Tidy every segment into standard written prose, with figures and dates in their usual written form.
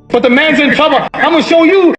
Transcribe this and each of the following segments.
But the man's in trouble. I'm gonna show you.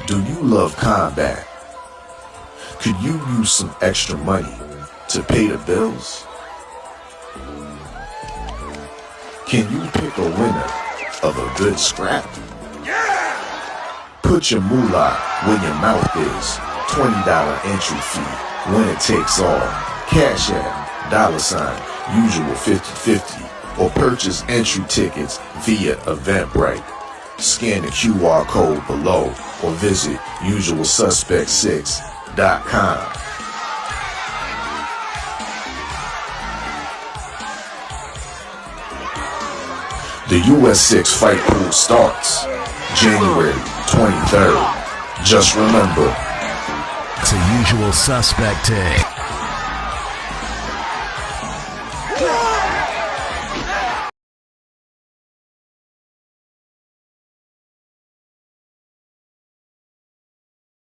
Do you love combat? Could you use some extra money to pay the bills? Can you pick a winner of a good scrap? Put your moolah where your mouth is. $20 entry fee. Winner takes all. Cash App, $, usual 50/50. Or purchase entry tickets via Eventbrite. Scan the QR code below or visit usualsuspect6.com. The US 6 fight pool starts January 23rd. Just remember, it's a usual suspect day.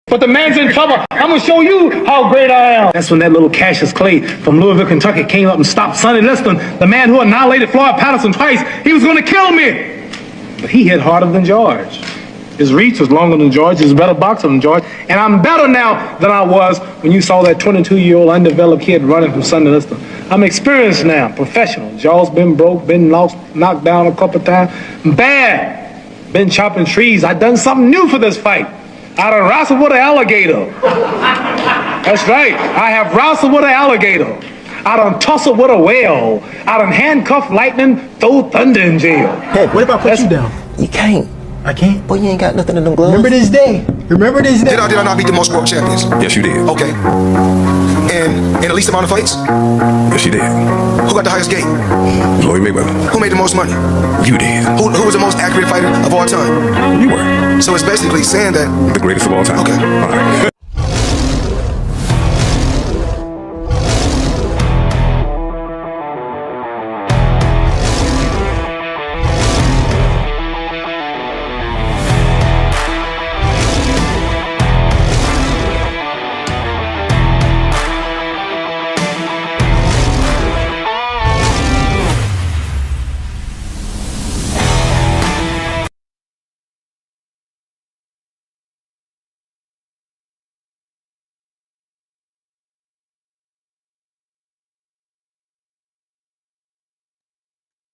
But the man's in trouble. I'm gonna show you how great I am. That's when that little Cassius Clay from Louisville, Kentucky came up and stopped Sonny Liston, the man who annihilated Floyd Patterson twice. He was gonna kill me. But he hit harder than George. His reach was longer than George. He was a better boxer than George. And I'm better now than I was when you saw that 22-year-old undeveloped kid running from Sonny Liston. I'm experienced now, professional. Jaw's been broke, been lost, knocked down a couple of times. Bad. Been chopping trees. I done something new for this fight. I done wrestled with an alligator. That's right. I have wrestled with an alligator. I done tussled with a whale. I done handcuffed lightning, throw thunder in jail. Hey, what if I put you down? You can't. I can't. Boy, you ain't got nothing in them gloves. Remember this day. Remember this day. Did I not beat the most world champions? Yes, you did. Okay. And in the least amount of fights? Yes, you did. Who got the highest gate? Floyd Mayweather. Who made the most money? You did. Who was the most accurate fighter of all time? You were. So it's basically saying that... The greatest of all time. Okay. All right.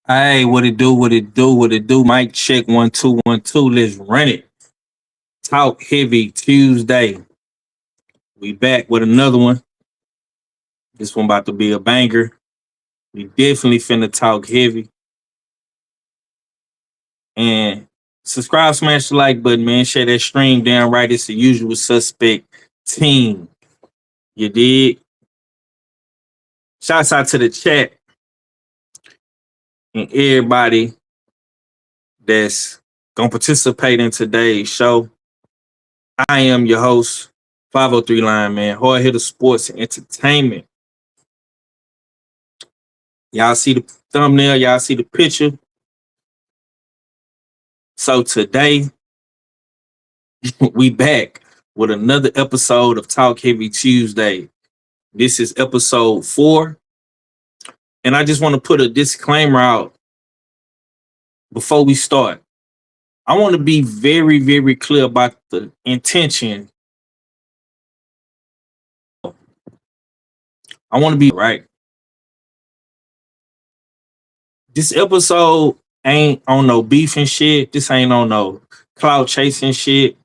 Hey, what it do, what it do, what it do? Mic check 1 2 1 2. Let's run it. Talk Heavy Tuesday. We back with another one. This one about to be a banger. We definitely finna talk heavy. And subscribe, smash the like button, man. Share that stream down right. It's the usual suspect team. You dig? Shouts out to the chat and everybody that's gonna participate in today's show. I am your host, 503 Line Man, Hard Hitter Sports and Entertainment. Y'all see the thumbnail, y'all see the picture. So today, we back with another episode of Talk Heavy Tuesday. This is episode 4. And I just want to put a disclaimer out before we start. I want to be very, very clear about the intention. I want to be right. This episode ain't on no beef and shit. This ain't on no cloud chasing shit.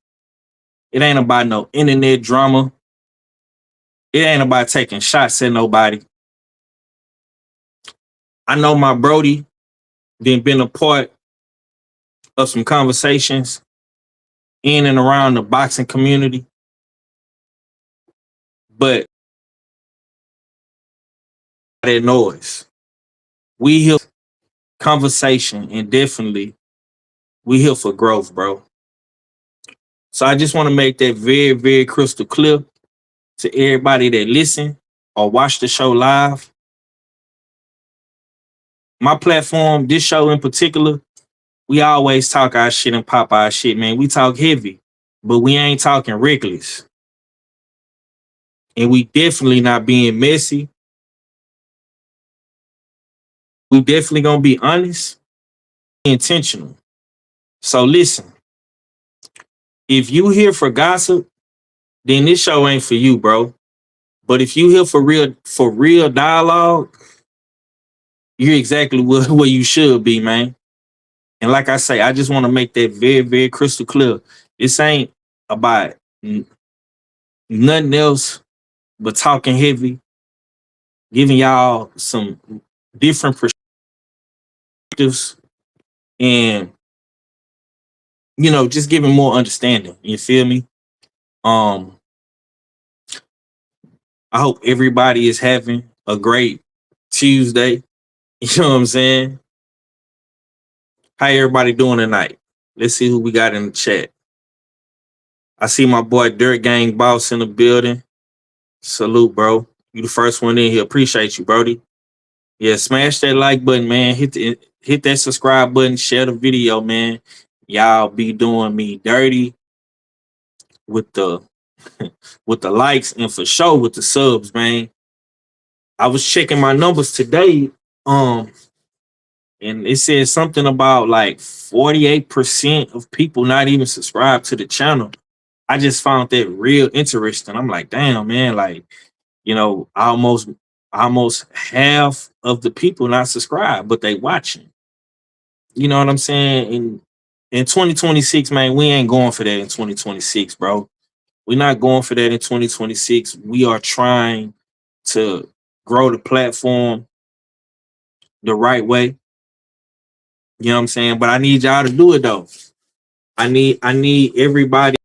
It ain't about no internet drama. It ain't about taking shots at nobody. I know my Brody been a part of some conversations in and around the boxing community. But that noise. We here for conversation, and definitely we here for growth, bro. So I just want to make that very, very crystal clear to everybody that listen or watch the show live. My platform, this show in particular, we always talk our shit and pop our shit, man. We talk heavy, but we ain't talking reckless. And we definitely not being messy. We definitely gonna be honest, intentional. So listen, if you here for gossip, then this show ain't for you, bro. But if you here for real dialogue, you're exactly where you should be, man. And like I say, I just want to make that very, very crystal clear. This ain't about nothing else but talking heavy, giving y'all some different perspectives, and just giving more understanding. You feel me? I hope everybody is having a great Tuesday. You know what I'm saying? How everybody doing tonight? Let's see who we got in the chat. I see my boy Dirt Gang Boss in the building. Salute, bro. You the first one in here. Appreciate you, Brody. Yeah, smash that like button, man. Hit that subscribe button. Share the video, man. Y'all be doing me dirty with the with the likes and for sure with the subs, man. I was checking my numbers today, and it said something about like 48% of people not even subscribed to the channel. I just found that real interesting. I'm like, damn, man, like, almost half of the people not subscribed, but they watching. You know what I'm saying? In 2026, man, we ain't going for that in 2026, bro. We're not going for that in 2026. We are trying to grow the platform the right way. You know what I'm saying? But I need y'all to do it though. I need everybody.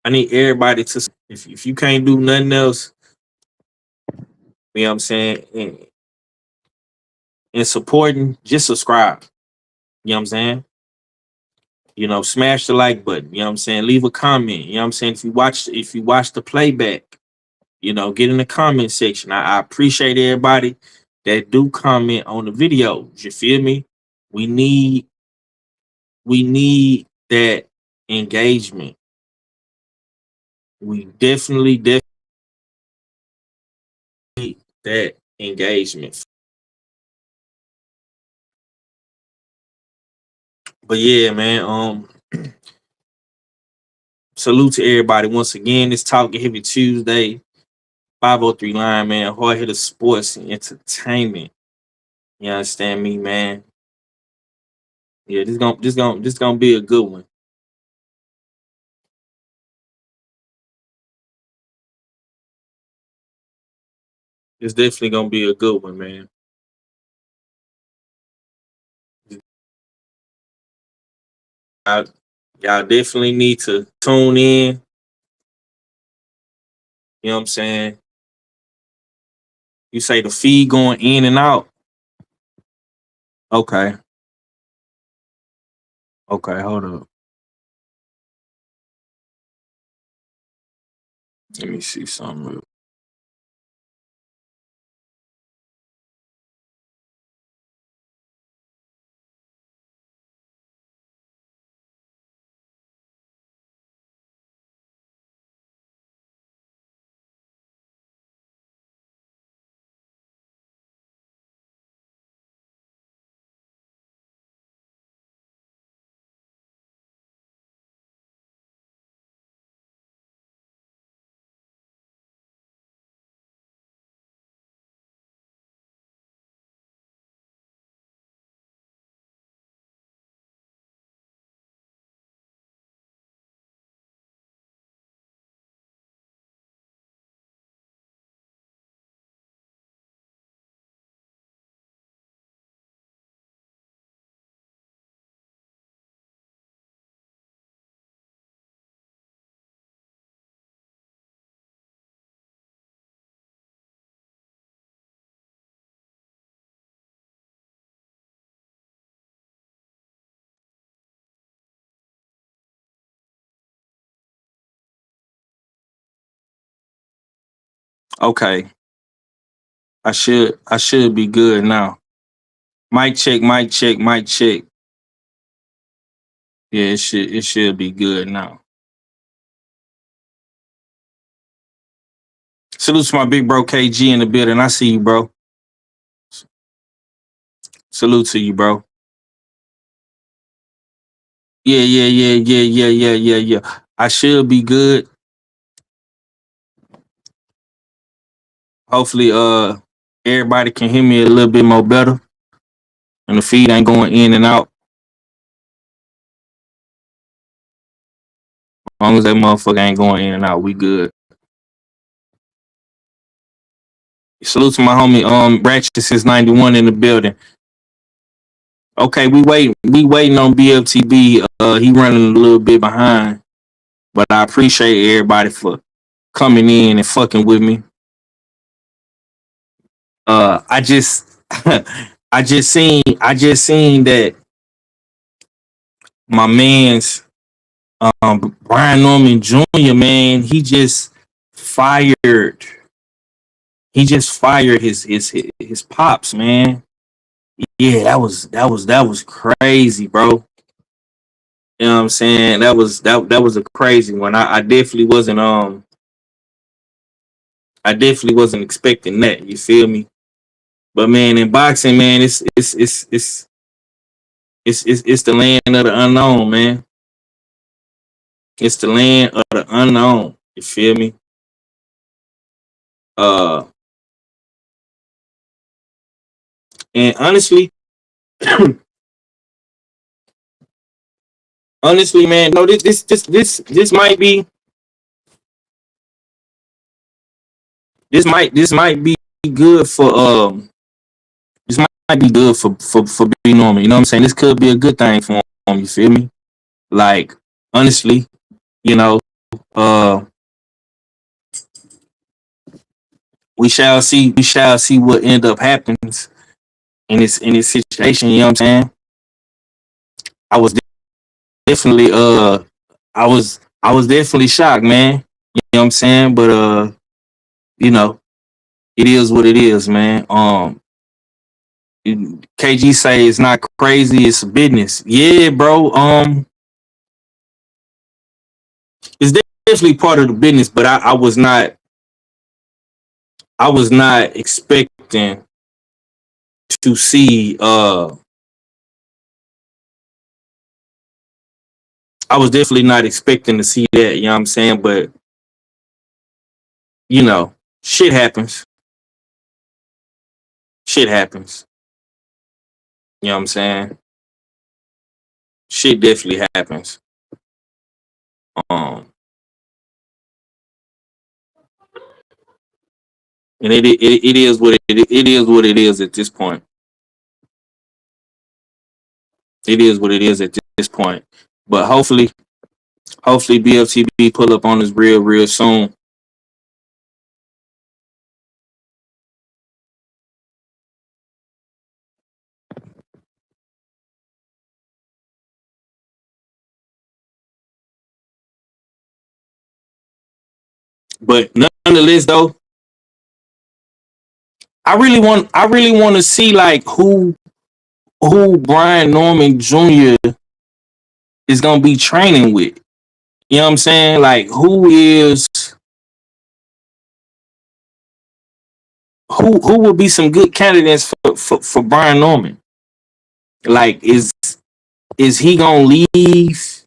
I need everybody to, if you can't do nothing else, you know what I'm saying, and supporting, just subscribe. You know what I'm saying? Smash the like button. You know what I'm saying? Leave a comment. You know what I'm saying? If you watch the playback, get in the comment section. I appreciate everybody that do comment on the videos. You feel me? We need that engagement. We definitely need that engagement. But yeah, man, salute to everybody. Once again, it's Talking Heavy Tuesday, 503 Line, man, Hard Hitter Sports and Entertainment. You understand me, man? Yeah, this gonna be a good one. It's definitely gonna be a good one, man. I, y'all definitely need to tune in. You know what I'm saying? You say the feed going in and out. Okay. Okay, hold up. Let me see something real. Okay. I should be good now. Mic check, mic check, mic check. Yeah, it should be good now. Salute to my big bro KG in the building. I see you, bro. Salute to you, bro. Yeah, yeah, yeah, yeah, yeah, yeah, yeah, yeah. I should be good. Hopefully, everybody can hear me a little bit more better, and the feed ain't going in and out. As long as that motherfucker ain't going in and out, we good. Salute to my homie, Ratchet since '91 in the building. Okay, we waiting on BFTB. He running a little bit behind, but I appreciate everybody for coming in and fucking with me. I just, I just seen that my man's Brian Norman Jr. Man, fired. He just fired his pops, man. Yeah, that was crazy, bro. You know what I'm saying? That was a crazy one. I definitely wasn't expecting that. You feel me? But man, in boxing, man, it's the land of the unknown, man. It's the land of the unknown. You feel me? Uh, and honestly, man, no, this might be this might be good for this might be good for being normal. You know what I'm saying? This could be a good thing for him. You feel me? Like honestly, you know, uh, we shall see. We shall see what end up happens in this situation. You know what I'm saying? I was definitely I was definitely shocked, man. You know what I'm saying? But you know, it is what it is, man. KG say it's not crazy, it's business. Yeah, bro. It's definitely part of the business, but I was not expecting to see I was definitely not expecting to see that, you know what I'm saying? But you know, shit happens. Shit happens. You know what I'm saying? Shit definitely happens. Um And it is what it is what it is at this point. It is what it is at this point. But hopefully BFTB pull up on us real soon. But nonetheless, though, I really want to see like who Brian Norman Jr. is gonna be training with. You know what I'm saying? Like who would be some good candidates for Brian Norman? Like is he gonna leave?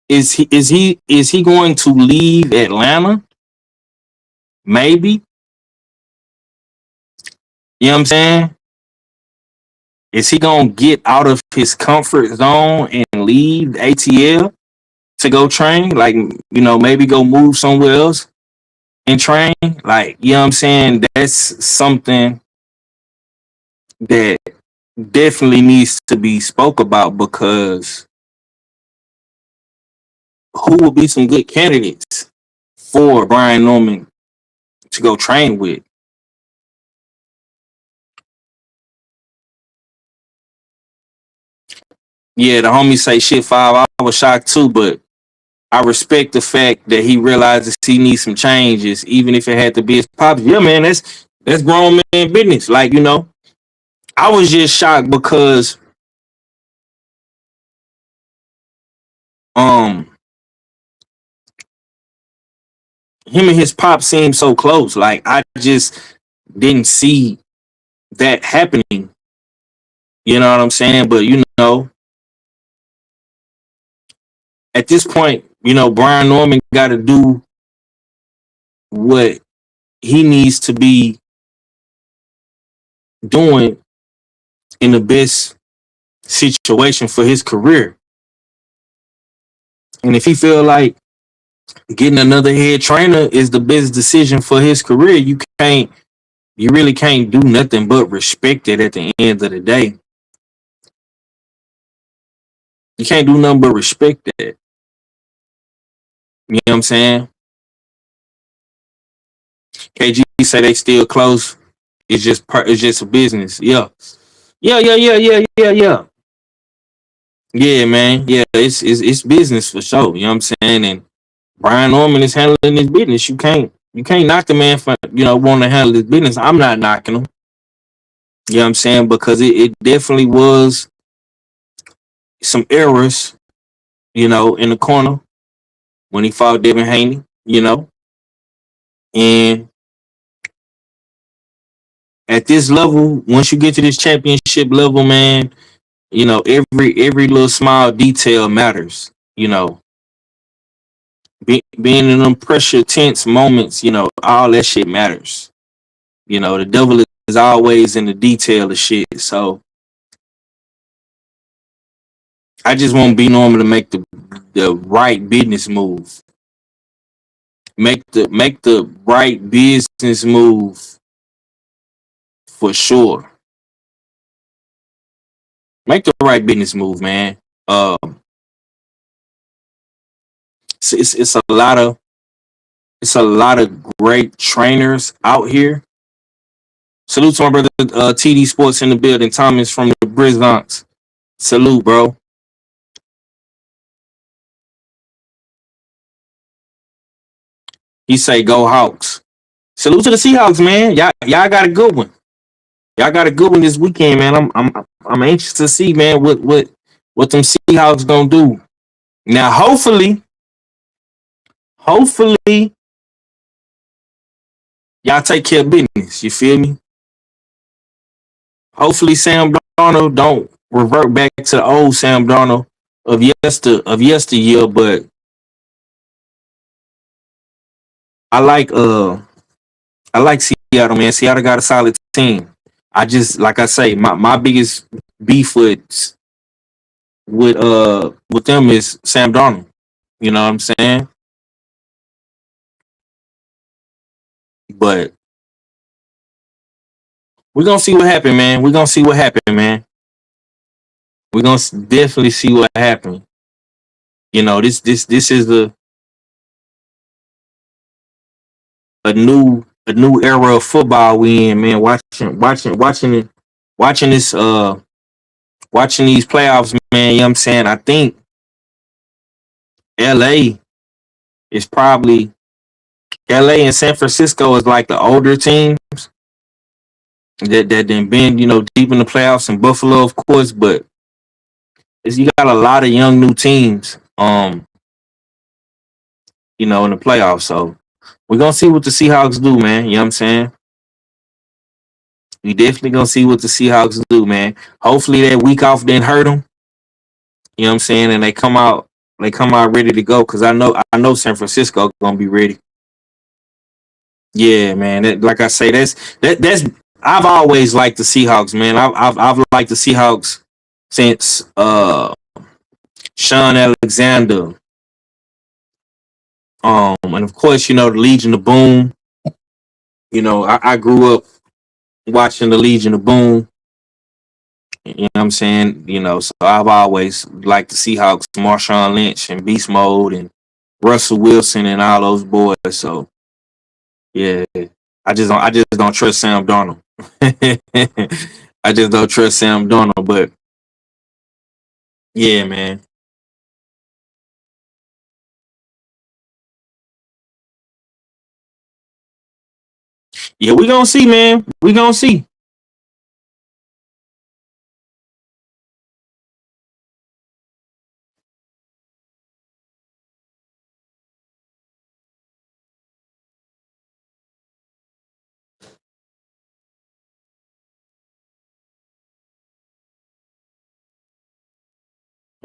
Is he going to leave Atlanta? Maybe. You know what I'm saying? Is he gonna get out of his comfort zone and leave the ATL to go train? Like, you know, maybe go move somewhere else and train? Like, you know what I'm saying? That's something that definitely needs to be spoke about, because who would be some good candidates for Brian Norman to go train with? Yeah, the homie say shit 5. I was shocked too, but I respect the fact that he realizes he needs some changes, even if it had to be his pops. Yeah, man, that's grown man business. Like, you know, I was just shocked because um him and his pop seemed so close. Like, I just didn't see that happening. You know what I'm saying? But you know, at this point, you know, Brian Norman got to do what he needs to be doing in the best situation for his career. And if he feel like getting another head trainer is the best decision for his career, you really can't do nothing but respect it at the end of the day. You can't do nothing but respect that. You know what I'm saying? KG say they still close. It's just a business. Yeah. Yeah. Yeah, man. Yeah, it's business for sure. You know what I'm saying? And Brian Norman is handling his business. You can't knock the man for, you know, wanting to handle his business. I'm not knocking him. You know what I'm saying? Because it definitely was some errors, you know, in the corner when he fought Devin Haney, you know. And at this level, once you get to this championship level, man, you know, every little small detail matters. You know, being in them pressure tense moments, you know, all that shit matters. You know, the devil is always in the detail of shit. So I just want B Norman to make the right business move. Make the right business move for sure. Make the right business move, man. It's a lot of great trainers out here. Salute to my brother TD Sports in the building. Thomas from the Brisbane. Salute, bro. He say go Hawks. Salute to the Seahawks, man. Y'all got a good one. Y'all got a good one this weekend, man. I'm anxious to see, man, what them Seahawks gonna do. Now, hopefully, y'all take care of business. You feel me? Hopefully, Sam Darnold don't revert back to the old Sam Darnold of yesteryear. But I like Seattle, man. Seattle got a solid team. I just, like I say, my biggest beef with them is Sam Darnold. You know what I'm saying? But We're gonna see what happened, man. We're gonna see what happened, man. We're gonna definitely see what happened. You know, this is a new era of football we in, man. Watching this watching these playoffs, man. You know what I'm saying? I think LA is probably LA and San Francisco is like the older teams that then been, deep in the playoffs, and Buffalo, of course, but you got a lot of young new teams in the playoffs. So we're gonna see what the Seahawks do, man. You know what I'm saying? We definitely gonna see what the Seahawks do, man. Hopefully that week off didn't hurt them. You know what I'm saying? And they come out ready to go, because I know San Francisco gonna be ready. Yeah, man. Like I say, that's I've always liked the Seahawks, man. I've liked the Seahawks since Sean Alexander, and of course, the Legion of Boom. I grew up watching the Legion of Boom. You know what I'm saying? So I've always liked the Seahawks, Marshawn Lynch and Beast Mode and Russell Wilson and all those boys. So yeah, I just don't trust Sam Darnold. I just don't trust Sam Darnold. But yeah, man. Yeah, we gonna see, man. We gonna see.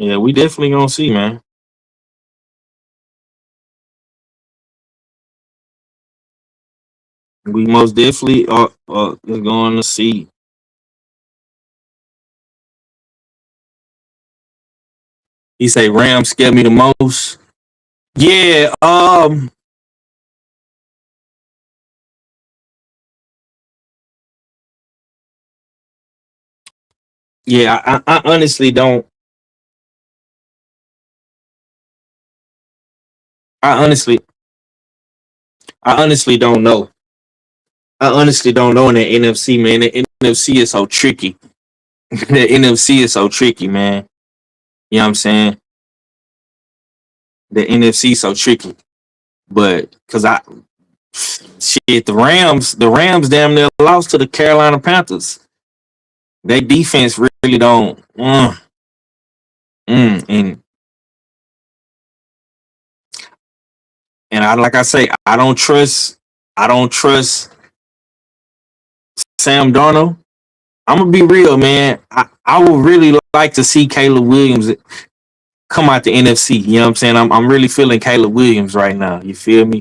Yeah, we definitely gonna see, man. We most definitely are going to see. He say Rams scare me the most. Yeah, yeah. I honestly don't. I honestly, I honestly don't know. I honestly don't know in the NFC, man. The NFC is so tricky. The NFC is so tricky, man. You know what I'm saying? The NFC is so tricky, but because the Rams damn near lost to the Carolina Panthers. They defense really don't. And like I say, I don't trust Sam Darnold. I'm gonna be real, man. I would really like to see Caleb Williams come out the NFC. You know what I'm saying? I'm really feeling Caleb Williams right now. You feel me?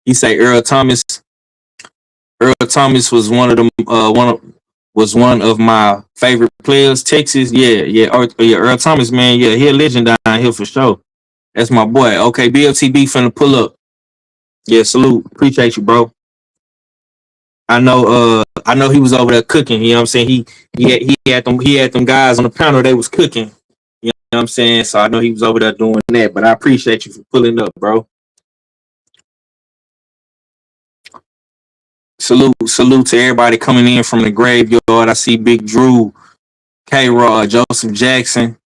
He say Earl Thomas. Earl Thomas was one of my favorite players. Texas, yeah, yeah. Yeah, Earl Thomas, man, yeah, he a legend down here for sure. That's my boy. Okay, BFTB finna pull up. Yeah, salute. Appreciate you, bro. I know he was over there cooking, you know what I'm saying? He had them guys on the panel, they was cooking. You know what I'm saying? So I know he was over there doing that, but I appreciate you for pulling up, bro. Salute to everybody coming in from the graveyard. I see Big Drew, K Rod, Joseph Jackson,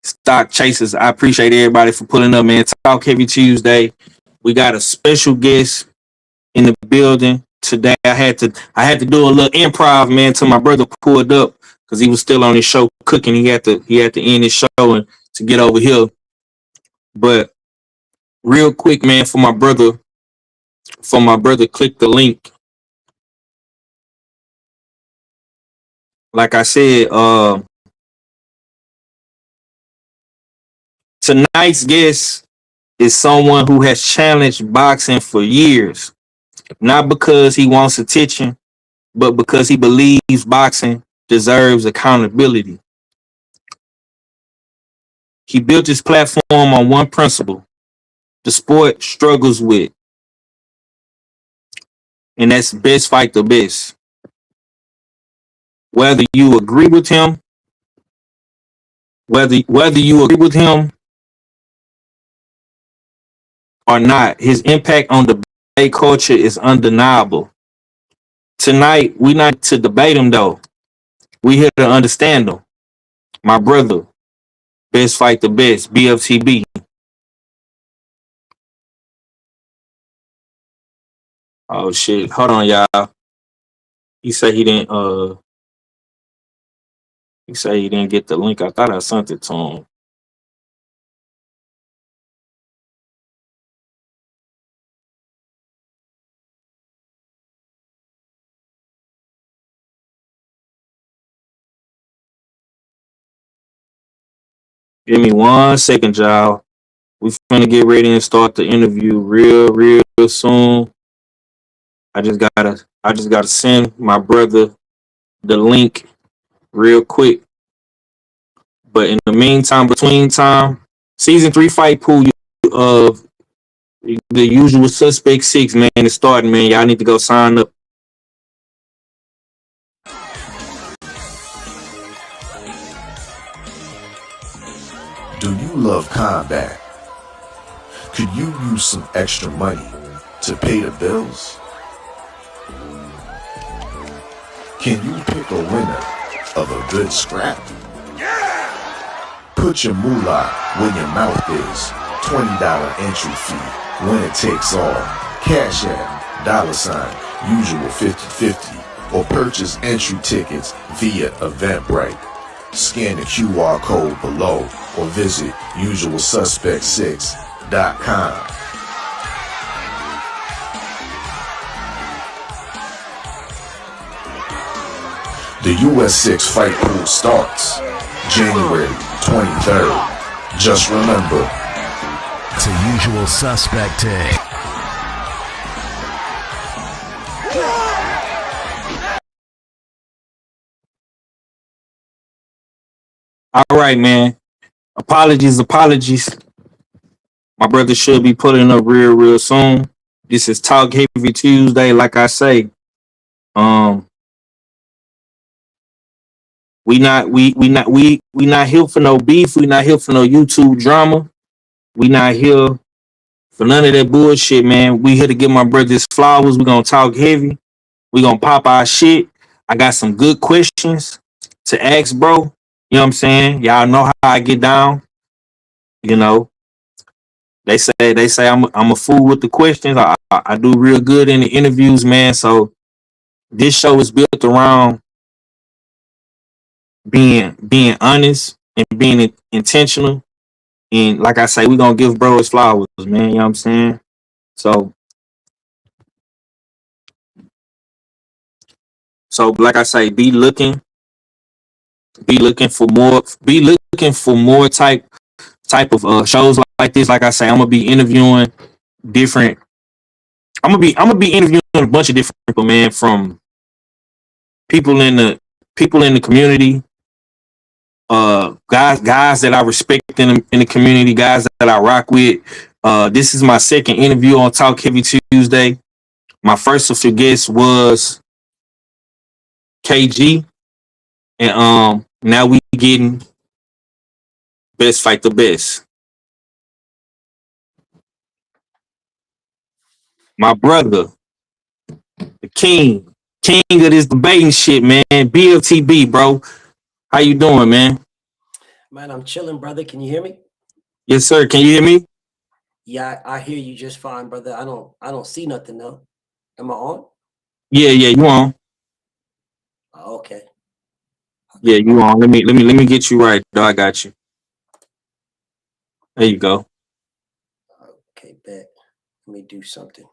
Stock Chasers. I appreciate everybody for pulling up, man. Talk Heavy Tuesday. We got a special guest in the building today. I had to do a little improv, man, till my brother pulled up, because he was still on his show cooking. He had to end his show and to get over here. But real quick, man, for my brother, click the link. Like I said, tonight's guest is someone who has challenged boxing for years, not because he wants attention, but because he believes boxing deserves accountability. He built his platform on one principle the sport struggles with, and that's best fight the best. whether you agree with him, whether you agree with him or not, his impact on the debate culture is undeniable. Tonight, we not to debate him though. We here to understand him. My brother, best fight the best, BFTB. Oh shit. Hold on, y'all. He said he didn't get the link. I thought I sent it to him. Give me 1 second, y'all. We finna get ready and start the interview real soon. I just gotta send my brother the link real quick. But in the meantime, between time, season 3 fight pool of the usual suspect 6, man, is starting, man. Y'all need to go sign up. Do you love combat? Could you use some extra money to pay the bills? Can you pick a winner of a good scrap? Put your moolah where your mouth is. $20 entry fee. Winner takes all. Cash App, $, usual 50/50. Or purchase entry tickets via Eventbrite. Scan the QR code below or visit usualsuspect6.com. The US 6 fight pool starts January 23rd. Just remember, It's a usual suspect take. All right, man. Apologies. My brother should be pulling up real soon. This is Talk Heavy Tuesday. Like I say, we not here for no beef. We not here for no YouTube drama. We not here for none of that bullshit, man. We here to give my brother his flowers. We gonna talk heavy. We gonna pop our shit. I got some good questions to ask, bro. You know what I'm saying? Y'all know how I get down. You know, they say I'm a fool with the questions. I do real good in the interviews, man. So this show is built around being honest and being intentional. And like I say, we gonna give bro his flowers, man. You know what I'm saying? So like I say, be looking for more type of shows like this. Like I say, I'm gonna be interviewing different. I'm gonna be interviewing a bunch of different people, man, from people in the community, guys that I respect in the community, guys that I rock with. This is my second interview on Talk Heavy Tuesday. My first official guest was KG, and now we getting best fight the best. My brother, the king of this debating shit, man. BFTB, bro. How you doing, man? Man, I'm chilling, brother. Can you hear me? Yes, sir. Can you hear me? Yeah, I hear you just fine, brother. I don't see nothing though. Am I on? Yeah, you on? Oh, okay. Yeah, you on. Let me get you right, though. I got you. There you go. Okay, bet. Let me do something.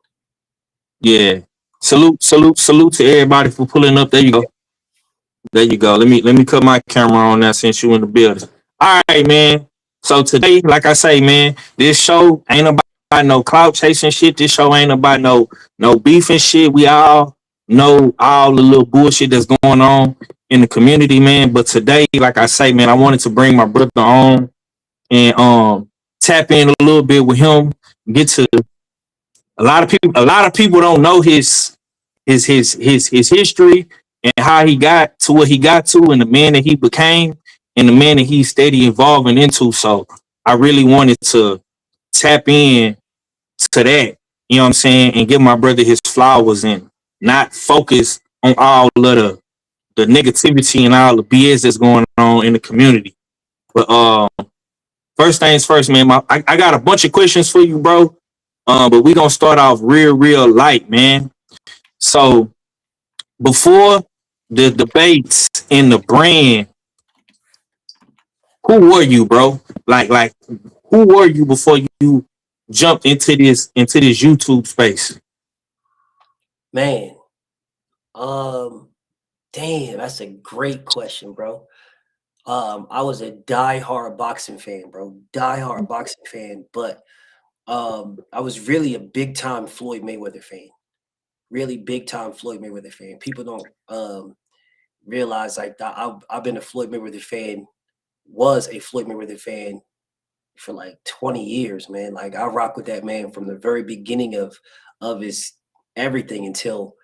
Yeah. Salute to everybody for pulling up. There you go. Let me cut my camera on now since you in the building. All right, man. So today, like I say, man, this show ain't about no clout chasing shit. This show ain't about no beef and shit. We all know all the little bullshit that's going on in the community, man. But today, like I say, man, I wanted to bring my brother on and tap in a little bit with him. Get to a lot of people don't know his history. and how he got to what he got to, and the man that he became, and the man that he's steady evolving into. So I really wanted to tap in to that, you know what I'm saying, and give my brother his flowers and not focus on all of the negativity and all the BS that's going on in the community. But first things first, man, I got a bunch of questions for you, bro. But we gonna start off real light, man. So before the debates in the brand, who were you, bro? Like who were you before you jumped into this YouTube space? Man, damn, that's a great question, bro. I was a diehard boxing fan, bro. Diehard boxing fan, but I was really a big time Floyd Mayweather fan. Really big time Floyd Mayweather fan. People don't realize like that I've been a Floyd Mayweather fan, was a Floyd Mayweather fan for like 20 years, man. Like I rock with that man from the very beginning of his everything until,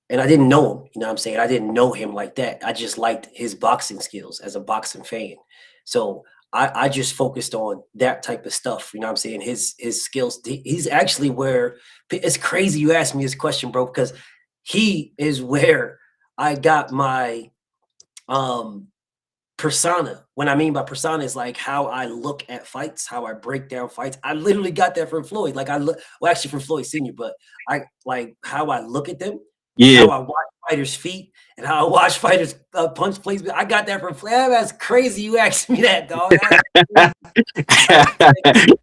and I didn't know him, you know what I'm saying? I didn't know him like that. I just liked his boxing skills as a boxing fan. So I just focused on that type of stuff, you know what I'm saying? His skills. He's actually where, it's crazy you asked me this question, bro, because he is where I got my persona. What I mean by persona is like how I look at fights, how I break down fights. I literally got that from Floyd. Like well, actually from Floyd Senior, but I like how I look at them, Yeah. how I watch fighters' feet, and how I watch fighters punch placement. I got that from Floyd. That's crazy. You asked me that, dog.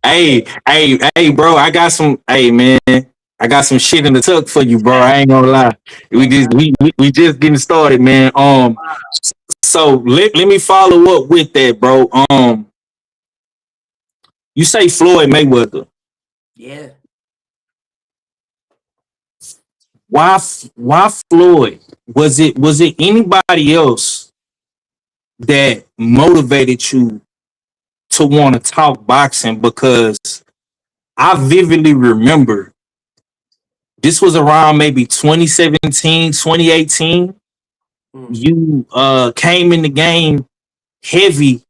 Hey, bro, I got some. Hey, man, I got some shit in the tuck for you, bro. I ain't gonna lie. We just getting started, man. So let me follow up with that, bro. You say Floyd Mayweather. Yeah. Why Floyd? Was it anybody else that motivated you to want to talk boxing? Because I vividly remember this was around maybe 2017, 2018. You came in the game heavy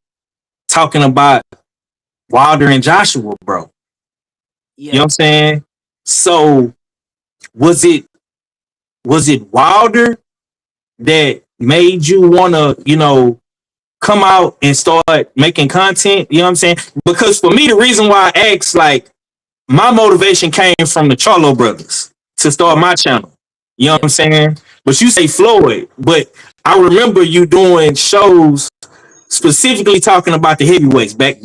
talking about Wilder and Joshua, bro. Yeah. You know what I'm saying? So was it Wilder that made you want to, come out and start making content? You know what I'm saying? Because for me, the reason why I asked, like, my motivation came from the Charlo brothers to start my channel. You know what I'm saying? But you say Floyd, but I remember you doing shows specifically talking about the heavyweights back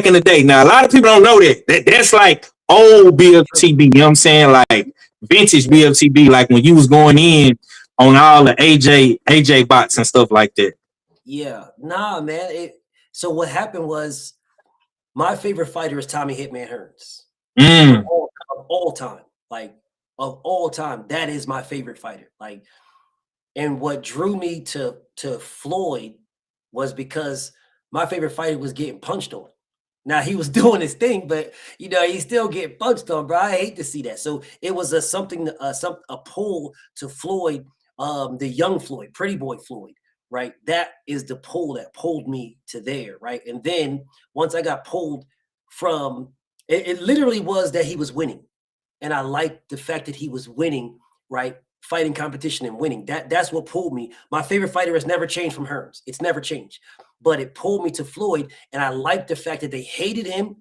in the day. Now, a lot of people don't know that's like old BFTB, you know what I'm saying? Like vintage BFTB, like when you was going in on all the AJ bots and stuff like that. Yeah. Nah, man. So what happened was my favorite fighter is Tommy Hitman Hearns. Of all time. Like of all time, that is my favorite fighter. Like, and what drew me to Floyd was because my favorite fighter was getting punched on. Now he was doing his thing, but he's still getting punched on, bro. I hate to see that. So it was a pull to Floyd, the young Floyd, pretty boy Floyd, right? That is the pull that pulled me to there, right? And then once I got pulled from, it literally was that he was winning, and I liked the fact that he was winning, right? Fighting competition and winning. That's what pulled me. My favorite fighter has never changed from Hearns. It's never changed. But it pulled me to Floyd, and I liked the fact that they hated him,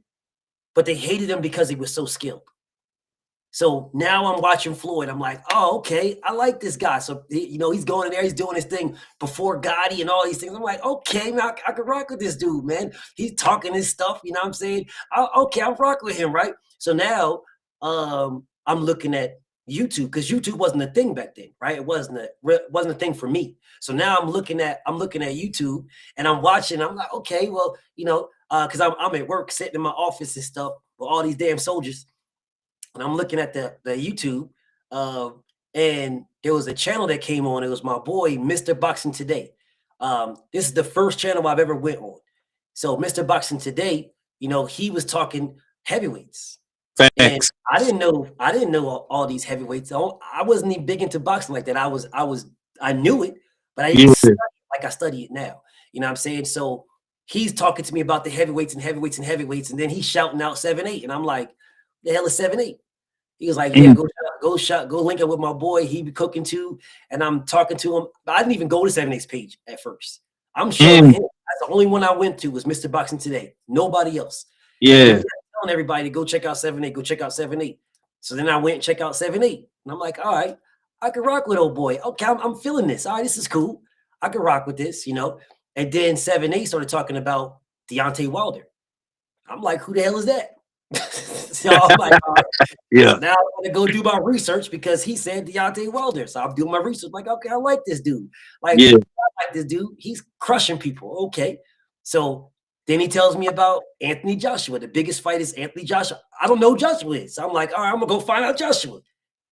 but they hated him because he was so skilled. So now I'm watching Floyd. I'm like, oh, okay, I like this guy. So he's going in there, he's doing his thing before Gotti and all these things. I'm like, okay, man, I can rock with this dude, man. He's talking his stuff, you know what I'm saying? Okay, I'll rock with him, right? So now I'm looking at YouTube, because YouTube wasn't a thing back then, right? It wasn't a thing for me. So now I'm looking at YouTube, and I'm watching. I'm like, okay, well, because I'm at work, sitting in my office and stuff with all these damn soldiers, and I'm looking at the YouTube, and there was a channel that came on. It was my boy, Mr. Boxing Today. This is the first channel I've ever went on. So Mr. Boxing Today, he was talking heavyweights. Facts. And I didn't know all these heavyweights. I wasn't even big into boxing like that. I was I knew it, but I Yeah. didn't study it like I study it now. You know what I'm saying? So he's talking to me about the heavyweights and heavyweights and heavyweights, and then he's shouting out 7'8", and I'm like, the hell is 7'8"? He was like, yeah, go link up with my boy. He be cooking too. And I'm talking to him. I didn't even go to 7'8's page at first. I'm showing him. That's the only one I went to was Mr. Boxing Today. Nobody else. Yeah. He was telling everybody to go check out 7'8, go check out 7'8. So then I went and checked out 7'8. And I'm like, all right, I can rock with old boy. Okay, I'm feeling this. All right, this is cool. I can rock with this, you know. And then 7'8 started talking about Deontay Wilder. I'm like, who the hell is that? So I'm like, all right. Yeah. Now I'm gonna go do my research because he said Deontay Wilder. So I'm doing my research. Like, okay, I like this dude. Like, Yeah. I like this dude. He's crushing people. Okay. So then he tells me about Anthony Joshua. The biggest fight is Anthony Joshua. I don't know who Joshua is. So I'm like, all right, I'm gonna go find out Joshua.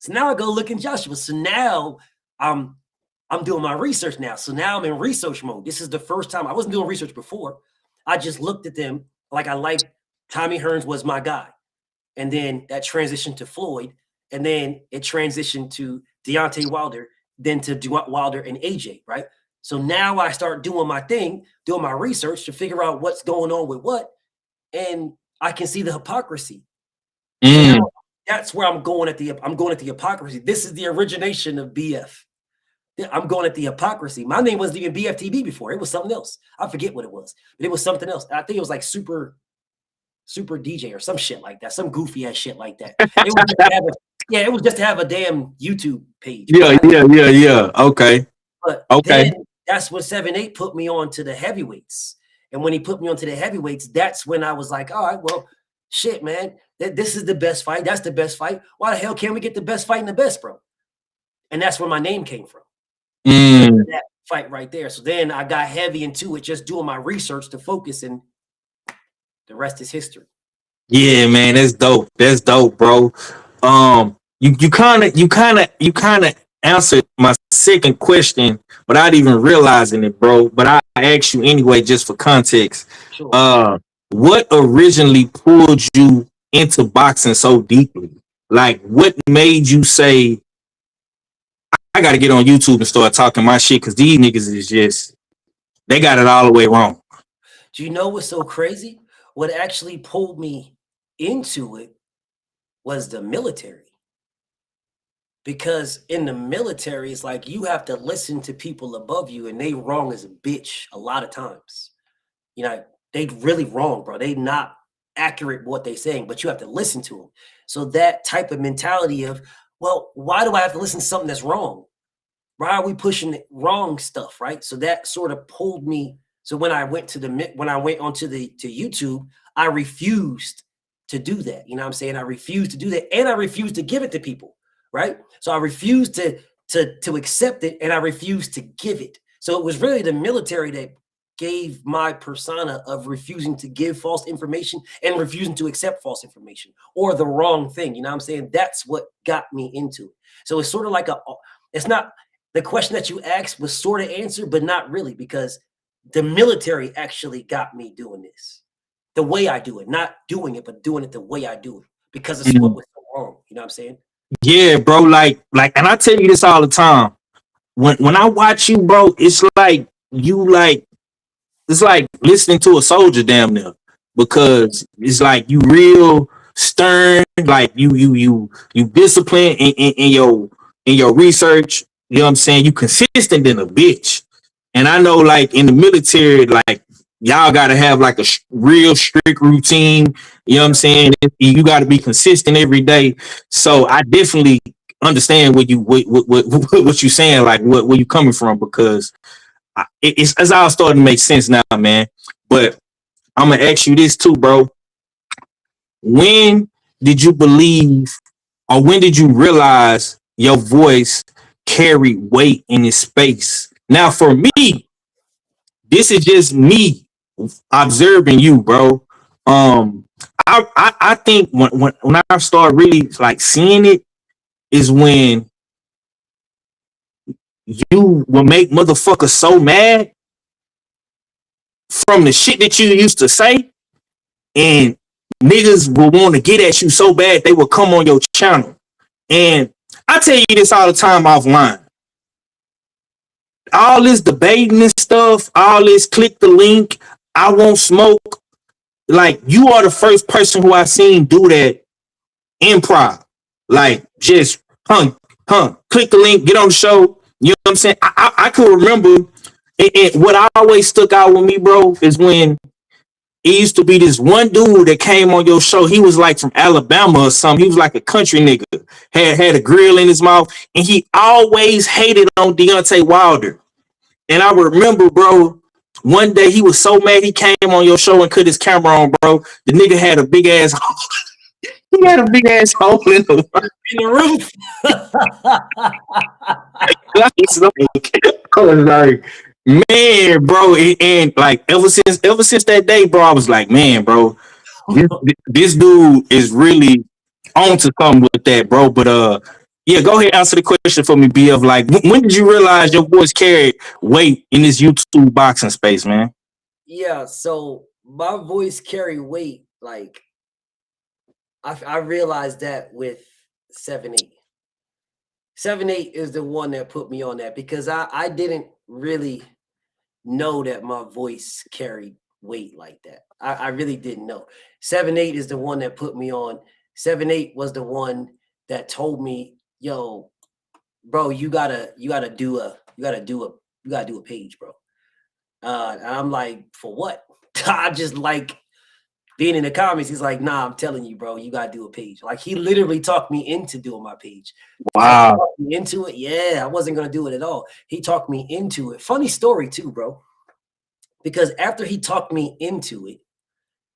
So now I go look in Joshua. So now I'm doing my research now. So now I'm in research mode. This is the first time I wasn't doing research before. I just looked at them like I liked Tommy Hearns was my guy. And then that transitioned to Floyd. And then it transitioned to Deontay Wilder, then to Wilder and AJ, right? So now I start doing my thing, doing my research to figure out what's going on with what. And I can see the hypocrisy. Now, that's where I'm going at the hypocrisy. This is the origination of BF. I'm going at the hypocrisy. My name wasn't even BFTB before. It was something else. I forget what it was, but it was something else. I think it was like super DJ or some shit like that, some goofy ass shit like that. It was just to have a damn YouTube page. Yeah. Okay. But Okay. then that's when 7'8 put me on to the heavyweights. And when he put me onto the heavyweights, that's when I was like, all right, well, shit, man, this is the best fight. That's the best fight. Why the hell can't we get the best fight in the best, bro? And that's where my name came from. That fight right there. So then I got heavy into it, just doing my research to focus, and the rest is history. Yeah, man, that's dope. That's dope, bro. You kind of answered my second question without even realizing it, bro. But I asked you anyway, just for context. Sure. What originally pulled you into boxing so deeply? Like, what made you say, I got to get on YouTube and start talking my shit? Because these niggas is just, they got it all the way wrong. Do you know what's so crazy? What actually pulled me into it was the military. Because in the military, it's like you have to listen to people above you, and they wrong as a bitch a lot of times. You know, they really wrong, bro. They not accurate what they saying, but you have to listen to them. So that type of mentality of, well, why do I have to listen to something that's wrong? Why are we pushing wrong stuff, right? So that sort of pulled me. So when I went onto YouTube, I refused to do that. You know what I'm saying? I refused to do that, and I refused to give it to people, right? So I refused to accept it, and I refused to give it. So it was really the military that gave my persona of refusing to give false information and refusing to accept false information or the wrong thing. You know what I'm saying? That's what got me into it. So it's sort of like it's not the question that you asked was sort of answered, but not really, because the military actually got me doing this the way I do it, not doing it, but doing it the way I do it, because it's what was so wrong. You know what I'm saying? Yeah, bro. Like, and I tell you this all the time. When I watch you, bro, it's like it's like listening to a soldier damn near, because it's like you real stern, like you disciplined in your research. You know what I'm saying? You consistent in a bitch. And I know, like, in the military, like, y'all gotta have like a real strict routine. You know what I'm saying? You gotta be consistent every day. So I definitely understand what you saying, like where you coming from, because it's all starting to make sense now, man. But I'm gonna ask you this too, bro. When did you believe, or when did you realize your voice carried weight in this space? Now, for me, this is just me observing you, bro. I think when I start really like seeing it is when you will make motherfuckers so mad from the shit that you used to say, and niggas will want to get at you so bad they will come on your channel. And I tell you this all the time offline. all this debating and stuff, all this click the link, I won't smoke. Like, you are the first person who I've seen do that improv. Like, just click the link, get on the show. You know what I'm saying? I can remember what I always stuck out with me, bro, is when it used to be this one dude that came on your show. He was like from Alabama or something. He was like a country nigga. Had a grill in his mouth, and he always hated on Deontay Wilder. And I remember, bro, one day he was so mad he came on your show and cut his camera on, bro. The nigga had a big ass he had a big ass hole in the roof. I was like, man, bro, and like ever since that day, bro, I was like, man, bro, this dude is really on to something with that, bro. But yeah, go ahead, answer the question for me, BF. Like, when did you realize your voice carried weight in this YouTube boxing space, man? Yeah, so my voice carry weight. Like, I realized that with 7-8. 7-8 is the one that put me on that, because I didn't really know that my voice carried weight like that. I really didn't know. 7-8 is the one that put me on. 7-8 was the one that told me, yo, bro, you gotta do a page, bro. And I'm like, for what? I just like being in the comments. He's like, nah, I'm telling you, bro, you gotta do a page. Like, he literally talked me into doing my page. Wow. Talked me into it. Yeah, I wasn't gonna do it at all. He talked me into it. Funny story too, bro. Because after he talked me into it,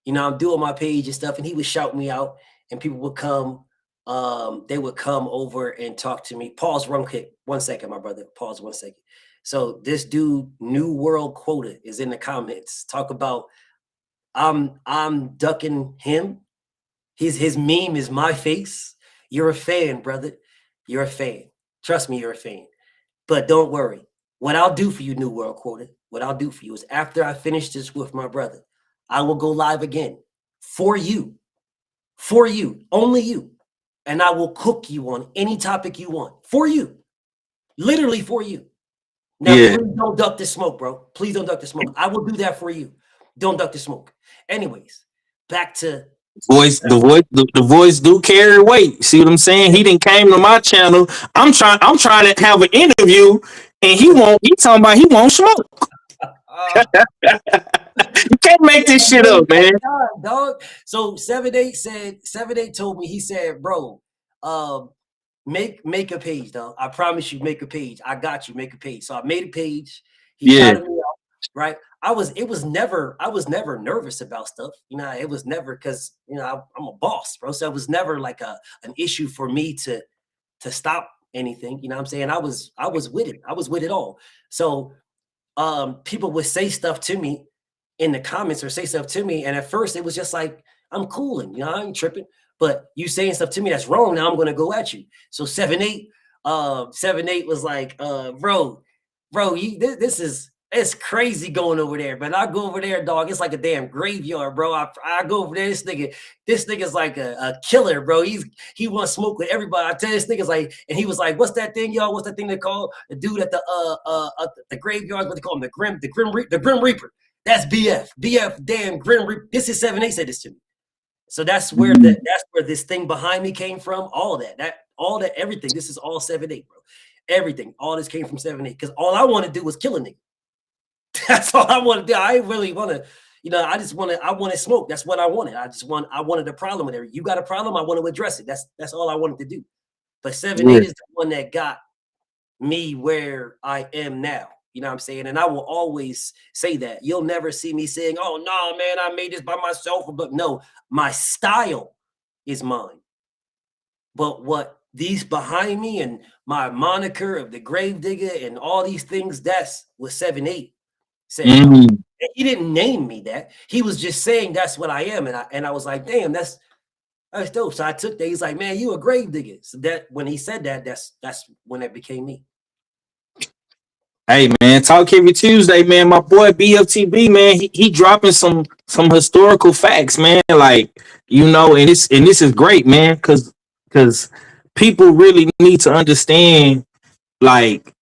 you know, I'm doing my page and stuff, and he would shout me out, and people would come. They would come over and talk to me. Pause 1 second, my brother. Pause 1 second. So this dude, New World Quota, is in the comments. Talk about I'm ducking him. His meme is my face. You're a fan, brother. You're a fan. Trust me, you're a fan. But don't worry. What I'll do for you, New World Quota, what I'll do for you is, after I finish this with my brother, I will go live again for you, only you. And I will cook you on any topic you want, for you, literally for you. Now, Yeah. Please don't duck the smoke, bro. Please don't duck the smoke. I will do that for you. Don't duck the smoke. Anyways, back to the voice do carry weight. See what I'm saying? He didn't came to my channel. I'm trying to have an interview, and he talking about he won't smoke. You can't make this shit up, man. Dog. So 7-8 told me, he said, bro, make a page, dog. I promise you, make a page. I got you, make a page. So I made a page. He shouted me out, right? I was never nervous about stuff. You know, it was never, because, you know, I'm a boss, bro. So it was never like an issue for me to stop anything. You know what I'm saying? I was with it. I was with it all. So people would say stuff to me in the comments, or say stuff to me, and at first it was just like, I'm cooling, you know, I ain't tripping. But you saying stuff to me that's wrong, now I'm gonna go at you. So 7-8 was like, bro, this is, it's crazy going over there. But I go over there, dog, it's like a damn graveyard, bro. I go over there, this nigga's like a killer, bro. He wants smoke with everybody. I tell you, this nigga's like, and he was like, what's that thing, y'all? What's that thing they call the dude at the graveyard? What they call him? The Grim Reaper. That's BF, damn Grim Reaper. This is 7-8 said this to me. So that's where this thing behind me came from. All that, everything. This is all 7-8, bro. Everything, all this came from 7-8. Because all I want to do was kill a nigga. That's all I want to do. I ain't really want to, you know, I wanted smoke. That's what I wanted. I wanted a problem with it. You got a problem, I want to address it. That's all I wanted to do. But 7-8 is the one that got me where I am now. You know what I'm saying? And I will always say that. You'll never see me saying, oh, no, man, I made this by myself. But no, my style is mine. But what these behind me and my moniker of the Gravedigger and all these things, that's what 7-8 said. He didn't name me that. He was just saying that's what I am. And I was like, damn, that's dope. So I took that. He's like, man, you a Gravedigger. So that when he said that, that's when it became me. Hey man, Talk Every Tuesday, man. My boy BFTB, man, he dropping some historical facts, man. Like, you know, and this is great, man, because people really need to understand, like,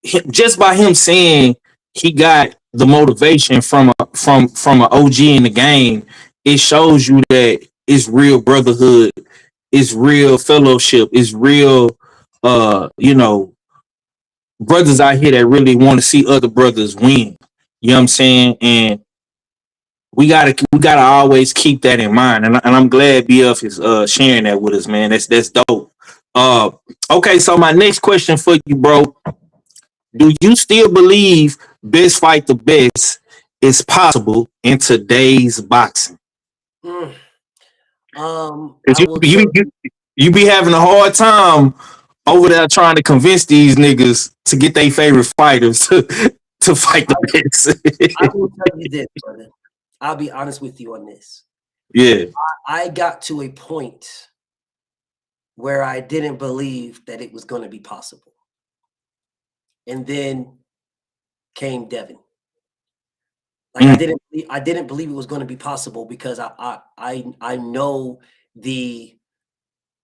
just by him saying he got the motivation from an OG in the game, it shows you that it's real brotherhood, it's real fellowship, it's real brothers out here that really want to see other brothers win. You know what I'm saying? And we gotta always keep that in mind. And I'm glad BF is sharing that with us, man. That's dope. Okay, so my next question for you, bro. Do you still believe best fight the best is possible in today's boxing? Mm. 'Cause I will tell you. you be having a hard time over there trying to convince these niggas to get their favorite fighters to fight the best. I will tell you this, brother. I'll be honest with you on this. Yeah. I got to a point where I didn't believe that it was going to be possible. And then came Devin. Like I didn't believe it was going to be possible because I know the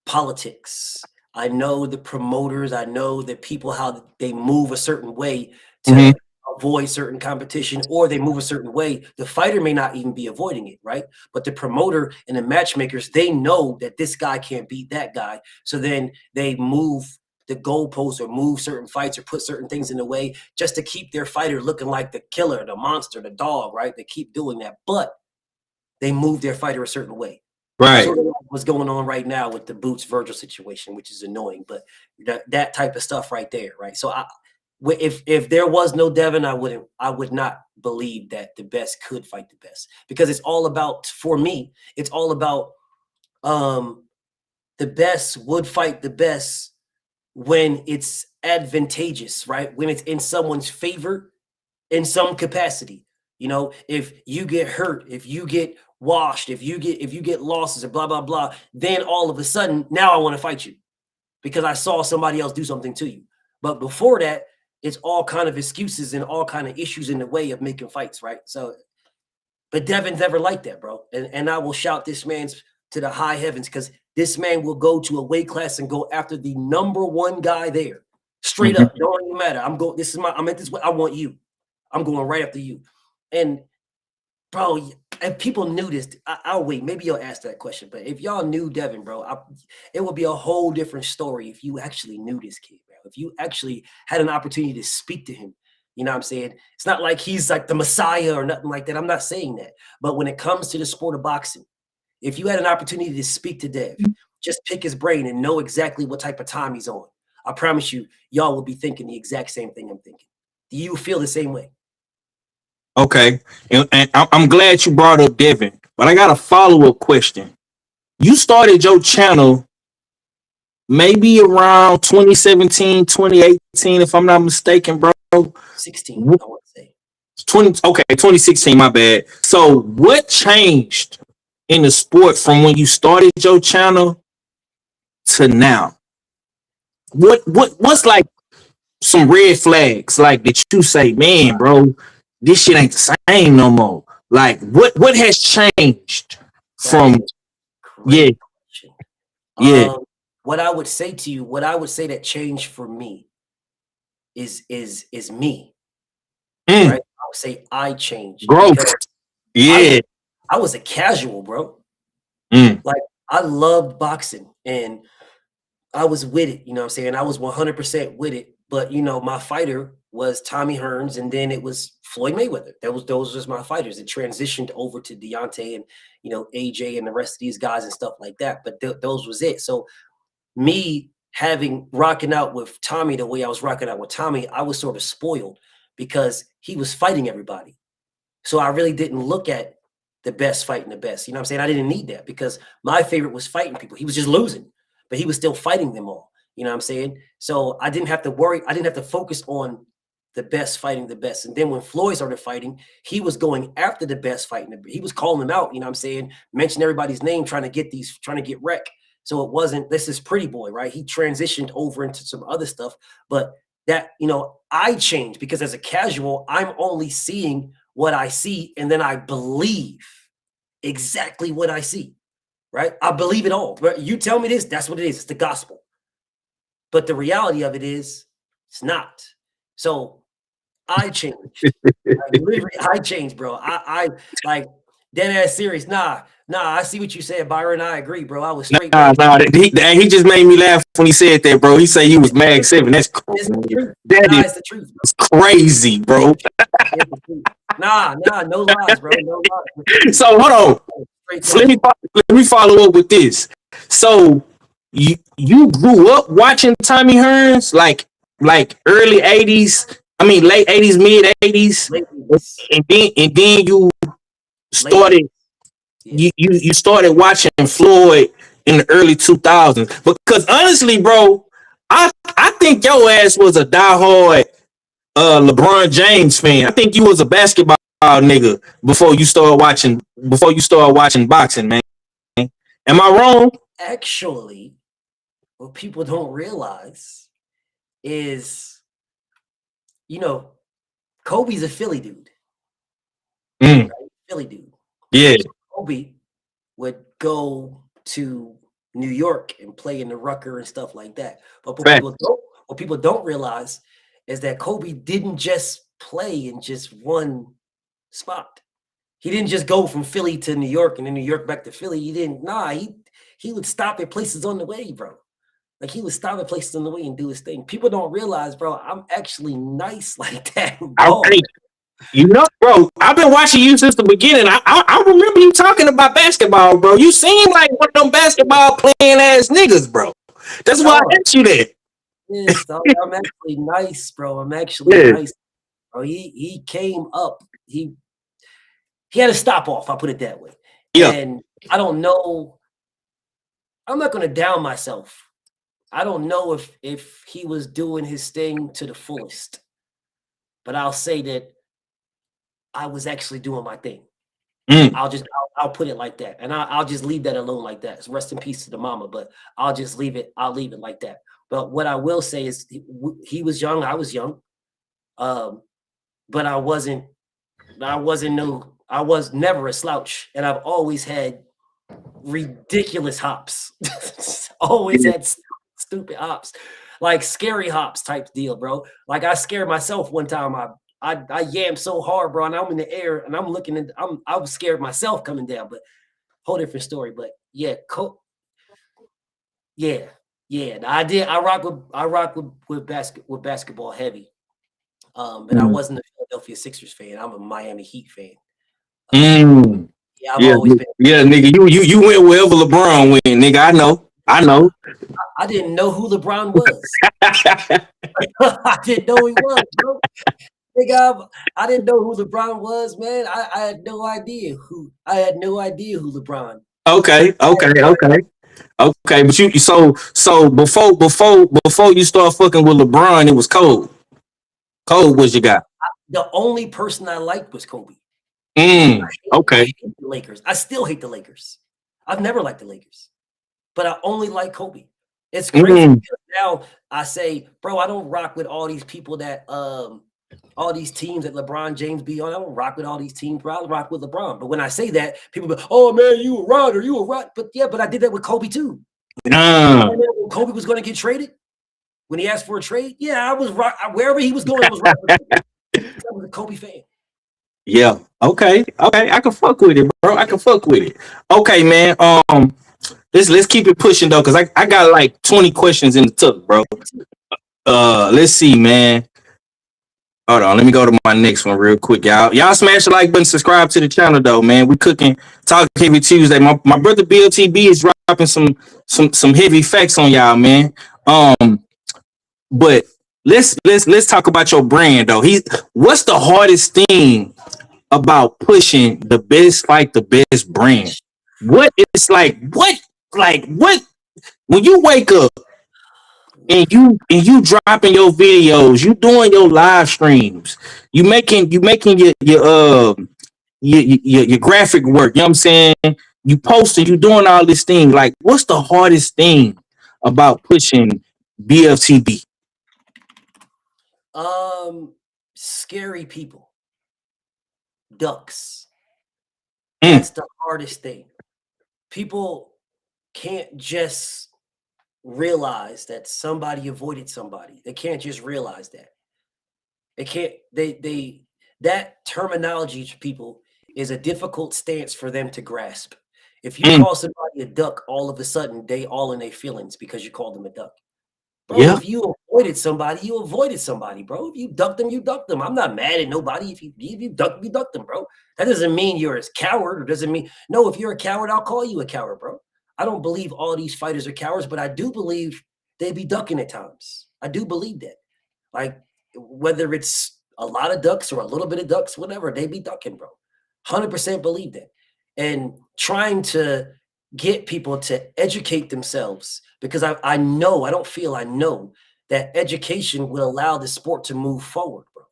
politics. I know the promoters. I know the people, how they move a certain way to avoid certain competition, or they move a certain way. The fighter may not even be avoiding it, right? But the promoter and the matchmakers, they know that this guy can't beat that guy. So then they move the goalposts or move certain fights or put certain things in the way just to keep their fighter looking like the killer, the monster, the dog, right? They keep doing that, but they move their fighter a certain way. Right. Sort of like what's going on right now with the Boots Virgil situation, which is annoying, but that type of stuff right there, right? So if there was no Devin, I would not believe that the best could fight the best, because it's all about, for me, it's all about the best would fight the best when it's advantageous, right? When it's in someone's favor in some capacity. You know, if you get hurt, if you get washed, if you get losses and blah, blah, blah, then all of a sudden, now I want to fight you because I saw somebody else do something to you. But before that, it's all kind of excuses and all kind of issues in the way of making fights, right? So, but Devin's never like that, bro. And I will shout this man's to the high heavens, because this man will go to a weight class and go after the number one guy there. Straight up. Don't even matter. I'm at this way. I want you. I'm going right after you. And bro, if people knew this, I'll wait. Maybe you'll ask that question. But if y'all knew Devin, bro, it would be a whole different story if you actually knew this kid, bro. If you actually had an opportunity to speak to him. You know what I'm saying? It's not like he's like the Messiah or nothing like that. I'm not saying that. But when it comes to the sport of boxing, if you had an opportunity to speak to Dev, just pick his brain and know exactly what type of time he's on. I promise you, y'all will be thinking the exact same thing I'm thinking. Do you feel the same way? Okay. And I'm glad you brought up Devin, but I got a follow-up question. You started your channel maybe around 2017, 2018, if I'm not mistaken, bro. 16, I want to say. 2016, my bad. So what changed in the sport from when you started your channel to now? What's like some red flags like that you say, man, bro, this shit ain't the same no more? Like what has changed from Great question. yeah. What I would say to you, what I would say that changed for me is me. Right? I would say I changed. Growth. Yeah. I was a casual, bro. Like I loved boxing and I was with it, you know what I'm saying? I was 100% with it. But you know, my fighter was Tommy Hearns, and then it was Floyd Mayweather. Those was my fighters. It transitioned over to Deontay and AJ and the rest of these guys and stuff like that. But those was it. So me rocking out with Tommy the way I was rocking out with Tommy, I was sort of spoiled because he was fighting everybody. So I really didn't look at the best fighting the best. You know what I'm saying? I didn't need that because my favorite was fighting people. He was just losing, but he was still fighting them all. You know what I'm saying? So I didn't have to worry. I didn't have to focus on the best fighting the best. And then when Floyd started fighting, he was going after the best fighting. He was calling them out, you know what I'm saying? Mention everybody's name, trying to get wreck. So it wasn't, this is Pretty Boy, right? He transitioned over into some other stuff, but that, I changed because as a casual, I'm only seeing what I see. And then I believe exactly what I see, right? I believe it all. But you tell me this, that's what it is. It's the gospel. But the reality of it is, it's not. So I changed. Like, literally, I changed, bro. I like dead ass serious. Nah. I see what you said, Byron. I agree, bro. I was straight. He just made me laugh when he said that, bro. He said he was Mag 7. That's It's the truth. that It's the truth. is crazy, bro. It's the truth. Nah, no lies, bro. No lies. So hold on. Straight So let me follow up with this. So you grew up watching Tommy Hearns like early 80s, I mean late 80s, mid 80s, ladies. and then you started you started watching Floyd in the early 2000s. Because honestly, bro, I think your ass was a diehard LeBron James fan. I think you was a basketball nigga before you started watching boxing, man. Am I wrong? Actually, what people don't realize is, Kobe's a Philly dude. Mm, Right? Philly dude. yeah. So Kobe would go to New York and play in the Rucker and stuff like that. But Fact. what people don't realize is that Kobe didn't just play in just one spot. He didn't just go from Philly to New York and then New York back to Philly. He didn't. Nah, he would stop at places on the way, bro. Like, he would stop at places on the way and do his thing. People don't realize, bro, I'm actually nice like that. Okay. Bro, I've been watching you since the beginning. I remember you talking about basketball, bro. You seem like one of them basketball playing ass niggas, bro. That's why I asked you that. Yes, I'm actually nice, bro. I'm actually nice. Bro, he came up. He had a stop off. I'll put it that way. Yeah. And I don't know. I'm not gonna down myself. I don't know if he was doing his thing to the fullest, but I'll say that I was actually doing my thing. Mm. I'll put it like that, and I'll just leave that alone like that. So rest in peace to the mama, but I'll just leave it. I'll leave it like that. But what I will say is he was young. I was young, but I was never a slouch, and I've always had ridiculous hops. Always had stupid hops, like scary hops type deal, bro. Like, I scared myself one time. I yammed so hard, bro, and I'm in the air and I'm looking at I was scared myself coming down, but whole different story. But yeah, I rock with basketball heavy. And I wasn't a Philadelphia Sixers fan. I'm a Miami Heat fan. Yeah, I've always been. Yeah, nigga, you went wherever LeBron went, nigga. I know. I didn't know who LeBron was. I didn't know he was, bro. Nigga, I didn't know who LeBron was, man. I had no idea who LeBron. Okay. But you so before you start fucking with LeBron, it was Cole. Cole was your guy. The only person I liked was Kobe. Okay. I hate the Lakers. I still hate the Lakers. I've never liked the Lakers, but I only like Kobe. It's crazy because now I say, bro, I don't rock with all these people that all these teams that LeBron James be on. I don't rock with all these teams, bro. I rock with LeBron. But when I say that, people be, oh man, you a Rodder, you a Rod. But yeah, but I did that with Kobe too. When Kobe was going to get traded, when he asked for a trade, yeah, I was wherever he was going, I was rocking. I was a Kobe fan. Yeah. Okay. I can fuck with it, bro. I can fuck with it. Okay, man. Let's keep it pushing though, because I got like 20 questions in the tuck, bro. Let's see, man. Hold on, let me go to my next one real quick, y'all. Y'all smash the like button, subscribe to the channel though, man. We cooking Talk Heavy Tuesday. My brother BFTB is dropping some heavy facts on y'all, man. But let's talk about your brand though. What's the hardest thing about pushing the best brand? What when you wake up and you dropping your videos, you doing your live streams, you making your graphic work, you know what I'm saying? You posting, you doing all this thing. Like, what's the hardest thing about pushing BFTB? Scary people. Ducks. That's the hardest thing. People can't just realize that somebody avoided somebody. They can't just realize that. It can't. They that terminology to people is a difficult stance for them to grasp. If you call somebody a duck, all of a sudden they all in their feelings because you called them a duck. Bro, Yeah. if you avoided somebody, you avoided somebody, bro. If you ducked them, you ducked them. I'm not mad at nobody. If you ducked them, bro. That doesn't mean you're a coward, or doesn't mean no. If you're a coward, I'll call you a coward, bro. I don't believe all these fighters are cowards, but I do believe they be ducking at times. I do believe that. Like whether it's a lot of ducks or a little bit of ducks, whatever, they be ducking, bro. 100% believe that. And trying to get people to educate themselves because I know, I don't feel, I know that education would allow the sport to move forward, bro.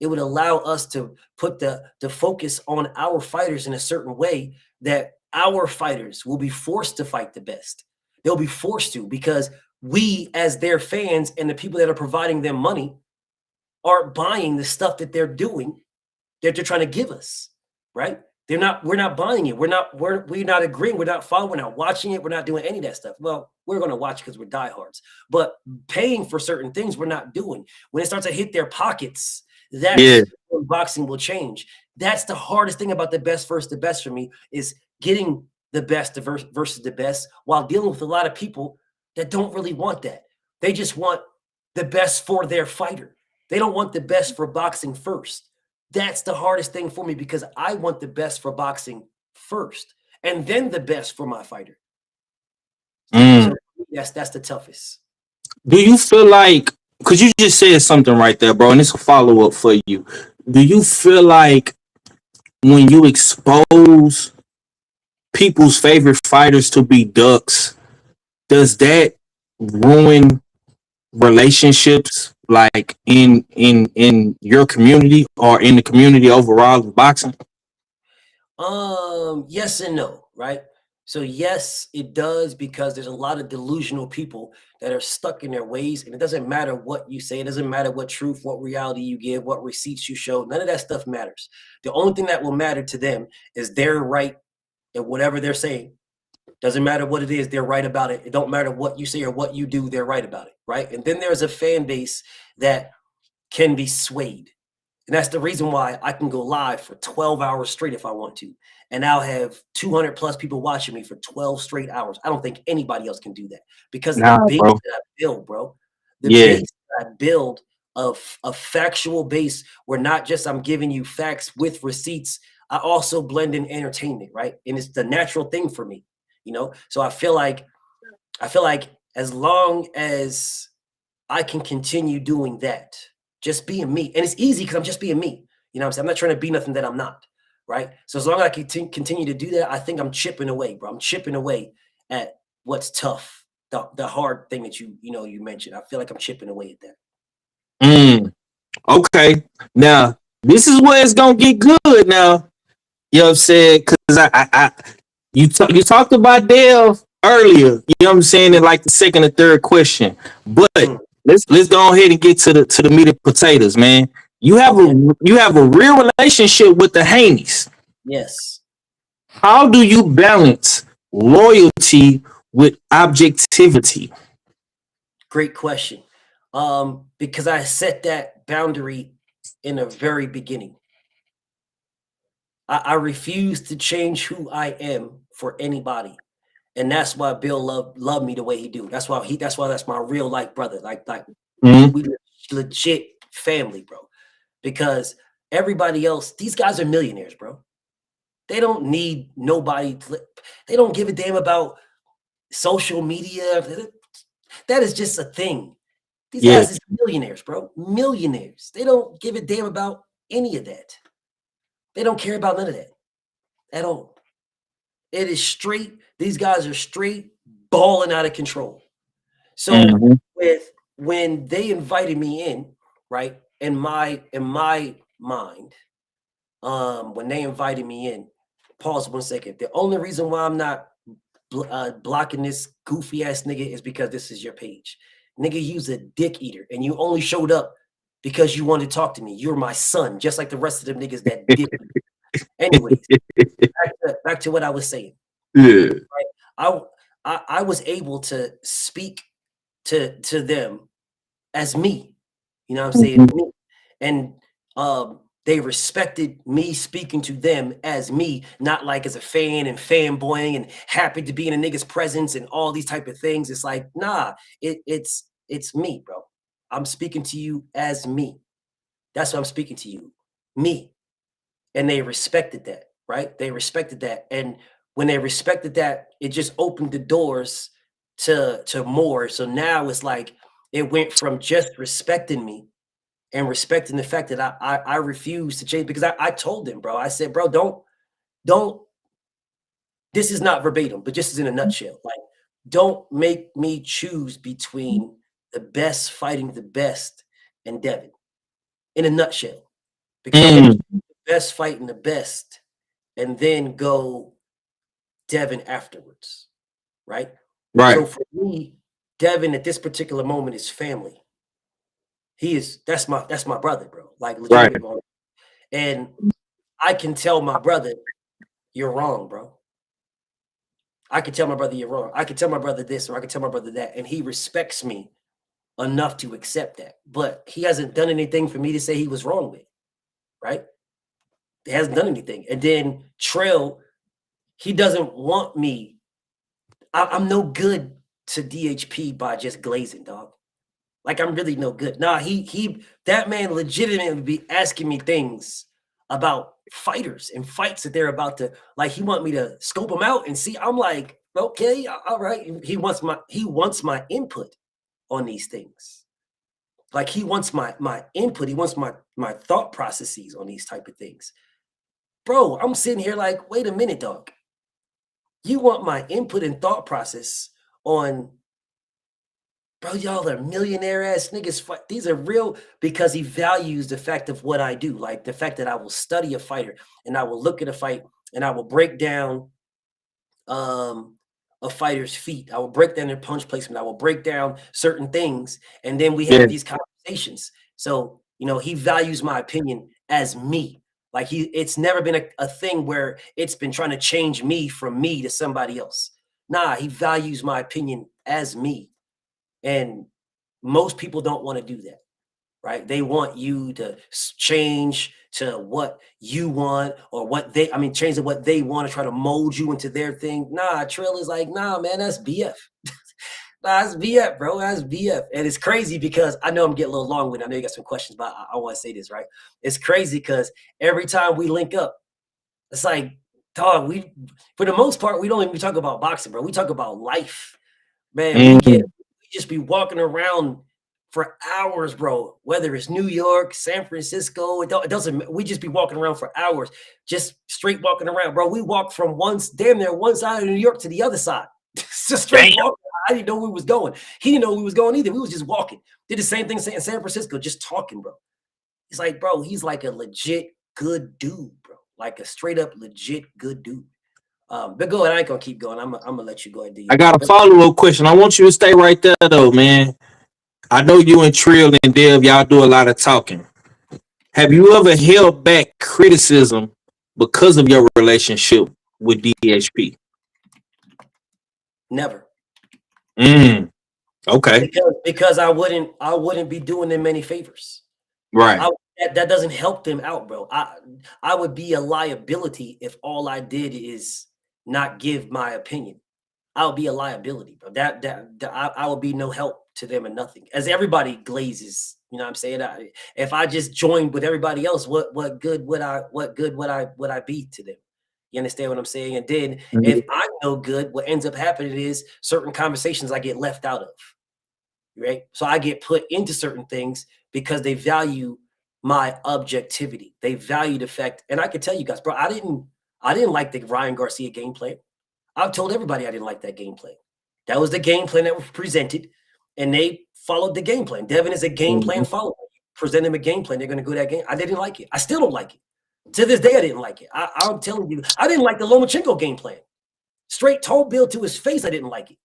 It would allow us to put the focus on our fighters in a certain way that our fighters will be forced to fight the best. They'll be forced to because we, as their fans and the people that are providing them money, are buying the stuff that they're doing that they're trying to give us, right? We're not buying it. We're not agreeing. We're not following. We're not watching it. We're not doing any of that stuff. Well, we're going to watch because we're diehards, but paying for certain things we're not doing. When it starts to hit their pockets, that's when boxing will change. That's the hardest thing about the best versus the best for me is getting the best versus the best while dealing with a lot of people that don't really want that. They just want the best for their fighter. They don't want the best for boxing first. That's the hardest thing for me because I want the best for boxing first and then the best for my fighter. So that's the toughest. Do you feel like, because you just said something right there, bro, and it's a follow up for you. Do you feel like when you expose people's favorite fighters to be ducks, does that ruin relationships like in your community or in the community overall of boxing? Yes and no, right? So yes, it does because there's a lot of delusional people that are stuck in their ways, and it doesn't matter what you say, it doesn't matter what truth, what reality you give, what receipts you show. None of that stuff matters. The only thing that will matter to them is they're right at whatever they're saying. Doesn't matter what it is, they're right about it. It don't matter what you say or what you do, they're right about it, right? And then there's a fan base that can be swayed. And that's the reason why I can go live for 12 hours straight if I want to. And I'll have 200 plus people watching me for 12 straight hours. I don't think anybody else can do that because of the base that I build, bro. The base that I build of a factual base where not just I'm giving you facts with receipts, I also blend in entertainment, right? And it's the natural thing for me, you know? So I feel like as long as I can continue doing that, just being me. And it's easy because I'm just being me. You know what I'm saying? I'm not trying to be nothing that I'm not, right? So as long as I can continue to do that, I think I'm chipping away, bro. I'm chipping away at what's tough, the hard thing that you mentioned. I feel like I'm chipping away at that. Okay. Now, this is where it's going to get good now. You know what I'm saying? Because you talked about Dale earlier. You know what I'm saying? In like the second or third question. But let's go ahead and get to the meat and potatoes, man. You have a real relationship with the Haneys. Yes. How do you balance loyalty with objectivity? Great question. Because I set that boundary in the very beginning. I refuse to change who I am for anybody. And that's why Bill loved me the way he do. That's why that's my real life brother. Like we legit family, bro. Because everybody else, these guys are millionaires, bro. They don't need nobody. They don't give a damn about social media. That is just a thing. These guys is millionaires, bro. Millionaires. They don't give a damn about any of that. They don't care about none of that at all. It is straight. These guys are straight balling out of control. So when they invited me in, right, in my mind, when they invited me in, pause 1 second. The only reason why I'm not blocking this goofy ass nigga is because this is your page. Nigga, you's a dick eater, and you only showed up because you wanted to talk to me. You're my son, just like the rest of them niggas that did. Anyways, back to what I was saying. Yeah. Right? I was able to speak to them as me. You know what I'm saying? Me. and they respected me speaking to them as me, not like as a fan and fanboying and happy to be in a nigga's presence and all these type of things. It's like, nah, it's me, bro. I'm speaking to you as me. That's what I'm speaking to you, me. And they respected that, right? They respected that. And when they respected that, it just opened the doors to more. So now it's like it went from just respecting me and respecting the fact that I refuse to change, because I told them, bro, I said, bro, don't, this is not verbatim, but just as in a nutshell, like, don't make me choose between the best fighting the best and Devin, in a nutshell, because I'm gonna choose the best fighting the best and then go Devin afterwards, right? Right. So for me, Devin at this particular moment is family. That's my brother, bro. Like legitimately, bro. And I can tell my brother, you're wrong, bro. I can tell my brother you're wrong. I can tell my brother this, or I can tell my brother that, and he respects me enough to accept that. But he hasn't done anything for me to say he was wrong with, right? He hasn't done anything. And then Trail, he doesn't want me. I'm no good to DHP by just glazing, dog. Like, I'm really no good. Nah, that man legitimately be asking me things about fighters and fights that they're about to, like, he want me to scope them out and see. I'm like, okay, all right. He wants my input on these things. Like, he wants my input. He wants my thought processes on these type of things. Bro, I'm sitting here like, wait a minute, dog. You want my input and thought process on, bro, y'all are millionaire ass niggas. These are real, because he values the fact of what I do. Like the fact that I will study a fighter and I will look at a fight and I will break down a fighter's feet. I will break down their punch placement. I will break down certain things. And then we have these conversations. So, he values my opinion as me. Like it's never been a thing where it's been trying to change me from me to somebody else. Nah, he values my opinion as me. And most people don't want to do that, right? They want you to change to what you want, or change to what they want to try to mold you into their thing. Nah, Trill is like, nah, man, that's BF. Nah, that's BF, bro. That's BF. And it's crazy because I know I'm getting a little long-winded. I know you got some questions, but I want to say this, right? It's crazy because every time we link up, it's like, dog, for the most part, we don't even talk about boxing, bro. We talk about life, man. We just be walking around for hours, bro. Whether it's New York, San Francisco, it doesn't. We just be walking around for hours, just straight walking around, bro. We walk from damn near one side of New York to the other side, just straight walking. I didn't know where we was going. He didn't know where we was going either. We was just walking. Did the same thing in San Francisco, just talking, bro. He's like, bro, he's like a legit good dude, bro. Like a straight up legit good dude. But go ahead. I ain't gonna keep going. I'm gonna let you go ahead. I got a follow-up question. I want you to stay right there, though, man. I know you and Trill and Dev, y'all do a lot of talking. Have you ever held back criticism because of your relationship with DHP? Never. Okay. Because I wouldn't be doing them any favors. Right. That doesn't help them out, bro. I would be a liability if all I did is not give my opinion. I would be a liability, bro. I would be no help to them and nothing. As everybody glazes, you know what I'm saying? If I just joined with everybody else, what good would I be to them? You understand what I'm saying? And then if I'm no good, what ends up happening is certain conversations I get left out of. Right? So I get put into certain things because they value my objectivity. They value the fact, and I can tell you guys, bro, I didn't like the Ryan Garcia game plan. I've told everybody I didn't like that game plan. That was the game plan that was presented, and they followed the game plan. Devin is a game plan follower. Present him a game plan, they're going to go that game. I didn't like it. I still don't like it. To this day, I didn't like it. I'm telling you, I didn't like the Lomachenko game plan. Straight toe bill to his face, I didn't like it.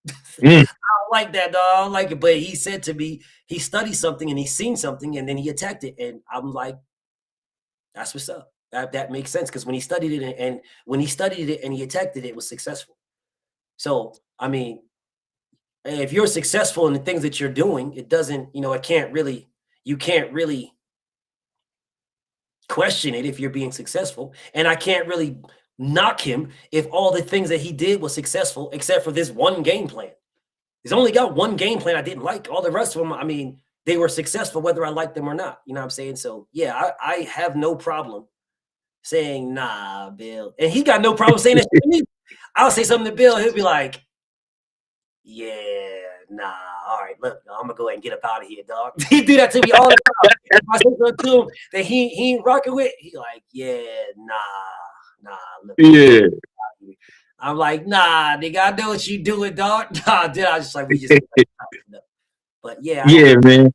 I don't like that, dog. I don't like it. But he said to me, he studied something and he seen something and then he attacked it. And I'm like, that's what's up. That makes sense, because when he studied it and he attacked it, it was successful. So, I mean, if you're successful in the things that you're doing, it doesn't, you can't really question it if you're being successful. And I can't really knock him if all the things that he did was successful, except for this one game plan. He's only got one game plan I didn't like. All the rest of them, I mean, they were successful whether I liked them or not. You know what I'm saying? So yeah, I have no problem saying, nah, Bill. And he got no problem saying it to me. I'll say something to Bill, he'll be like, yeah, nah, all right, look, I'm gonna go ahead and get up out of here, dog. He do that to me all the time. If I say something to him that he ain't rocking with, he like, yeah, nah, look. Yeah. I'm like, nah, nigga, I know what you doing, dog. Nah, dude, I was just like, we just but yeah, Man.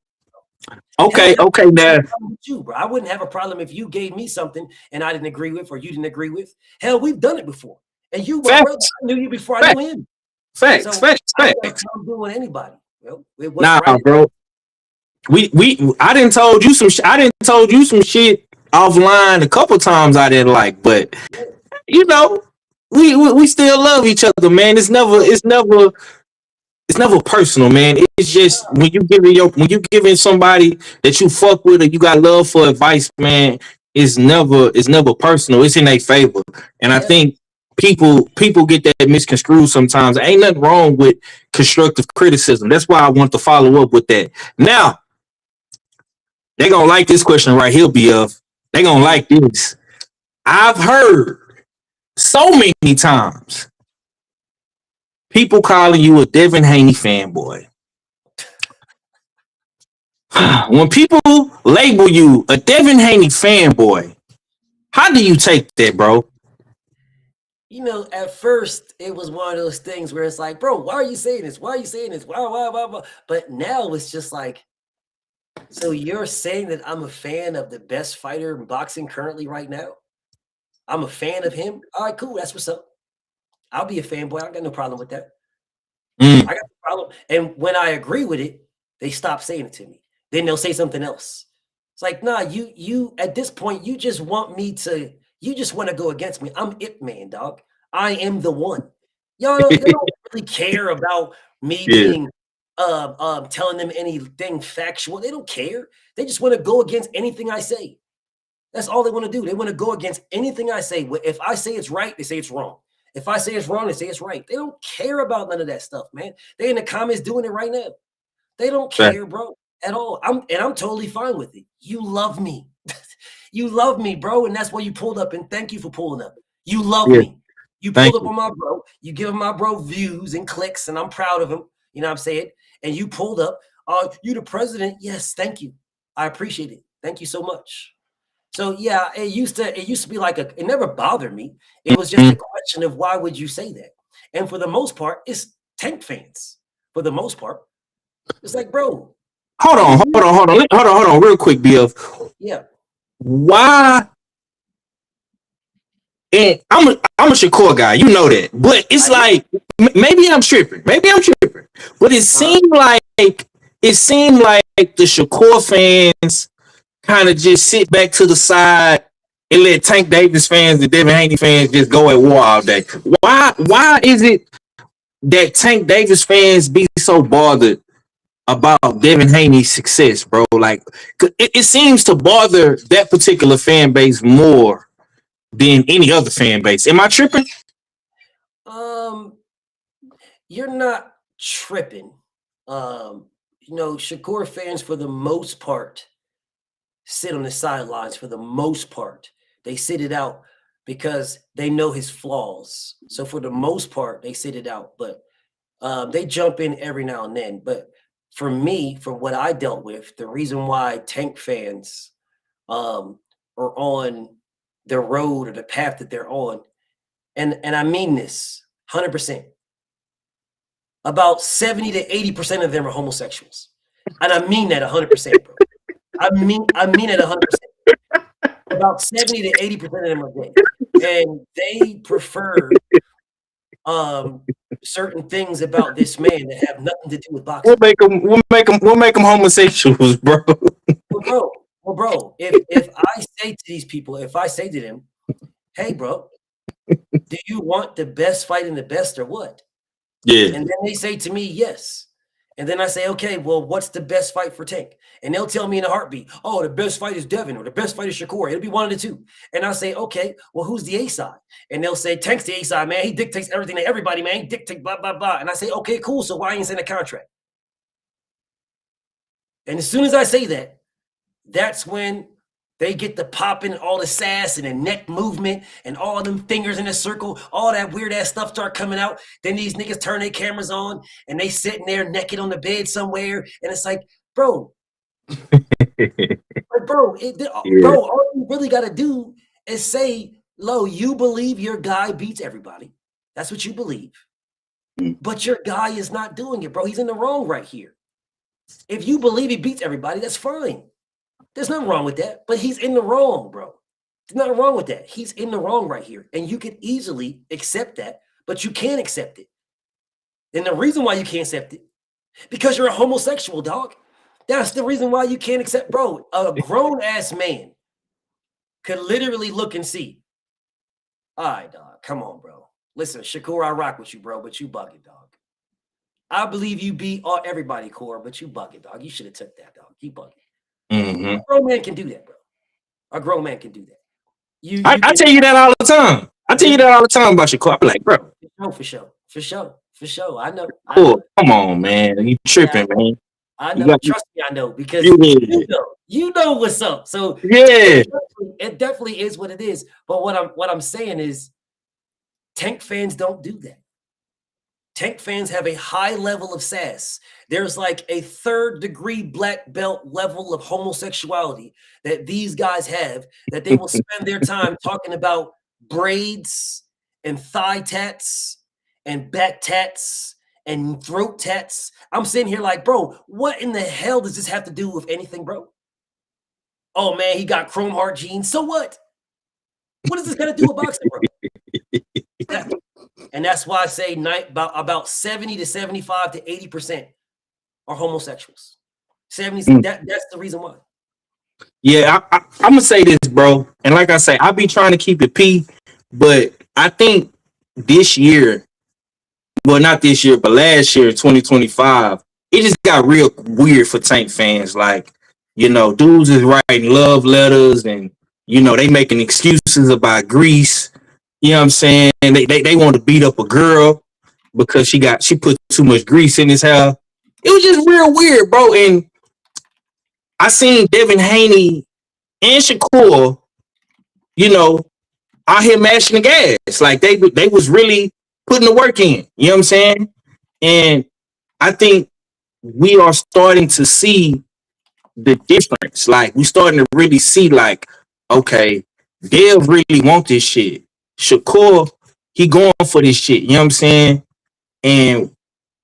Okay, now. You, bro. I wouldn't have a problem if you gave me something and I didn't agree with, or you didn't agree with. Hell, we've done it before. And you, my brother, I knew you before I knew him. Facts. I'm doing anybody. Well, nah, right, bro. I didn't told you some. I didn't told you some shit offline a couple times I didn't like, but you know, we still love each other, man. It's never personal, man. It's just when you giving somebody that you fuck with or you got love for advice, man. It's never personal. It's in their favor, and I think people get that misconstrued sometimes. Ain't nothing wrong with constructive criticism. That's why I want to follow up with that. Now, they gonna like this question right here, BF. They gonna like this. I've heard so many times people calling you a Devin Haney fanboy. When people label you a Devin Haney fanboy, how do you take that, bro? You know, at first it was one of those things where it's like, bro, why are you saying this? Why are you saying this? Why? But now it's just like, so you're saying that I'm a fan of the best fighter in boxing currently right now? I'm a fan of him? All right, cool. That's what's up. I'll be a fanboy. I got no problem with that. I got no problem. And when I agree with it, they stop saying it to me. Then they'll say something else. It's like, nah, you at this point, you just want to go against me. I'm it man, dog. I am the one. Y'all don't really care about me being telling them anything factual. They don't care. They just want to go against anything I say. That's all they want to do. They want to go against anything I say. If I say it's right, they say it's wrong. If I say it's wrong, they say it's right. They don't care about none of that stuff, man. They in the comments doing it right now. They don't care, bro, at all. I'm totally fine with it. You love me. You love me, bro, and that's why you pulled up, and thank you for pulling up. You love me. You pulled up on my bro. You give my bro views and clicks, and I'm proud of him. You know what I'm saying? And you pulled up. You the president. Yes, thank you. I appreciate it. Thank you so much. So yeah, it used to be like it never bothered me. It was just a question of why would you say that? And for the most part, it's Tank fans. For the most part, it's like, bro. Hold on, real quick, BF. Yeah. Why? And I'm a Shakur guy, you know that. But it's like maybe I'm tripping. But it seemed like the Shakur fans kind of just sit back to the side and let Tank Davis fans and Devin Haney fans just go at war all day. Why is it that Tank Davis fans be so bothered about Devin Haney's success, bro? Like, it seems to bother that particular fan base more than any other fan base. Am I tripping? You're not tripping. Shakur fans, for the most part, sit on the sidelines. For the most part, they sit it out because they know his flaws. So for the most part, they sit it out, but they jump in every now and then. But for me, for what I dealt with, the reason why Tank fans are on the road or the path that they're on, and I mean this 100%, about 70 to 80% of them are homosexuals. And I mean that 100%, bro. I mean it 100%. About 70 to 80% of them are gay. And they prefer certain things about this man that have nothing to do with boxing. We'll make them homosexuals, bro. Well, bro, if I say to these people, if I say to them, hey, bro, do you want the best fight in the best or what? Yeah. And then they say to me, yes. And then I say, okay, well, what's the best fight for Tank? And they'll tell me in a heartbeat, oh, the best fight is Devin or the best fight is Shakur. It'll be one of the two. And I'll say, okay, well, who's the A side? And they'll say, Tank's the A side, man. He dictates everything to everybody, man. He dictates blah, blah, blah. And I say, okay, cool. So why ain't you sign a contract? And as soon as I say that, that's when they get the popping, all the sass and the neck movement and all them fingers in a circle, all that weird ass stuff start coming out. Then these niggas turn their cameras on and they sitting there naked on the bed somewhere. And it's like, bro, bro, all you really got to do is say, Lo, you believe your guy beats everybody. That's what you believe. But your guy is not doing it, bro. He's in the wrong right here. If you believe he beats everybody, that's fine. There's nothing wrong with that, but he's in the wrong, bro. There's nothing wrong with that. He's in the wrong right here. And you can easily accept that, but you can't accept it. And the reason why you can't accept it, because you're a homosexual, dog. That's the reason why you can't accept, bro. A grown-ass man could literally look and see. All right, dog, come on, bro. Listen, Shakur, I rock with you, bro, but you bugging, dog. I believe you beat everybody, Core, but you bugging, dog. You should have took that, dog. You bugging. A grown man can do that, bro. A grown man can do that. I tell you that all the time. I tell you that all the time about your car. I'm like, bro. For sure. I know. Cool. Come on, man. You tripping, man. I know. Trust me, I know because you know what's up. So yeah, it definitely is what it is. But what I'm saying is, Tank fans don't do that. Tank fans have a high level of sass. There's like a 3rd degree black belt level of homosexuality that these guys have, that they will spend their time talking about braids and thigh tats and back tats and throat tats. I'm sitting here like, bro, what in the hell does this have to do with anything, bro? Oh man, he got chrome heart genes. So what? What does this got to do with boxing, bro? And that's why I say about 70 to 75 to 80% are homosexuals. 70, that's the reason why. Yeah, I'm gonna say this, bro. And like I say, I be trying to keep it P, but I think this year, well, not this year, but last year, 2025, it just got real weird for Tank fans. Like, you know, dudes is writing love letters and, you know, they making excuses about Greece. You know what I'm saying? And they want to beat up a girl because she put too much grease in his hair. It was just real weird, bro. And I seen Devin Haney and Shakur, you know, out here mashing the gas. Like they was really putting the work in. You know what I'm saying? And I think we are starting to see the difference. Like we starting to really see like, okay, Dev really want this shit. Shakur, he going for this shit. You know what I'm saying? And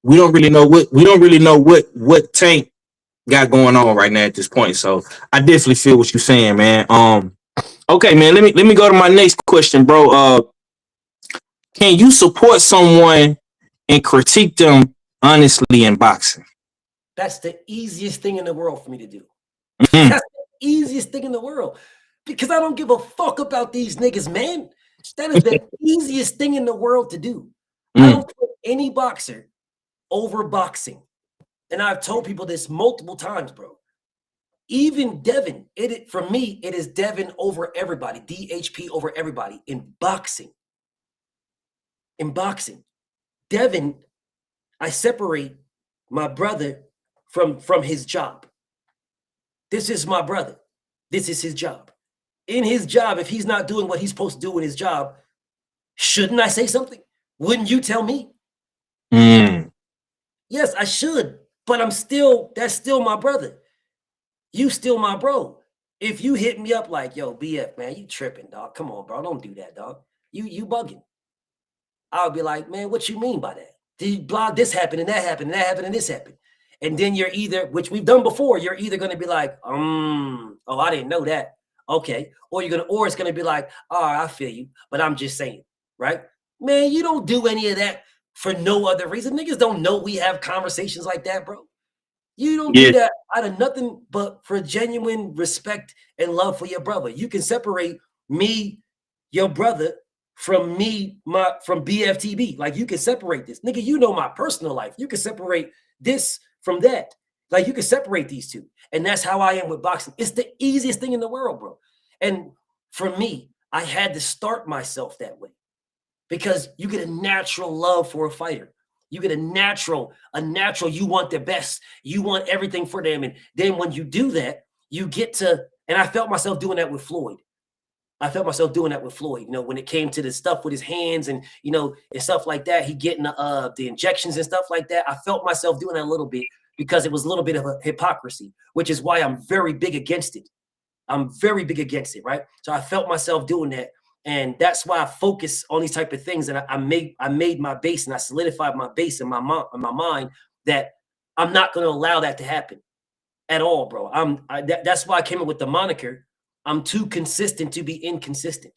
we don't really know what Tank got going on right now at this point. So I definitely feel what you're saying, man. Okay, man. Let me go to my next question, bro. Can you support someone and critique them honestly in boxing? That's the easiest thing in the world for me to do. That's the easiest thing in the world because I don't give a fuck about these niggas, man. That is the easiest thing in the world to do. I don't put any boxer over boxing. And I've told people this multiple times, bro. Even Devin, for me, it is Devin over everybody, DHP over everybody in boxing. In boxing, Devin, I separate my brother from his job. This is my brother. This is his job. In his job, if he's not doing what he's supposed to do in his job, shouldn't I say something? Wouldn't you tell me? Yes, I should, but that's still my brother. You still my bro. If you hit me up like, yo, BF, man, you tripping, dog. Come on, bro. Don't do that, dog. You bugging. I'll be like, man, what you mean by that? Did blah, this happened and that happened and that happened and this happened. And then you're either, which we've done before, you're either going to be like, oh, I didn't know that. Okay. Or it's going to be like, all right, I feel you, but I'm just saying, right? Man, you don't do any of that for no other reason. Niggas don't know we have conversations like that, bro. You don't do that out of nothing but for genuine respect and love for your brother. You can separate me, your brother, from BFTB. Like you can separate this. Nigga, you know my personal life. You can separate this from that. Like you can separate these two. And that's how I am with boxing. It's the easiest thing in the world, bro. And for me, I had to start myself that way because you get a natural love for a fighter. You get a natural, you want the best. You want everything for them. And then when you do that, you get to, and I felt myself doing that with Floyd. You know, when it came to the stuff with his hands and, you know, and stuff like that, he getting the injections and stuff like that. I felt myself doing that a little bit because it was a little bit of a hypocrisy, which is why I'm very big against it. Right? So I felt myself doing that. And that's why I focus on these type of things. And I made my base and I solidified my base in my mind that I'm not going to allow that to happen at all, bro. That's why I came up with the moniker. I'm too consistent to be inconsistent.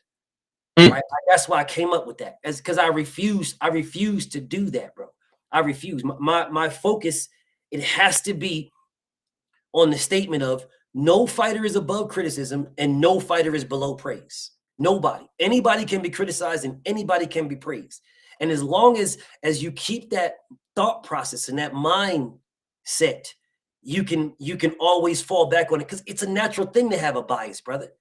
Right? That's why I came up with that. It's because I refuse to do that, bro. I refuse. My focus, it has to be on the statement of no fighter is above criticism and no fighter is below praise. Nobody. Anybody can be criticized and anybody can be praised. And as long as you keep that thought process and that mindset, you can always fall back on it because it's a natural thing to have a bias, brother.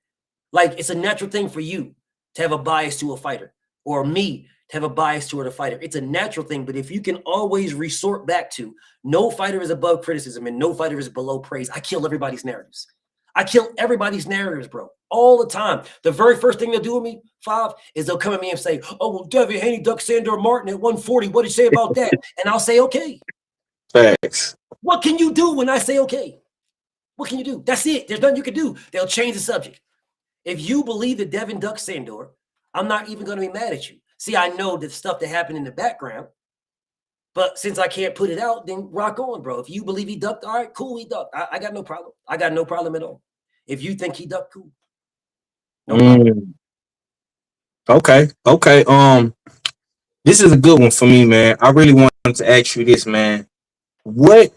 Like it's a natural thing for you to have a bias to a fighter or me to have a bias toward a fighter. It's a natural thing. But if you can always resort back to no fighter is above criticism and no fighter is below praise, I kill everybody's narratives. Bro, all the time. The very first thing they'll do with me, Five, is they'll come at me and say, oh, well, Devin Haney ducked Sandor Martin at 140. What did you say about that? And I'll say, okay. Facts. What can you do when I say, okay? What can you do? That's it. There's nothing you can do. They'll change the subject. If you believe that Devin ducked Sandor, I'm not even going to be mad at you. See, I know the stuff that happened in the background, but since I can't put it out, then rock on, bro. If you believe he ducked, all right, cool, he ducked. I got no problem. I got no problem at all. If you think he ducked, cool. No problem. Okay. This is a good one for me, man. I really wanted to ask you this, man. What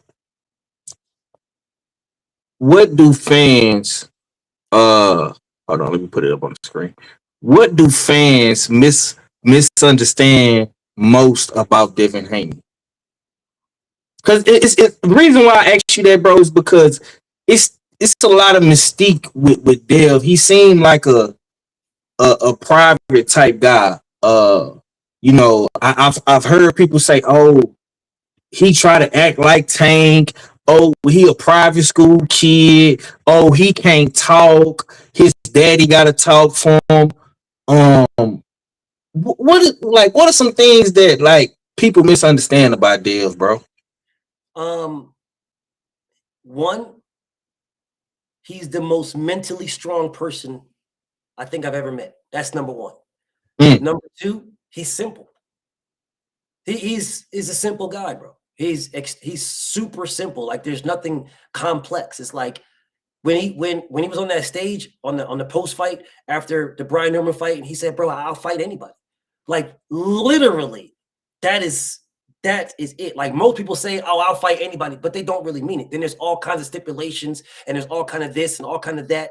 do fans hold on, let me put it up on the screen. What do fans misunderstand most about Devin Haney? Because it's the reason why I asked you that, bro, is because it's a lot of mystique with Dev. He seemed like a private type guy. You know, I've heard people say, oh, he try to act like Tank. Oh, he a private school kid. Oh, he can't talk. His daddy got to talk for him. What are some things that like people misunderstand about Dev, bro? One, he's the most mentally strong person I think I've ever met. That's number one. Number two, he's simple. He's a simple guy, bro. He's super simple. Like there's nothing complex. It's like when he was on that stage on the post fight after the Brian Norman fight, and he said, "Bro, I'll fight anybody." Like literally, that is it. Like most people say, "Oh, I'll fight anybody," but they don't really mean it. Then there's all kinds of stipulations, and there's all kind of this and all kind of that.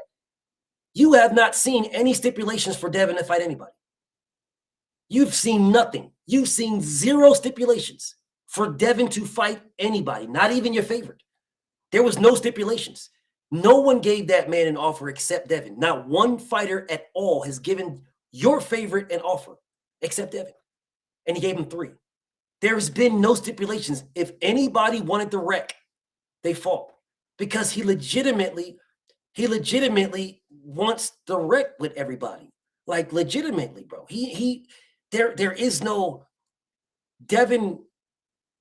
You have not seen any stipulations for Devin to fight anybody. You've seen nothing. You've seen zero stipulations for Devin to fight anybody, not even your favorite. There was no stipulations. No one gave that man an offer except Devin. Not one fighter at all has given your favorite an offer except Devin. And he gave him 3. There's been no stipulations. If anybody wanted the wreck, they fought because he legitimately wants the wreck with everybody. Like legitimately, bro. There is no Devin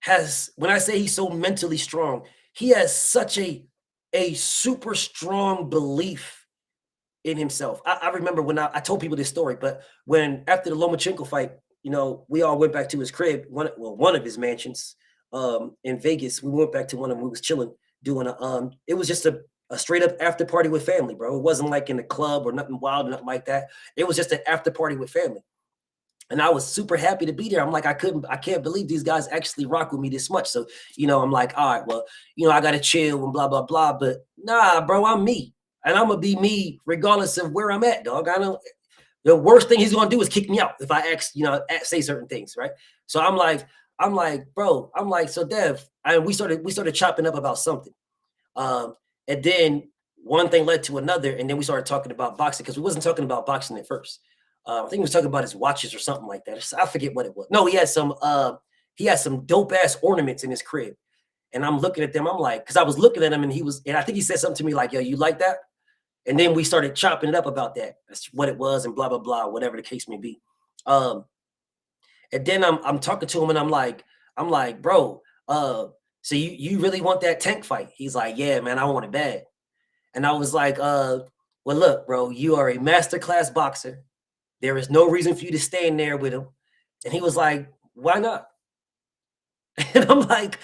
has, when I say he's so mentally strong, he has such a super strong belief in himself. I remember when I told people this story, but when after the Lomachenko fight, you know, we all went back to his crib, one of his mansions in Vegas. We went back to one of them. We was chilling, doing it was just a straight up after party with family, bro. It wasn't like in a club or nothing wild, nothing like that. It was just an after party with family. And I was super happy to be there. I'm like, I can't believe these guys actually rock with me this much. So, you know, I'm like, all right, well, you know, I got to chill and blah, blah, blah. But nah, bro, I'm me. And I'm going to be me regardless of where I'm at, dog. I know the worst thing he's going to do is kick me out if I say certain things, right? So I'm like, I'm like, bro, I'm like, so Dev, and we started chopping up about something. And then one thing led to another, and then we started talking about boxing because we wasn't talking about boxing at first. I think he was talking about his watches or something like that. I forget what it was. No, he had some dope ass ornaments in his crib. And I'm looking at them. I'm like, because I was looking at him, and I think he said something to me like, yo, you like that? And then we started chopping it up about that. That's what it was, and blah, blah, blah, whatever the case may be. And then I'm talking to him, and I'm like, bro, so you really want that tank fight? He's like, yeah, man, I want it bad. And I was like, well, look, bro, you are a masterclass boxer. There is no reason for you to stand there with him. And he was like, why not? And I'm like,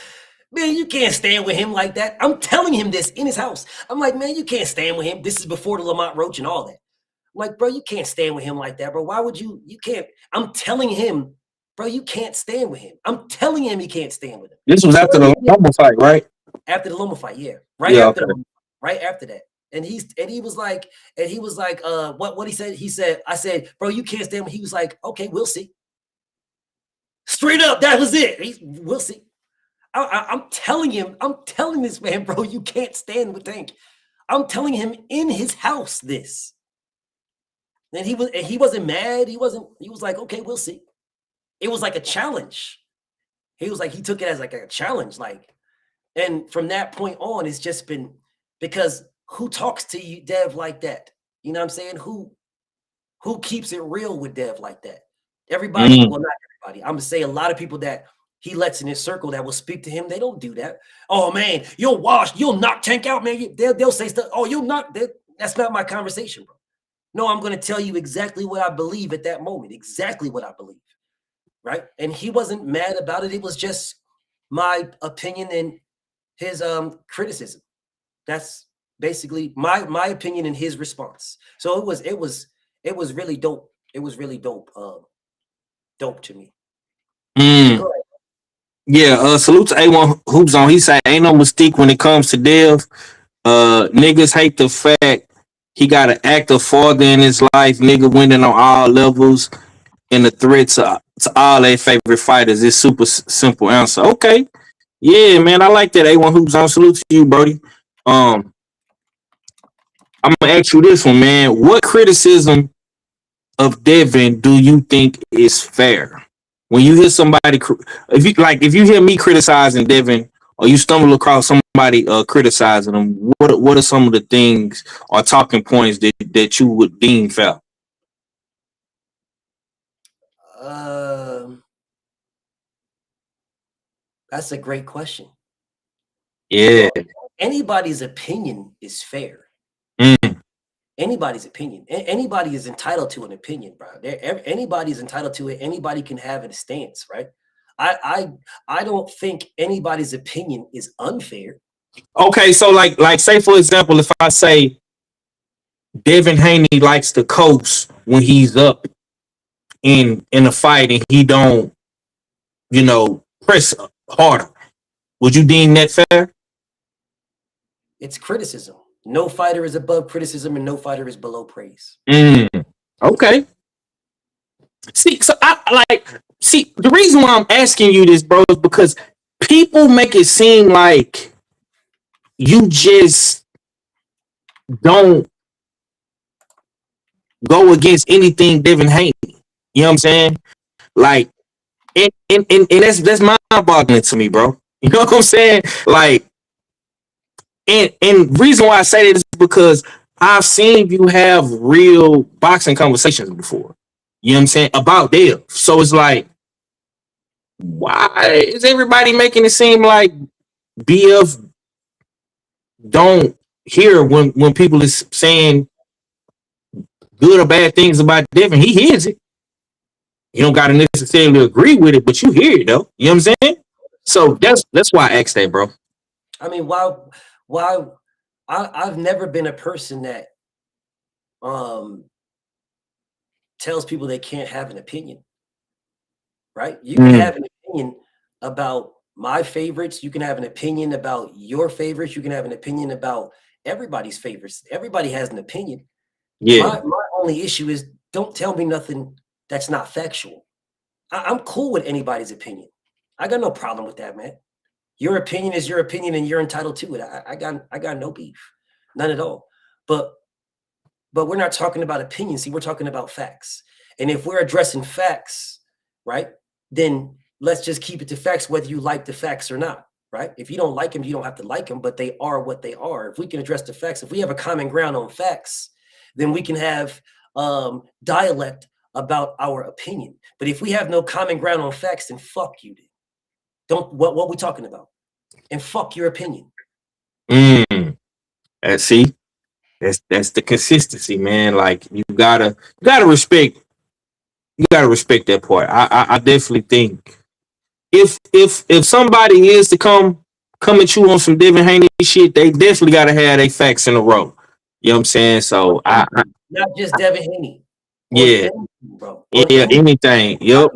man, you can't stand with him like that. I'm telling him this in his house. I'm like, man, you can't stand with him. This is before the Lamont Roach and all that. I'm like, bro, you can't stand with him like that, bro. Why would you can't. I'm telling him, bro, you can't stand with him. I'm telling him he can't stand with him. This was after the Loma fight, right? After the Loma fight, yeah. Right after that. And he was like, what he said, I said, bro, you can't stand with him. He was like, okay, we'll see. Straight up, that was it. We'll see. I'm telling this man, bro, you can't stand with Tank. I'm telling him in his house this. And he wasn't mad. He was like, okay, we'll see. It was like a challenge. He was like, he took it as like a challenge. Like, and from that point on, it's just been, because who talks to you, Dev, like that? You know what I'm saying? Who keeps it real with Dev like that? Everybody, well, not everybody. I'm gonna say a lot of people that he lets in his circle that will speak to him, they don't do that. Oh man, you'll knock Tank out, man. They'll say stuff. Oh, you'll knock that. That's not my conversation, bro. No, I'm gonna tell you exactly what I believe at that moment, exactly what I believe. Right. And he wasn't mad about it. It was just my opinion and his criticism. That's basically my opinion and his response. So it was really dope. It was really dope. Dope to me. Yeah, salute to A1 Hoops on. He said, ain't no mistake when it comes to Dev. Niggas hate the fact he got an active father in his life. Nigga winning on all levels. And the threat to all their favorite fighters is super simple answer. Okay. Yeah, man, I like that. A1 Hoops on. Salute to you, Brody. I'm gonna ask you this one, man. What criticism of Devin do you think is fair? When you hear somebody, if you hear me criticizing Devin, or you stumble across somebody criticizing him, what are some of the things or talking points that you would deem fair? That's a great question. Yeah. Anybody's opinion is fair. Anybody's opinion. Anybody is entitled to an opinion, bro. Anybody's entitled to it. Anybody can have a stance, right? I don't think anybody's opinion is unfair. Okay, so like say for example, if I say Devin Haney likes to coast when he's up in a fight and he don't, press harder, would you deem that fair? It's criticism. No fighter is above criticism and no fighter is below praise. Okay. See, the reason why I'm asking you this, bro, is because people make it seem like you just don't go against anything Devin Haney. You know what I'm saying? Like, and that's mind-boggling to me, bro. You know what I'm saying? Like, and reason why I say that is because I've seen you have real boxing conversations before. You know what I'm saying? About Dev. So it's like, why is everybody making it seem like BF don't hear when people is saying good or bad things about Devin? He hears it. You don't gotta necessarily agree with it, but you hear it though. You know what I'm saying? So that's why I asked that, bro. I mean, I've never been a person that tells people they can't have an opinion. Right? You can have an opinion about my favorites. You can have an opinion about your favorites. You can have an opinion about everybody's favorites. Everybody has an opinion. Yeah. My only issue is don't tell me nothing that's not factual. I'm cool with anybody's opinion. I got no problem with that, man. Your opinion is your opinion, and you're entitled to it. I got no beef, none at all. But we're not talking about opinions. See, we're talking about facts. And if we're addressing facts, right, then let's just keep it to facts, whether you like the facts or not, right? If you don't like them, you don't have to like them, but they are what they are. If we can address the facts, if we have a common ground on facts, then we can have dialect about our opinion. But if we have no common ground on facts, then fuck you, dude. Don't what we talking about? And fuck your opinion. See, that's the consistency, man. Like you gotta respect that part. I definitely think if somebody is to come at you on some Devin Haney shit, they definitely gotta have their facts in a row. You know what I'm saying? So I not just Devin Haney. Yeah. Anything, bro. Yeah, anything. Yep.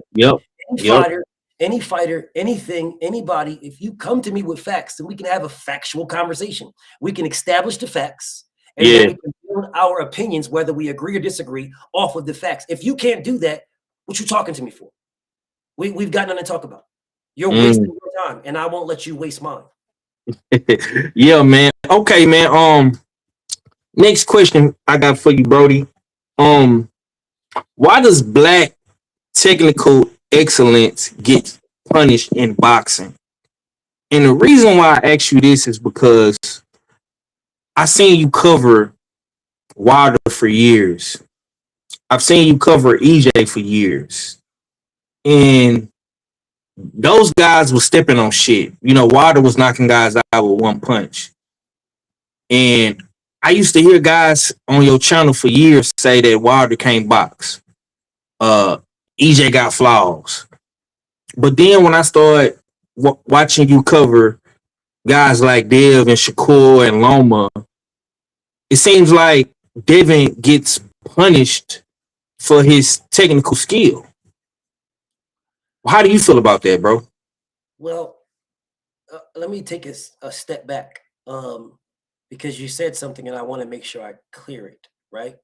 Any fighter, anything, anybody, if you come to me with facts, then we can have a factual conversation. We can establish the facts, and then we can build our opinions, whether we agree or disagree, off of the facts. If you can't do that, what you talking to me for? We've got nothing to talk about. You're wasting your time, and I won't let you waste mine. Yeah, man. Okay, man. Next question I got for you, Brody. Why does black technical excellence get punished in boxing? And the reason why I ask you this is because I seen you cover Wilder for years. I've seen you cover EJ for years. And those guys were stepping on shit. You know, Wilder was knocking guys out with one punch. And I used to hear guys on your channel for years say that Wilder can't box. EJ got flaws. But then when I started watching you cover guys like Dev and Shakur and Loma, it seems like Devin gets punished for his technical skill. How do you feel about that, bro? Well, let me take a step back because you said something and I want to make sure I clear it, right?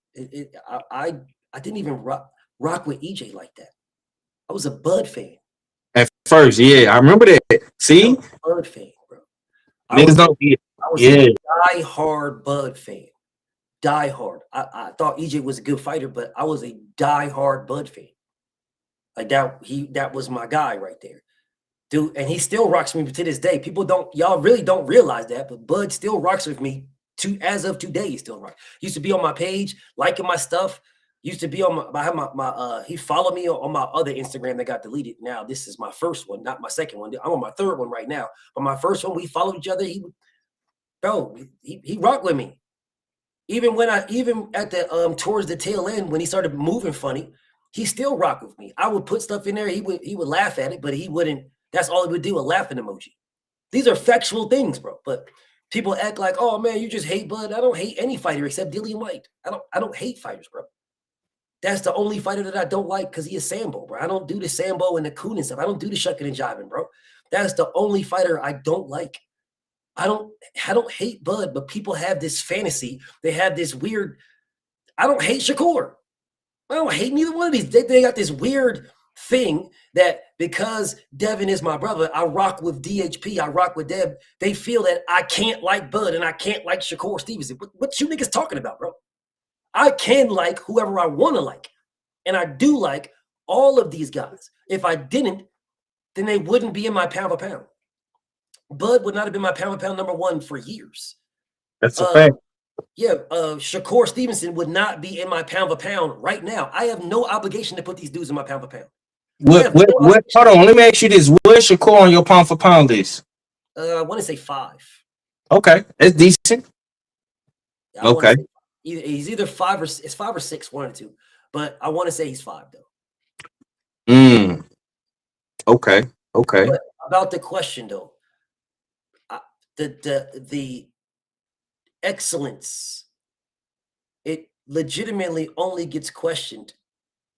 I didn't even rock with EJ like that. I was a Bud fan. At first, yeah, I remember that. See? Bud fan, bro. I was a die-hard Bud fan. Die-hard. I thought EJ was a good fighter, but I was a die-hard Bud fan. Like that was my guy right there. Dude, and he still rocks with me to this day. Y'all really don't realize that, but Bud still rocks with me as of today. He still rocks. Used to be on my page, liking my stuff. Used to be on he followed me on my other Instagram that got deleted. Now this is my first one, not my second one. I'm on my third one right now. But my first one, we followed each other. He rocked with me. Even at the towards the tail end when he started moving funny, he still rocked with me. I would put stuff in there. He would laugh at it, but he wouldn't. That's all he would do, a laughing emoji. These are factual things, bro. But people act like, oh man, you just hate Bud. I don't hate any fighter except Dillian White. I don't hate fighters, bro. That's the only fighter that I don't like because he is Sambo, bro. I don't do the Sambo and the Coon and stuff. I don't do the shucking and jiving, bro. That's the only fighter I don't like. I don't hate Bud, but people have this fantasy. They have this weird. I don't hate Shakur. I don't hate neither one of these. They got this weird thing that because Devin is my brother, I rock with DHP, I rock with Dev. They feel that I can't like Bud and I can't like Shakur Stevenson. What you niggas talking about, bro? I can like whoever I want to like. And I do like all of these guys. If I didn't, then they wouldn't be in my pound for pound. Bud would not have been my pound for pound number one for years. That's a fact. Yeah, Shakur Stevenson would not be in my pound for pound right now. I have no obligation to put these dudes in my pound for pound. Hold on, let me ask you this. Where's Shakur on your pound for pound list? I want to say 5. Okay, that's decent. Okay. He's either 5 or it's 5 or 6, 1 or 2. But I want to say he's 5 though. Okay. But about the question though, the excellence, it legitimately only gets questioned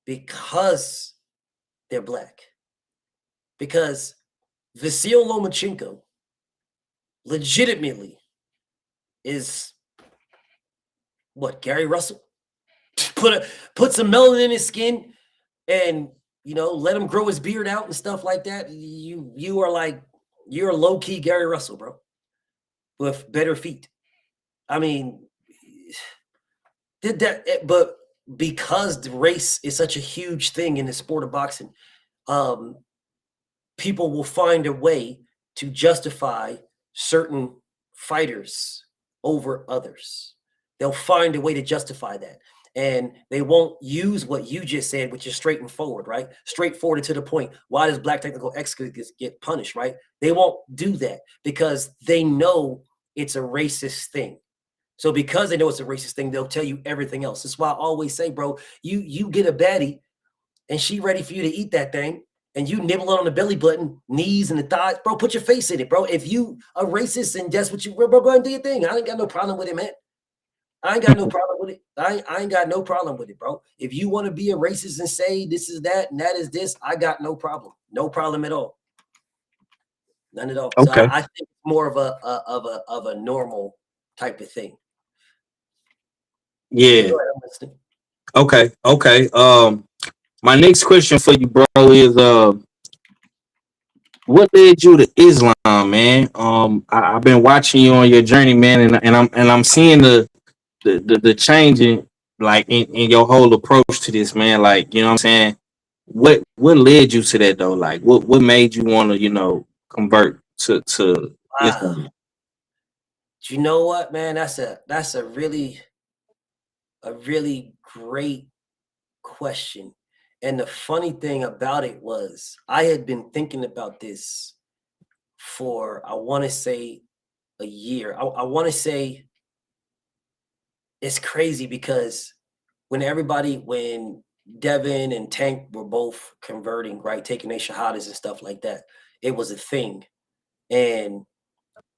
because they're black. Because Vasyl Lomachenko legitimately is what, Gary Russell? Put some melanin in his skin and you know, let him grow his beard out and stuff like that. You're a low key Gary Russell, bro, with better feet. I mean, but because the race is such a huge thing in the sport of boxing, people will find a way to justify certain fighters over others. They'll find a way to justify that. And they won't use what you just said, which is straight and forward, right? Straightforward and to the point. Why does black technical excellence get punished, right? They won't do that because they know it's a racist thing. So because they know it's a racist thing, they'll tell you everything else. That's why I always say, bro, you get a baddie and she ready for you to eat that thing and you nibble it on the belly button, knees and the thighs, bro, put your face in it, bro. If you a racist and that's what you, bro, go and do your thing. I ain't got no problem with it, man. I ain't got no problem with it. I ain't got no problem with it, bro. If you want to be a racist and say this is that and that is this, I got no problem. No problem at all. None at all. Okay. So I think it's more of a normal type of thing. Yeah. Go ahead, I'm listening. Okay. My next question for you, bro, is what led you to Islam, man? I've been watching you on your journey, man, and I'm seeing the changing like in your whole approach to this, man. Like, you know what I'm saying? What led you to that though? Like what made you want to, you know, convert to Islam? Do you know what, man? That's a really great question. And the funny thing about it was I had been thinking about this for, I want to say, a year. I want to say it's crazy because when Devin and Tank were both converting, right, taking their shahadas and stuff like that, it was a thing. And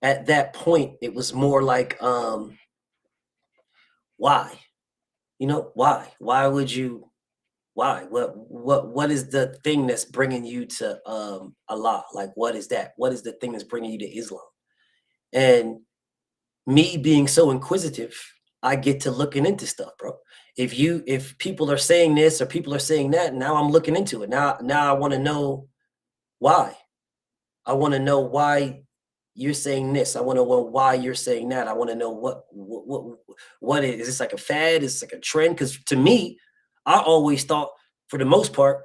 at that point, it was more like, why? You know, why? Why would you? Why? What is the thing that's bringing you to Allah? Like, what is that? What is the thing that's bringing you to Islam? And me being so inquisitive, I get to looking into stuff, bro. If people are saying this or people are saying that, now I'm looking into it. Now I want to know why. I want to know why you're saying this. I want to know why you're saying that. I want to know what is this, like a fad? Is this like a trend? Because to me, I always thought, for the most part,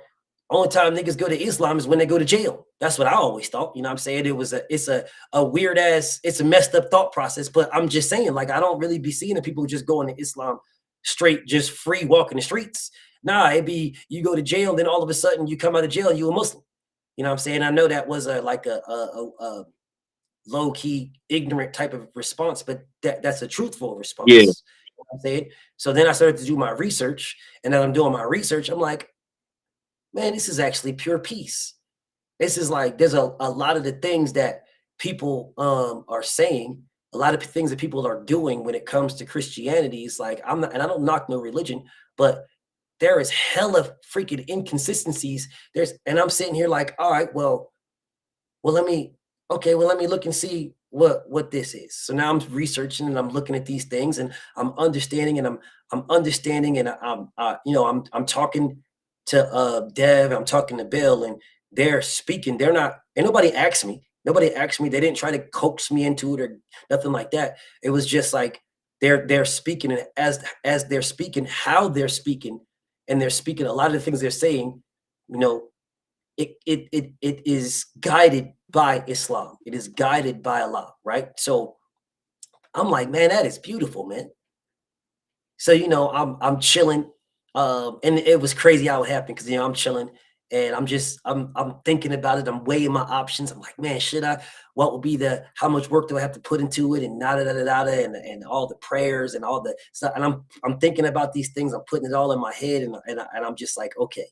only time niggas go to Islam is when they go to jail. That's what I always thought. You know what I'm saying? It's a weird ass, it's a messed up thought process. But I'm just saying, like, I don't really be seeing the people who just go into Islam straight, just free walking the streets. Nah, it be you go to jail, and then all of a sudden you come out of jail and you a Muslim. You know what I'm saying? I know that was a low key ignorant type of response, but that's a truthful response. Yeah. You know what I'm saying? So then I started to do my research, and then I'm doing my research. I'm like, man, this is actually pure peace. This is like, there's a lot of the things that people are saying, a lot of things that people are doing when it comes to Christianity. It's like, and I don't knock no religion, but there is hella freaking inconsistencies. And I'm sitting here like, all right, well, let me look and see what this is. So now I'm researching and I'm looking at these things and I'm understanding and I'm understanding and I'm talking to Dev, I'm talking to Bill, and they're speaking. Ain't nobody asked me. Nobody asked me. They didn't try to coax me into it or nothing like that. It was just like they're speaking, and as they're speaking, how they're speaking, and they're speaking a lot of the things they're saying, you know, it is guided by Islam. It is guided by Allah, right? So I'm like, man, that is beautiful, man. So, you know, I'm chilling. And it was crazy how it happened because, you know, I'm chilling and I'm thinking about it. I'm weighing my options. I'm like, man, what would be how much work do I have to put into it? And and all the prayers and all the stuff. And I'm thinking about these things. I'm putting it all in my head and I'm just like, okay.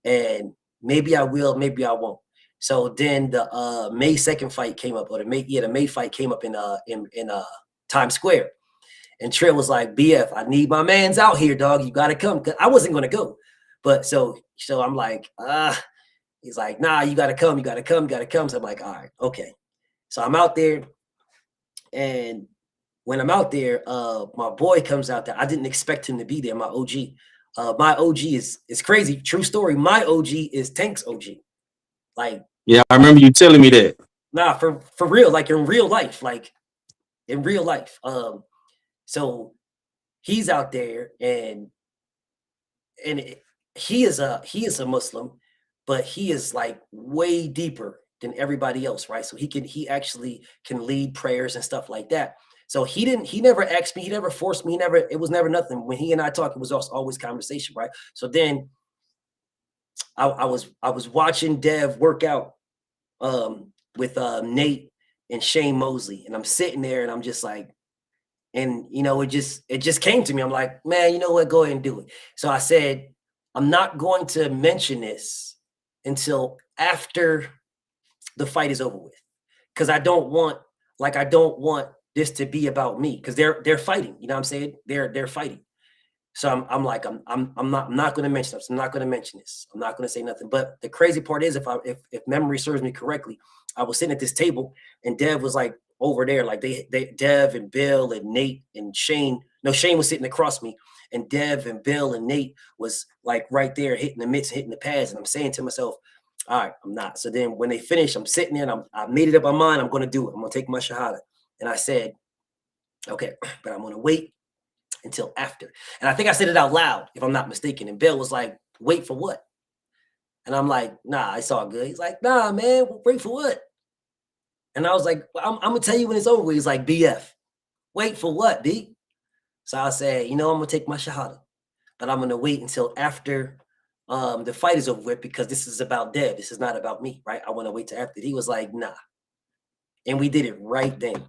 And maybe I will, maybe I won't. So then the May 2nd fight came up, or the May fight came up in Times Square. And Trill was like, BF, I need my mans out here, dog. You gotta come. Cause I wasn't gonna go. But so I'm like, he's like, nah, you gotta come, you gotta come, you gotta come. So I'm like, all right, okay. So I'm out there, and when I'm out there, my boy comes out there. I didn't expect him to be there, my OG. My OG is crazy. True story. My OG is Tank's OG. Like, Yeah, I remember you telling me that. nah, for real, like in real life, so he's out there and he is a Muslim, but he is like way deeper than everybody else, right? So he actually can lead prayers and stuff like that. So he never asked me, he never forced me, it was never nothing. When he and I talked, it was always conversation, right? So then I was watching Dev work out with Nate and Shane Mosley, and I'm sitting there and I'm just like, and it just came to me. I'm like, man, you know what? Go ahead and do it. So I said, I'm not going to mention this until after the fight is over with, because I don't want this to be about me, because they're fighting. You know what I'm saying? They're fighting. So I'm like, I'm not going to mention this. I'm not going to mention this. I'm not going to say nothing. But the crazy part is, if memory serves me correctly, I was sitting at this table and Dev was like over there, like they Dev and Bill and Nate and Shane. No, Shane was sitting across me, and Dev and Bill and Nate was like right there hitting the mitts, hitting the pads. And I'm saying to myself, all right, I'm not. So then when they finish, I'm sitting there and I made it up my mind. I'm going to do it. I'm going to take my shahada. And I said, okay, but I'm going to wait until after. And I think I said it out loud, if I'm not mistaken. And Bill was like, wait for what? And I'm like, nah, it's all good. He's like, nah, man, wait for what? And I was like, well, I'm going to tell you when it's over. He's like, BF, wait for what, B? So I said, I'm going to take my shahada, but I'm going to wait until after the fight is over with, because this is about Dev. This is not about me, right? I want to wait till after. He was like, nah. And we did it right then,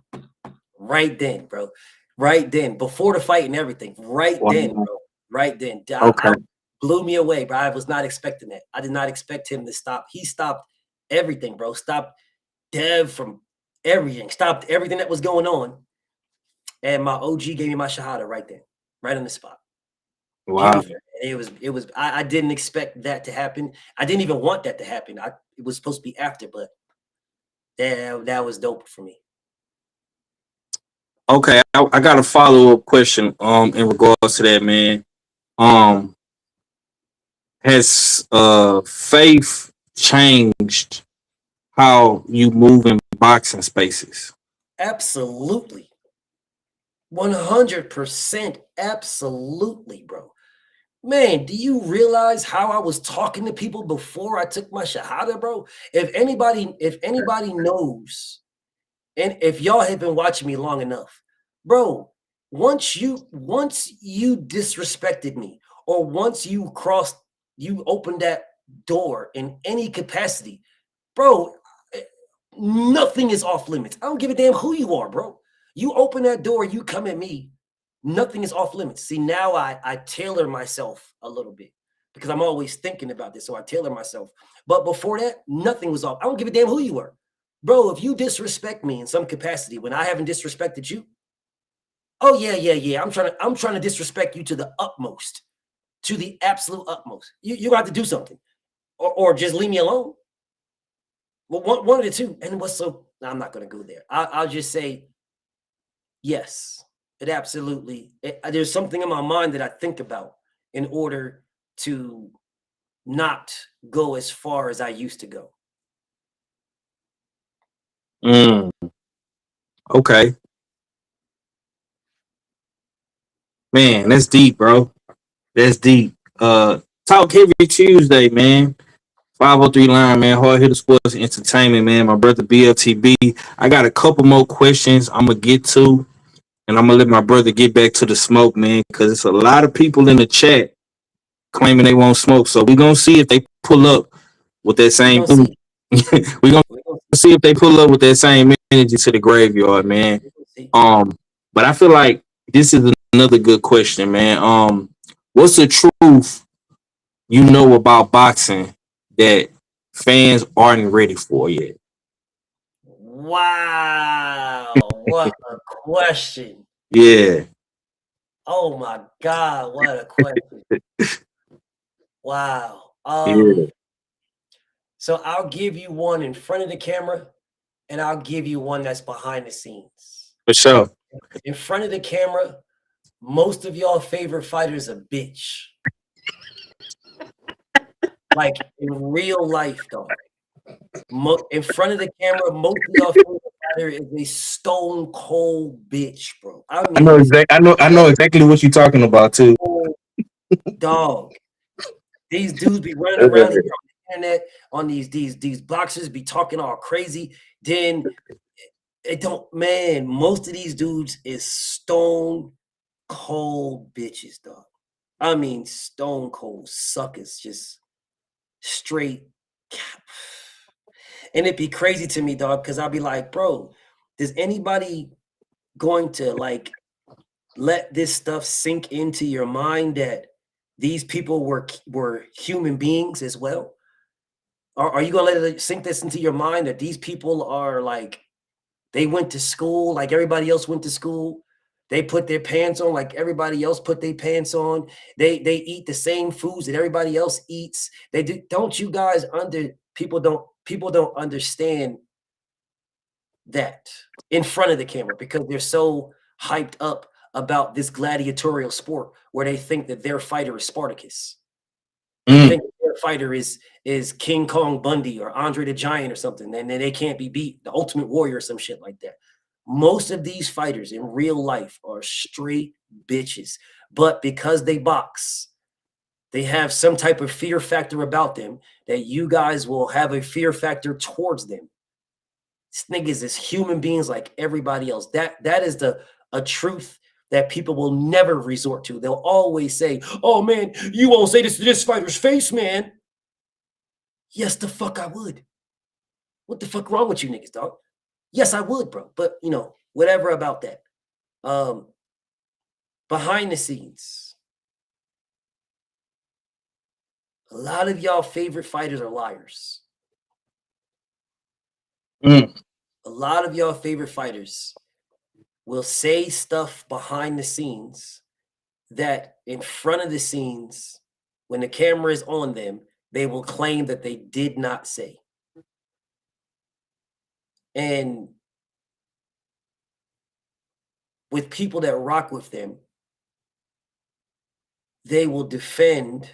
bro. Right then, before the fight and everything. Right then, bro. Right then. Okay. Blew me away, bro. I was not expecting that. I did not expect him to stop. He stopped everything, bro. Stopped Dev from everything. Stopped everything that was going on. And my OG gave me my shahada right then, right on the spot. Wow. It was. I didn't expect that to happen. I didn't even want that to happen. It was supposed to be after, but that was dope for me. Okay, I got a follow-up question in regards to that, man. Has faith changed how you move in boxing spaces? Absolutely. 100%. Absolutely, bro. Man, do you realize how I was talking to people before I took my shahada, bro? If anybody knows, and if y'all have been watching me long enough, bro, once you disrespected me, or once you opened that door in any capacity, bro, nothing is off limits. I don't give a damn who you are, bro. You open that door, you come at me, nothing is off limits. See, now I tailor myself a little bit, because I'm always thinking about this, so I tailor myself. But before that, nothing was off. I don't give a damn who you were. Bro, if you disrespect me in some capacity when I haven't disrespected you, oh yeah. I'm trying to disrespect you to the utmost, to the absolute utmost. You have to do something, or just leave me alone. Well, one of the two. And I'm not going to go there. I'll just say, yes, it absolutely. There's something in my mind that I think about in order to not go as far as I used to go. Okay. Man, that's deep, bro. That's deep. Talk Heavy Tuesday, man. 503 line, man. Hard Hitter Sports Entertainment, man. My brother BFTB. I got a couple more questions I'm gonna get to, and I'm gonna let my brother get back to the smoke, man, because it's a lot of people in the chat claiming they won't smoke. So we're gonna see if they pull up with that same energy. We're gonna see if they pull up with that same energy to the graveyard, man. But I feel like this is another good question, man. What's the truth you know about boxing that fans aren't ready for yet? Wow, what a question. Yeah. Oh my God, what a question. Wow. Yeah. So I'll give you one in front of the camera, and I'll give you one that's behind the scenes. For sure. In front of the camera, most of y'all favorite fighters a bitch. Like in real life, though. In front of the camera, most of y'all favorite fighter is a stone cold bitch, bro. I mean, I know exactly what you're talking about too. dog. These dudes be running around here on the internet on these boxers be talking all crazy. Then it don't, man. Most of these dudes is stone cold bitches, dog. I mean, stone cold suckers, just straight. And it'd be crazy to me, dog, because I'll be like, bro, is anybody going to like let this stuff sink into your mind that these people were human beings as well? Are you gonna let it sink this into your mind that these people are like, they went to school like everybody else went to school? They put their pants on like everybody else put their pants on. They eat the same foods that everybody else eats. They do. Don't you guys people don't understand that in front of the camera because they're so hyped up about this gladiatorial sport where they think that their fighter is Spartacus. They think their fighter is King Kong Bundy or Andre the Giant or something, and then they can't be beat, the Ultimate Warrior or some shit like that. Most of these fighters in real life are straight bitches, but because they box, they have some type of fear factor about them that you guys will have a fear factor towards them. These niggas is human beings like everybody else. That is a truth that people will never resort to. They'll always say, "Oh man, you won't say this to this fighter's face, man." Yes, the fuck I would. What the fuck wrong with you niggas, dog? Yes, I would, bro. But you know, whatever about that. Behind the scenes, a lot of y'all favorite fighters are liars. A lot of y'all favorite fighters will say stuff behind the scenes that in front of the scenes, when the camera is on them, they will claim that they did not say. And with people that rock with them, they will defend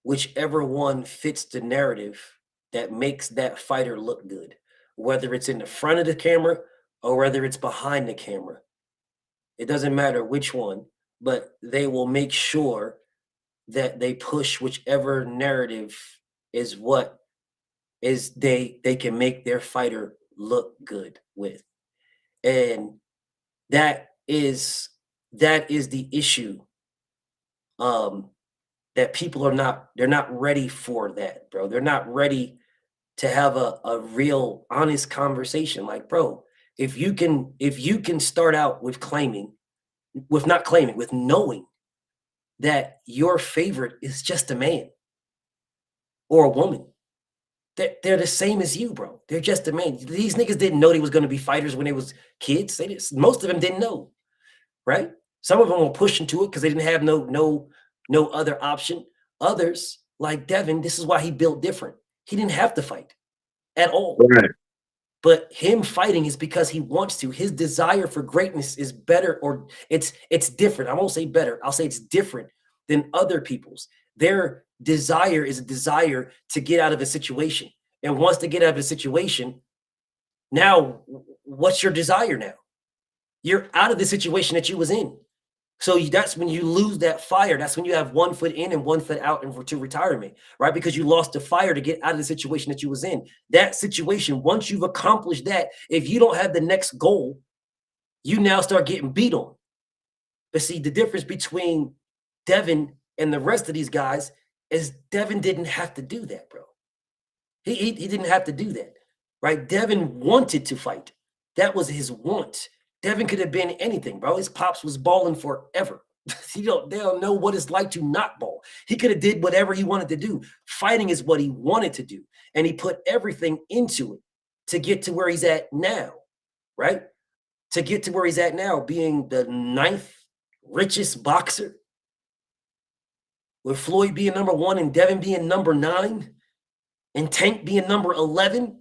whichever one fits the narrative that makes that fighter look good, whether it's in the front of the camera or whether it's behind the camera. It doesn't matter which one, but they will make sure that they push whichever narrative is what is they can make their fighter look good with. And that is the issue. That people they're not ready for that, bro. They're not ready to have a real honest conversation. Like, bro, if you can start out with knowing that your favorite is just a man or a woman, they're the same as you, bro. They're just a man. These niggas didn't know they was going to be fighters when they was kids. Most of them didn't know, right? Some of them were pushed into it because they didn't have no other option. Others, like Devin, this is why he built different. He didn't have to fight at all. Right. But him fighting is because he wants to. His desire for greatness is better, or it's different. I won't say better. I'll say it's different than other people's. Their desire is a desire to get out of a situation. And once they get out of a situation, now what's your desire now? You're out of the situation that you was in. So that's when you lose that fire. That's when you have 1 foot in and 1 foot out to retirement, right? Because you lost the fire to get out of the situation that you was in. That situation, once you've accomplished that, if you don't have the next goal, you now start getting beat on. But see, the difference between Devin and the rest of these guys is Devin didn't have to do that, bro. He didn't have to do that, right? Devin wanted to fight. That was his want. Devin could have been anything, bro. His pops was balling forever. They don't know what it's like to not ball. He could have did whatever he wanted to do. Fighting is what he wanted to do. And he put everything into it to get to where he's at now, right? To get to where he's at now, being the 9th richest boxer, with Floyd being number 1 and Devin being number 9 and Tank being number 11.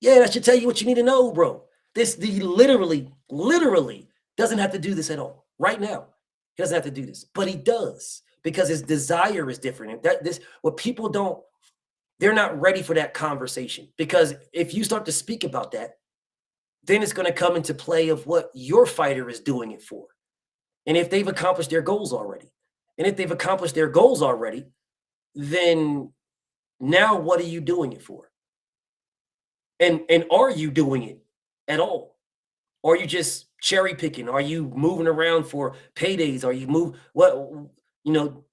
Yeah, that should tell you what you need to know, bro. He literally doesn't have to do this at all. Right now, he doesn't have to do this, but he does because his desire is different. And what people don't they're not ready for that conversation, because if you start to speak about that, then it's going to come into play of what your fighter is doing it for. And if they've accomplished their goals already, then now what are you doing it for? And are you doing it at all? Or are you just cherry picking? Are you moving around for paydays? Are you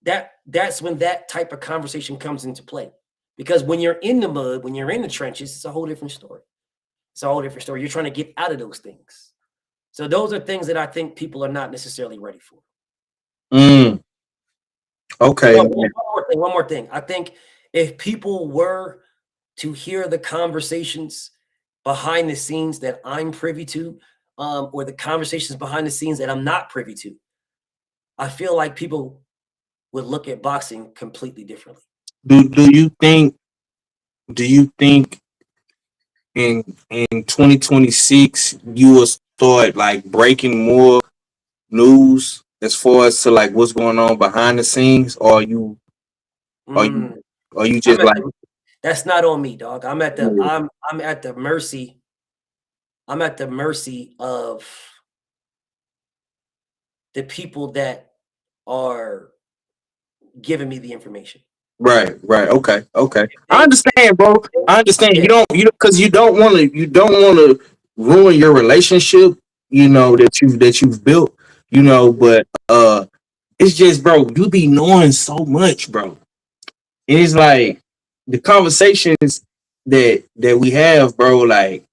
that's when that type of conversation comes into play. Because when you're in the mud, when you're in the trenches, it's a whole different story. You're trying to get out of those things. So those are things that I think people are not necessarily ready for. Okay. One more thing. I think if people were to hear the conversations behind the scenes that I'm privy to, or the conversations behind the scenes that I'm not privy to, I feel like people would look at boxing completely differently. Do you think in 2026 you will start like breaking more news as far as to like what's going on behind the scenes, or are you just like that's not on me, dog. I'm at the mercy of the people that are giving me the information. Right. Okay. I understand, bro. I understand. Yeah. Because you don't want to ruin your relationship, that you've built, but it's just, bro, you be knowing so much, bro. And it's like the conversations that we have, bro, like,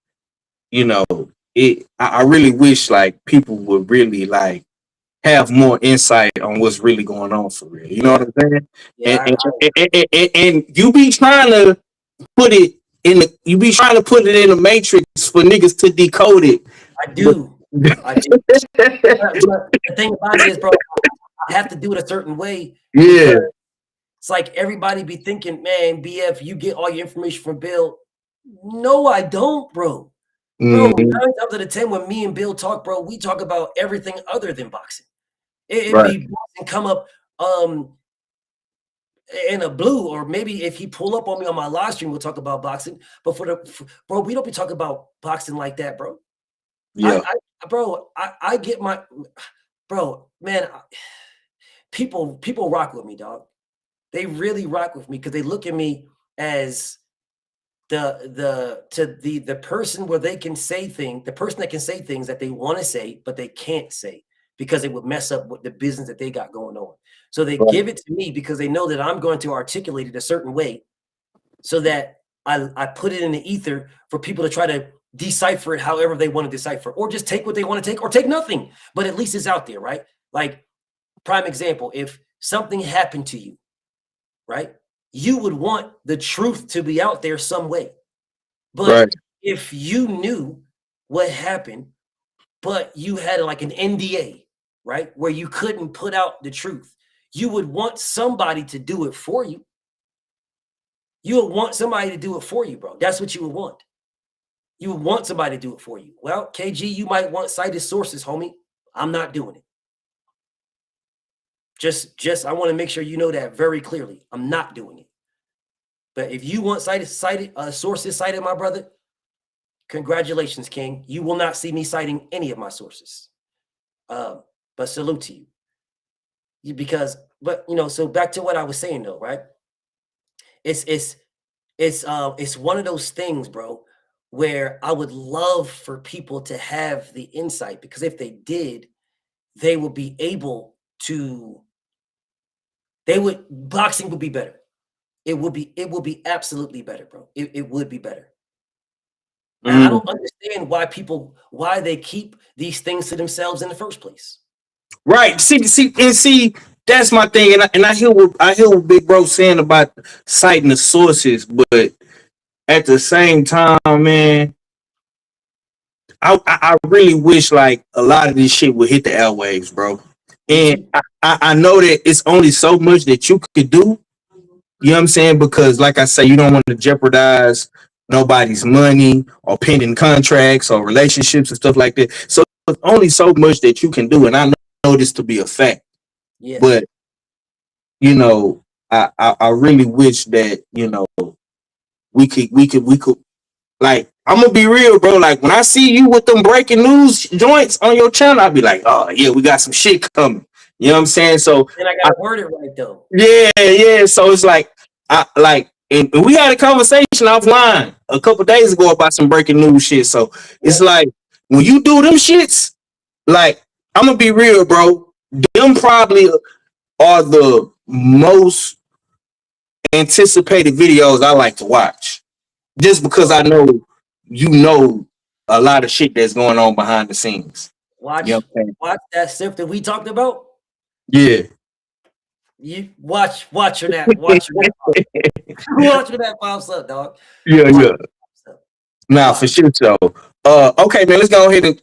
I really wish like people would really like have more insight on what's really going on for real. You know what I'm saying? Yeah, And you be trying to put it in the matrix for niggas to decode it. I do. But the thing about it is, bro, I have to do it a certain way. Yeah. It's like everybody be thinking, man, BF, you get all your information from Bill. No, I don't, bro. Bro, 9 times out of 10 when me and Bill talk, bro, we talk about everything other than boxing. It'd be boxing come up in a blue, or maybe if he pull up on me on my live stream, we'll talk about boxing. But bro, we don't be talking about boxing like that, bro. Yeah. I get my bro, man. People rock with me, dog. They really rock with me because they look at me as the person where they can say things, the person that can say things that they want to say, but they can't say because it would mess up with the business that they got going on. So they give it to me because they know that I'm going to articulate it a certain way so that I put it in the ether for people to try to decipher it however they want to decipher, or just take what they want to take or take nothing, but at least it's out there, right? Like, prime example, if something happened to you, right? You would want the truth to be out there some way. But if you knew what happened, but you had like an NDA, right? Where you couldn't put out the truth, you would want somebody to do it for you. You would want somebody to do it for you, bro. That's what you would want. You would want somebody to do it for you. Well, KG, you might want cited sources, homie. I'm not doing it. Just I want to make sure you know that very clearly. I'm not doing it. But if you want cited sources cited, my brother, congratulations, King. You will not see me citing any of my sources. But salute to you. So back to what I was saying though, right? It's one of those things, bro, where I would love for people to have the insight, because if they did, they would be able to. Boxing would be better. It would be absolutely better, bro. It would be better. And I don't understand why they keep these things to themselves in the first place. Right. See, that's my thing. And I hear what Big Bro saying about citing the sources, but at the same time, man, I really wish like a lot of this shit would hit the airwaves, bro. And I know that it's only so much that you could do. You know what I'm saying? Because like I say, you don't want to jeopardize nobody's money or pending contracts or relationships and stuff like that. So there's only so much that you can do. And I know this to be a fact. Yeah. But, I really wish that, we could like, I'm gonna be real, bro. Like when I see you with them breaking news joints on your channel, I'll be like, oh yeah, we got some shit coming. You know what I'm saying? So And I gotta word it right though. yeah. So it's like and we had a conversation offline a couple days ago about some breaking news shit. So it's like when you do them shits, like I'm gonna be real, bro. Them probably are the most anticipated videos I like to watch. Just because I know a lot of shit that's going on behind the scenes. Watch, You know what I'm saying? watch that stuff that we talked about. Yeah. You watch her that watch her that pops up, dog. Yeah. Nah, Watch. for sure. So okay, man, let's go ahead and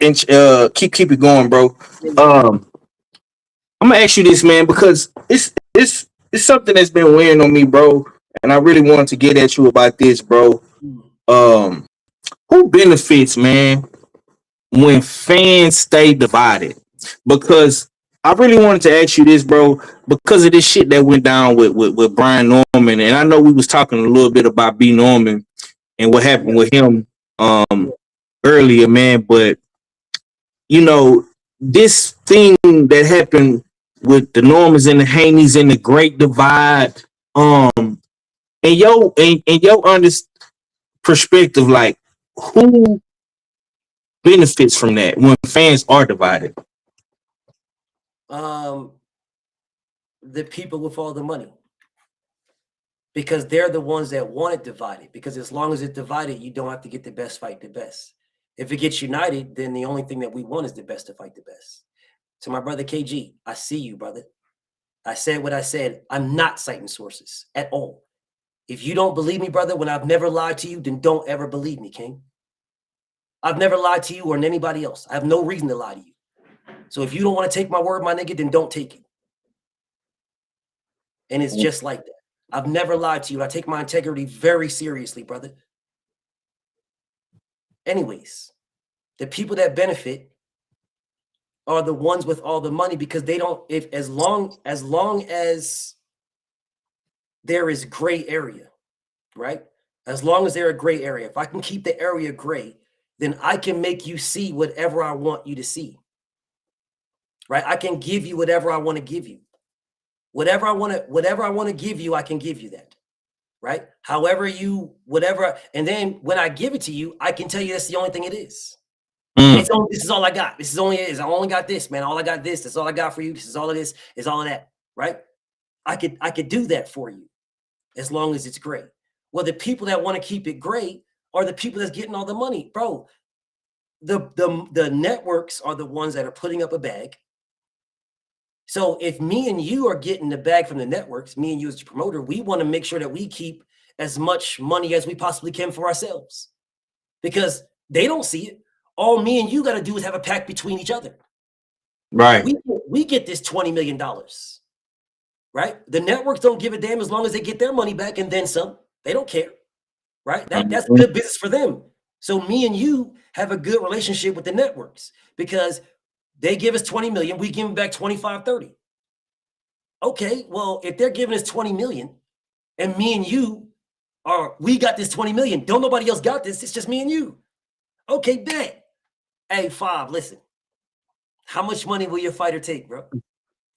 keep it going, bro. I'm gonna ask you this, man, because it's something that's been weighing on me, bro. And I really wanted to get at you about this, bro. Who benefits, man, when fans stay divided? Because I really wanted to ask you this, bro, because of this shit that went down with Brian Norman. And I know we was talking a little bit about B. Norman and what happened with him earlier, man. But you know, this thing that happened with the Normans and the Haneys and the Great Divide, and your honest perspective, like who benefits from that when fans are divided? The people with all the money, because they're the ones that want it divided. Because as long as it's divided, you don't have to get the best fight the best. If it gets united, then the only thing that we want is the best to fight the best. To my brother KG, I see you, brother. I said what I said. I'm not citing sources at all. If you don't believe me, brother, when I've never lied to you, then don't ever believe me, King. I've never lied to you or anybody else. I have no reason to lie to you. So if you don't want to take my word, my nigga, then don't take it. And it's just like that. I've never lied to you. I take my integrity very seriously, brother. Anyways, the people that benefit are the ones with all the money, because they don't, as long as there is gray area, right? As long as they're a gray area, if I can keep the area gray, then I can make you see whatever I want you to see, right? I can give you whatever I want to give you. Whatever I want to give you, I can give you that, right? Whatever. And then when I give it to you, I can tell you that's the only thing it is. This is all I got. This is only it is. I only got this, man. All I got this. That's all I got for you. This is all of this. Is all of that, right? I could do that for you as long as it's gray. Well, the people that want to keep it gray are the people that's getting all the money, bro. The networks are the ones that are putting up a bag. So if me and you are getting the bag from the networks, me and you as the promoter, we want to make sure that we keep as much money as we possibly can for ourselves, because they don't see it. All me and you got to do is have a pact between each other. Right. We get this $20 million, right? The networks don't give a damn as long as they get their money back and then some. They don't care, right? That's good business for them. So me and you have a good relationship with the networks, because they give us 20 million, we give them back 25, 30. Okay, well, if they're giving us 20 million and me and you we got this 20 million, don't nobody else got this, it's just me and you. Okay, bet. Hey, Five, listen. How much money will your fighter take, bro?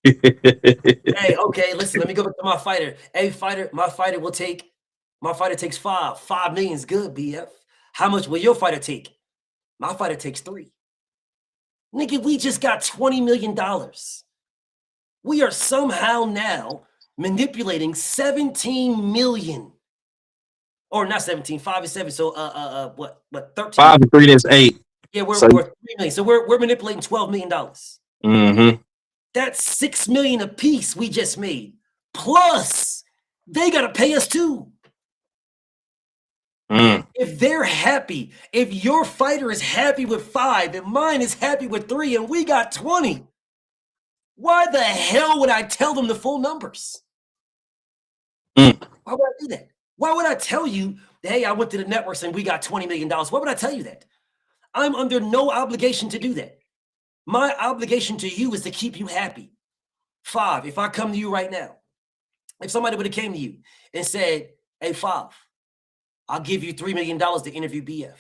Hey, okay, listen, let me go back to my fighter. Hey, my fighter takes 5. 5 million is good, BF. How much will your fighter take? My fighter takes 3. Nigga, we just got $20 million. We are somehow now manipulating 17 million. Or not 17, 5 is 7. So what 13? 5 and 3, that's 8. Yeah, we're 3 million. So we're manipulating $12 million. Mm-hmm. That's $6 million a piece we just made. Plus, they gotta pay us too. If they're happy, if your fighter is happy with 5 and mine is happy with 3 and we got 20, why the hell would I tell them the full numbers? Why would I do that? Why would I tell you, hey, I went to the networks and we got $20 million? Why would I tell you that? I'm under no obligation to do that. My obligation to you is to keep you happy. 5, if I come to you right now, if somebody would have came to you and said, hey, 5, I'll give you $3 million to interview BF.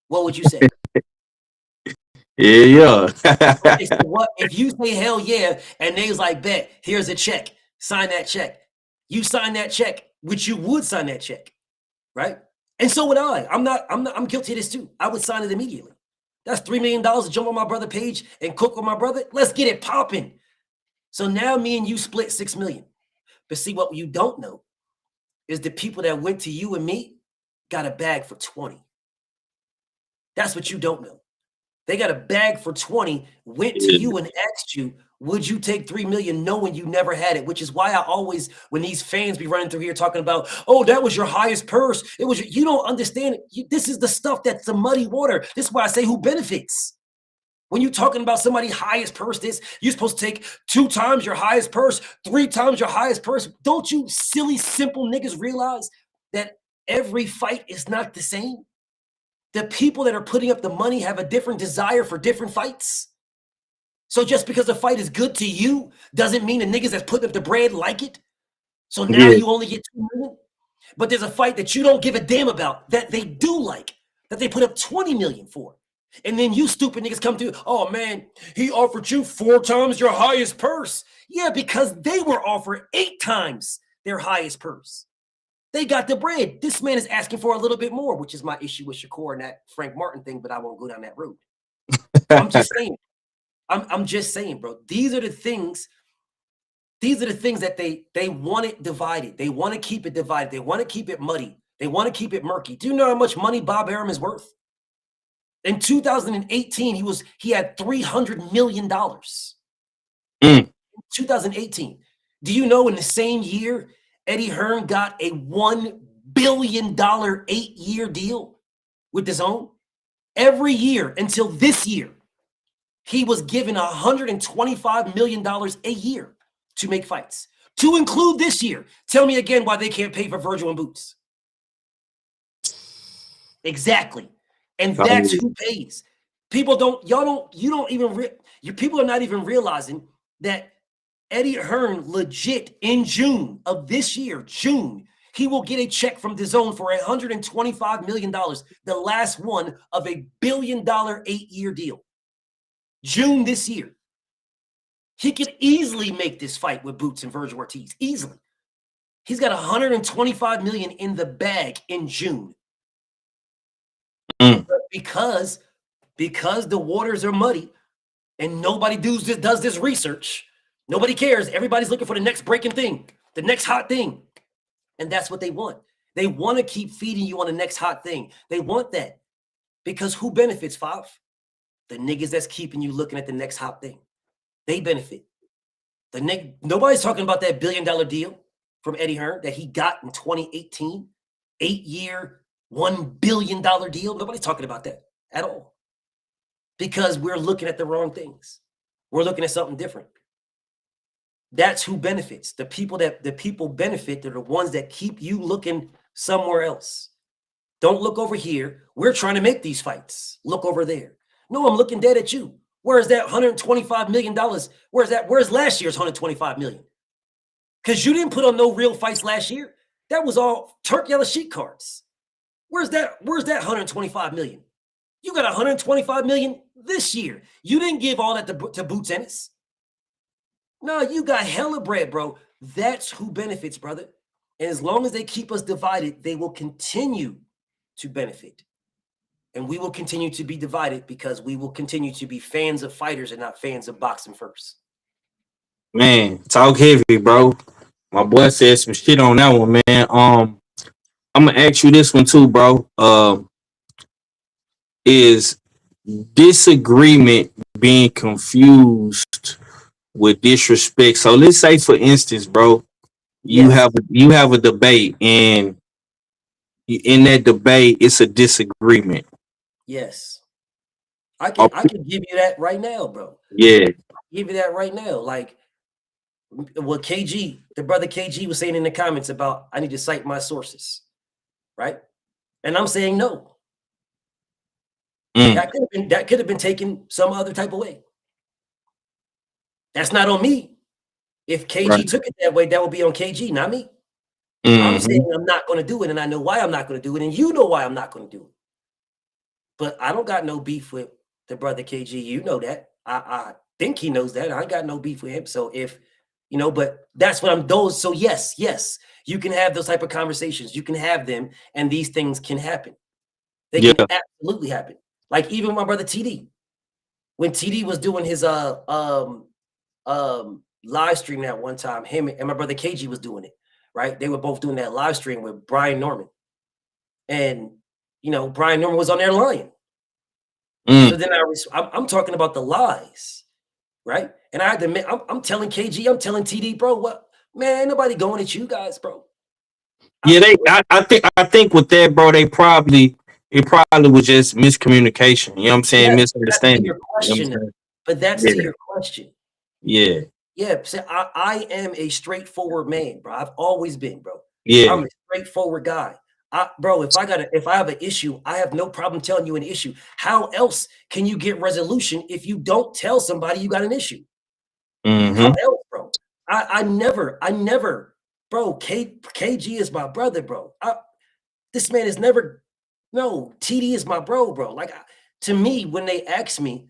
What would you say? Yeah. Okay, so what if you say hell yeah, and they was like, bet, here's a check, sign that check. You sign that check, which you would sign that check, right? And so would I. I'm guilty of this too. I would sign it immediately. That's $3 million to jump on my brother page and cook with my brother. Let's get it popping. So now me and you split $6 million. But see, what you don't know is the people that went to you and me got a bag for 20. That's what you don't know. They got a bag for 20, went to you and asked you, would you take 3 million knowing you never had it? Which is why I always, when these fans be running through here talking about, oh, that was your highest purse. It was, you don't understand it. This is the stuff that's the muddy water. This is why I say who benefits. When you're talking about somebody's highest purse, you're supposed to take 2 times your highest purse, 3 times your highest purse. Don't you silly, simple niggas realize that every fight is not the same? The people that are putting up the money have a different desire for different fights. So just because the fight is good to you doesn't mean the niggas that's putting up the bread like it. So now you only get 2 million. But there's a fight that you don't give a damn about that they do like, that they put up 20 million for. And then you stupid niggas come through, oh man, he offered you 4 times your highest purse. Yeah, because they were offered 8 times their highest purse. They got the bread. This man is asking for a little bit more, which is my issue with Shakur and that Frank Martin thing, but I won't go down that road. I'm just saying. I'm just saying, bro. These are the things that they want it divided. They want to keep it divided. They want to keep it muddy. They want to keep it murky. Do you know how much money Bob Arum is worth? In 2018, he had $300 million. 2018. Do you know in the same year, Eddie Hearn got a $1 billion 8-year deal with DAZN? Every year until this year, he was given $125 million a year to make fights. To include this year. Tell me again why they can't pay for Virgil and Boots. Exactly. And that's who pays. People don't people are not even realizing that Eddie Hearn legit in June of this year, he will get a check from DAZN for $125 million, the last one of a $1 billion 8-year deal. June this year. He could easily make this fight with Boots and Virgil Ortiz. Easily. He's got $125 million in the bag in June. Because the waters are muddy and nobody does this research. Nobody cares. Everybody's looking for the next breaking thing, the next hot thing. And that's what they want. They want to keep feeding you on the next hot thing. They want that. Because who benefits, Five? The niggas that's keeping you looking at the next hot thing. They benefit. Nobody's talking about that $1 billion deal from Eddie Hearn that he got in 2018. 8-year, $1 billion deal. Nobody's talking about that at all. Because we're looking at the wrong things. We're looking at something different. That's who benefits. The people benefit, they're the ones that keep you looking somewhere else. Don't look over here. We're trying to make these fights. Look over there. No, I'm looking dead at you. Where's that $125 million? Where's last year's $125 million? Because you didn't put on no real fights last year. That was all Turk Yellow sheet cards. Where's that $125 million? You got $125 million this year. You didn't give all that to Boots Ennis. No, you got hella bread, bro. That's who benefits, brother. And as long as they keep us divided, they will continue to benefit. And we will continue to be divided because we will continue to be fans of fighters and not fans of boxing first. Man, talk heavy, bro. My boy said some shit on that one, man. I'm gonna ask you this one too, bro. Is disagreement being confused with disrespect? So let's say, for instance, bro, you have a debate, and in that debate, it's a disagreement. Yes, I can give you that right now, bro. Yeah, Give you that right now. Like what the brother KG was saying in the comments about, I need to cite my sources, right? And I'm saying no. That could have been taken some other type of way. That's not on me. If KG took it that way, that would be on KG, not me. I'm saying I'm not going to do it, and I know why I'm not going to do it, and you know why I'm not going to do it. But I don't got no beef with the brother KG. You know that. I think he knows that. I ain't got no beef with him. So if, but that's what I'm those. So yes, you can have those type of conversations. You can have them, and these things can happen. They can absolutely happen. Like even my brother TD, when TD was doing his live stream that one time, him and my brother KG was doing it. Right? They were both doing that live stream with Brian Norman. And, Brian Norman was on there lying. So then I'm talking about the lies, right? And I had to admit, I'm telling KG, I'm telling TD, bro, what? Man, ain't nobody going at you guys, bro. Yeah, I think with that, bro, it probably was just miscommunication. You know what I'm saying? Misunderstanding. Your question, but that's to your question. Yeah. Yeah, so I am a straightforward man, bro. I've always been, bro. Yeah. I'm a straightforward guy. Bro, if I have an issue, I have no problem telling you an issue. How else can you get resolution if you don't tell somebody you got an issue? How else, bro? I never, bro. KG is my brother, bro. This man is never. No, TD is my bro. Like to me, when they asked me,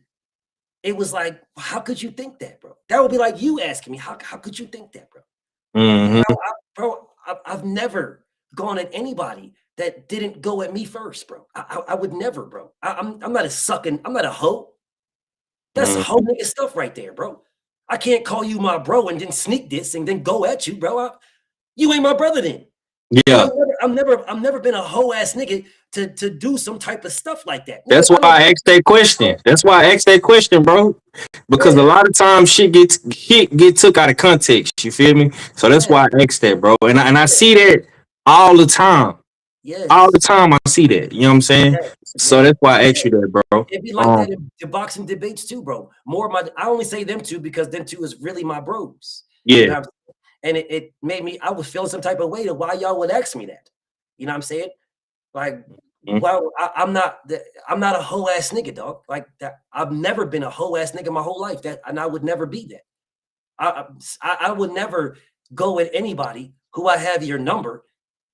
it was like, how could you think that, bro? That would be like you asking me, how could you think that, bro? I've never gone at anybody that didn't go at me first, bro. I would never, bro. I'm not I'm not a hoe. That's hoe nigga stuff right there, bro. I can't call you my bro and then sneak this and then go at you, bro. You ain't my brother then. Yeah. I'm never been a hoe ass nigga to do some type of stuff like that. That's why I asked that question. That's why I asked that question, bro. Because a lot of times shit get took out of context. You feel me? So that's why I asked that, bro. And I see that all the time. Yes. All the time I see that. You know what I'm saying? So that's why I asked you that, bro. It'd be like that in the boxing debates too, bro. I only say them two because them two is really my bros. Yeah. You know what I'm saying? And it made me, I was feeling some type of way to why y'all would ask me that. You know what I'm saying? Like, well, I'm not a hoe ass nigga, dog. Like that. I've never been a hoe ass nigga my whole life. And I would never be that. I would never go at anybody who I have your number,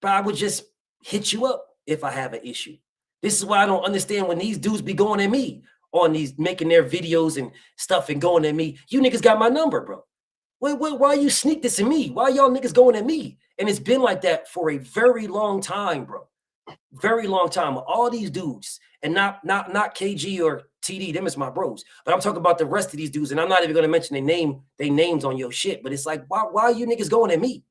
but I would just hit you up if I have an issue. This is why I don't understand when these dudes be going at me on these, making their videos and stuff and going at me. You niggas got my number, bro. Why you sneak this in me? Why y'all niggas going at me? And it's been like that for a very long time, bro. Very long time. All these dudes, and not KG or TD, them is my bros. But I'm talking about the rest of these dudes, and I'm not even gonna mention their names on your shit. But it's like, why are you niggas going at me?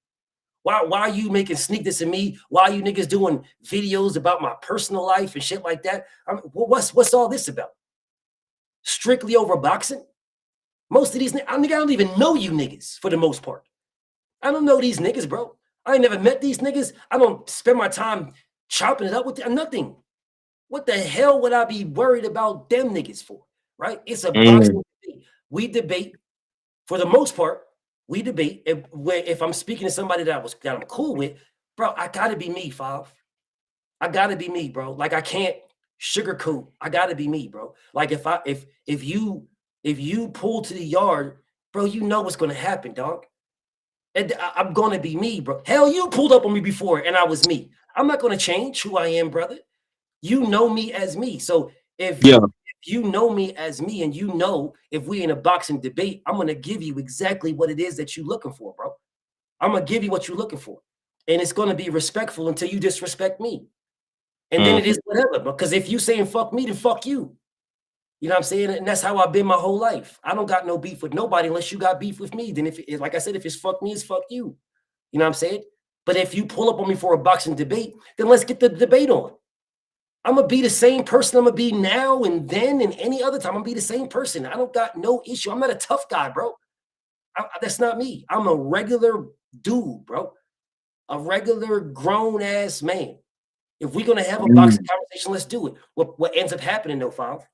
Why are you making sneak this in me? Why are you niggas doing videos about my personal life and shit like that? What's all this about? Strictly over boxing? Most of these niggas, I don't even know you niggas for the most part. I don't know these niggas, bro. I ain't never met these niggas. I don't spend my time chopping it up with nothing. What the hell would I be worried about them niggas for? Right? It's a boxing debate. We debate, for the most part, we debate. If I'm speaking to somebody that I'm cool with, bro, I gotta be me, Five. I gotta be me, bro. Like I can't sugarcoat. I gotta be me, bro. Like if you pull to the yard, bro, you know what's gonna happen, dog. And I'm gonna be me, bro. Hell, you pulled up on me before and I was me. I'm not gonna change who I am, brother. You know me as me. So if you know me as me and you know if we in a boxing debate, I'm gonna give you exactly what it is that you're looking for, bro. I'm gonna give you what you're looking for. And it's gonna be respectful until you disrespect me. And then it is whatever. Because if you saying fuck me, then fuck you. You know what I'm saying? And that's how I've been my whole life. I don't got no beef with nobody unless you got beef with me. Then like I said, if it's fuck me, it's fuck you. You know what I'm saying? But if you pull up on me for a boxing debate, then let's get the debate on. I'm going to be the same person I'm going to be now and then and any other time. I'm going to be the same person. I don't got no issue. I'm not a tough guy, bro. That's not me. I'm a regular dude, bro. A regular grown-ass man. If we're going to have a boxing conversation, let's do it. What ends up happening, though, Five,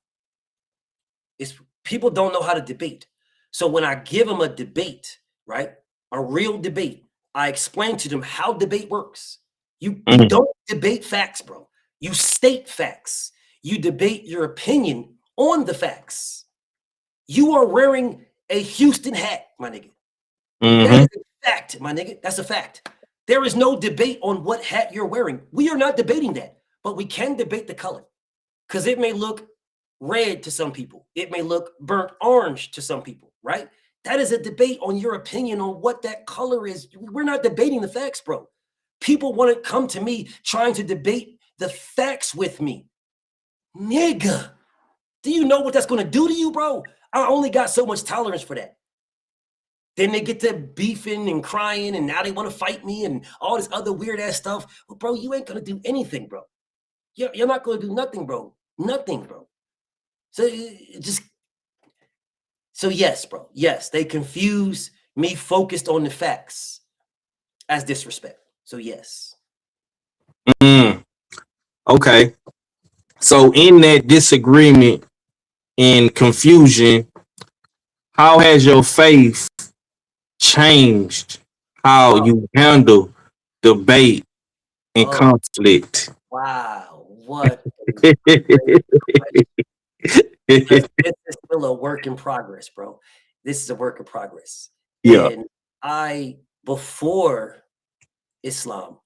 is people don't know how to debate. So when I give them a debate, right, a real debate, I explain to them how debate works. You don't debate facts, bro. You state facts. You debate your opinion on the facts. You are wearing a Houston hat, my nigga. That is a fact, my nigga. That's a fact. There is no debate on what hat you're wearing. We are not debating that, but we can debate the color because it may look red to some people. It may look burnt orange to some people, right? That is a debate on your opinion on what that color is. We're not debating the facts, bro. People want to come to me trying to debate the facts with me. Nigga, do you know what that's going to do to you, bro? I only got so much tolerance for that. Then they get to beefing and crying, and now they want to fight me and all this other weird ass stuff. Well, bro, you ain't gonna do anything, bro. You're not gonna do nothing, bro. Nothing, bro. So yes, bro. Yes, they confuse me focused on the facts as disrespect. So yes. Okay. So in that disagreement and confusion, how has your faith changed how you handle debate and conflict? Wow, what a great question. Because this is still a work in progress, bro. This is a work in progress. Yeah. And before Islam,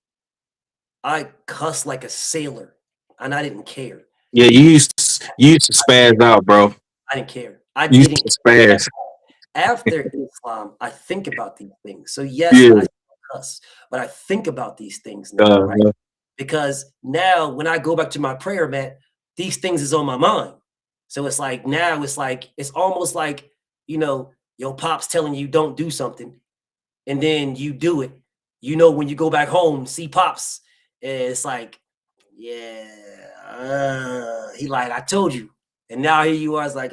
I cussed like a sailor, and I didn't care. Yeah, you used to spaz out, bro. I didn't care. I You used didn't to spaz. After Islam, I think about these things. So yes, Yeah. I cuss, but I think about these things now, right? Because now when I go back to my prayer mat, these things is on my mind. So it's like now it's almost like, you know, your pop's telling you don't do something, and then you do it. You know, when you go back home, see pops, it's like, yeah, he like, I told you. And now here you are, it's like,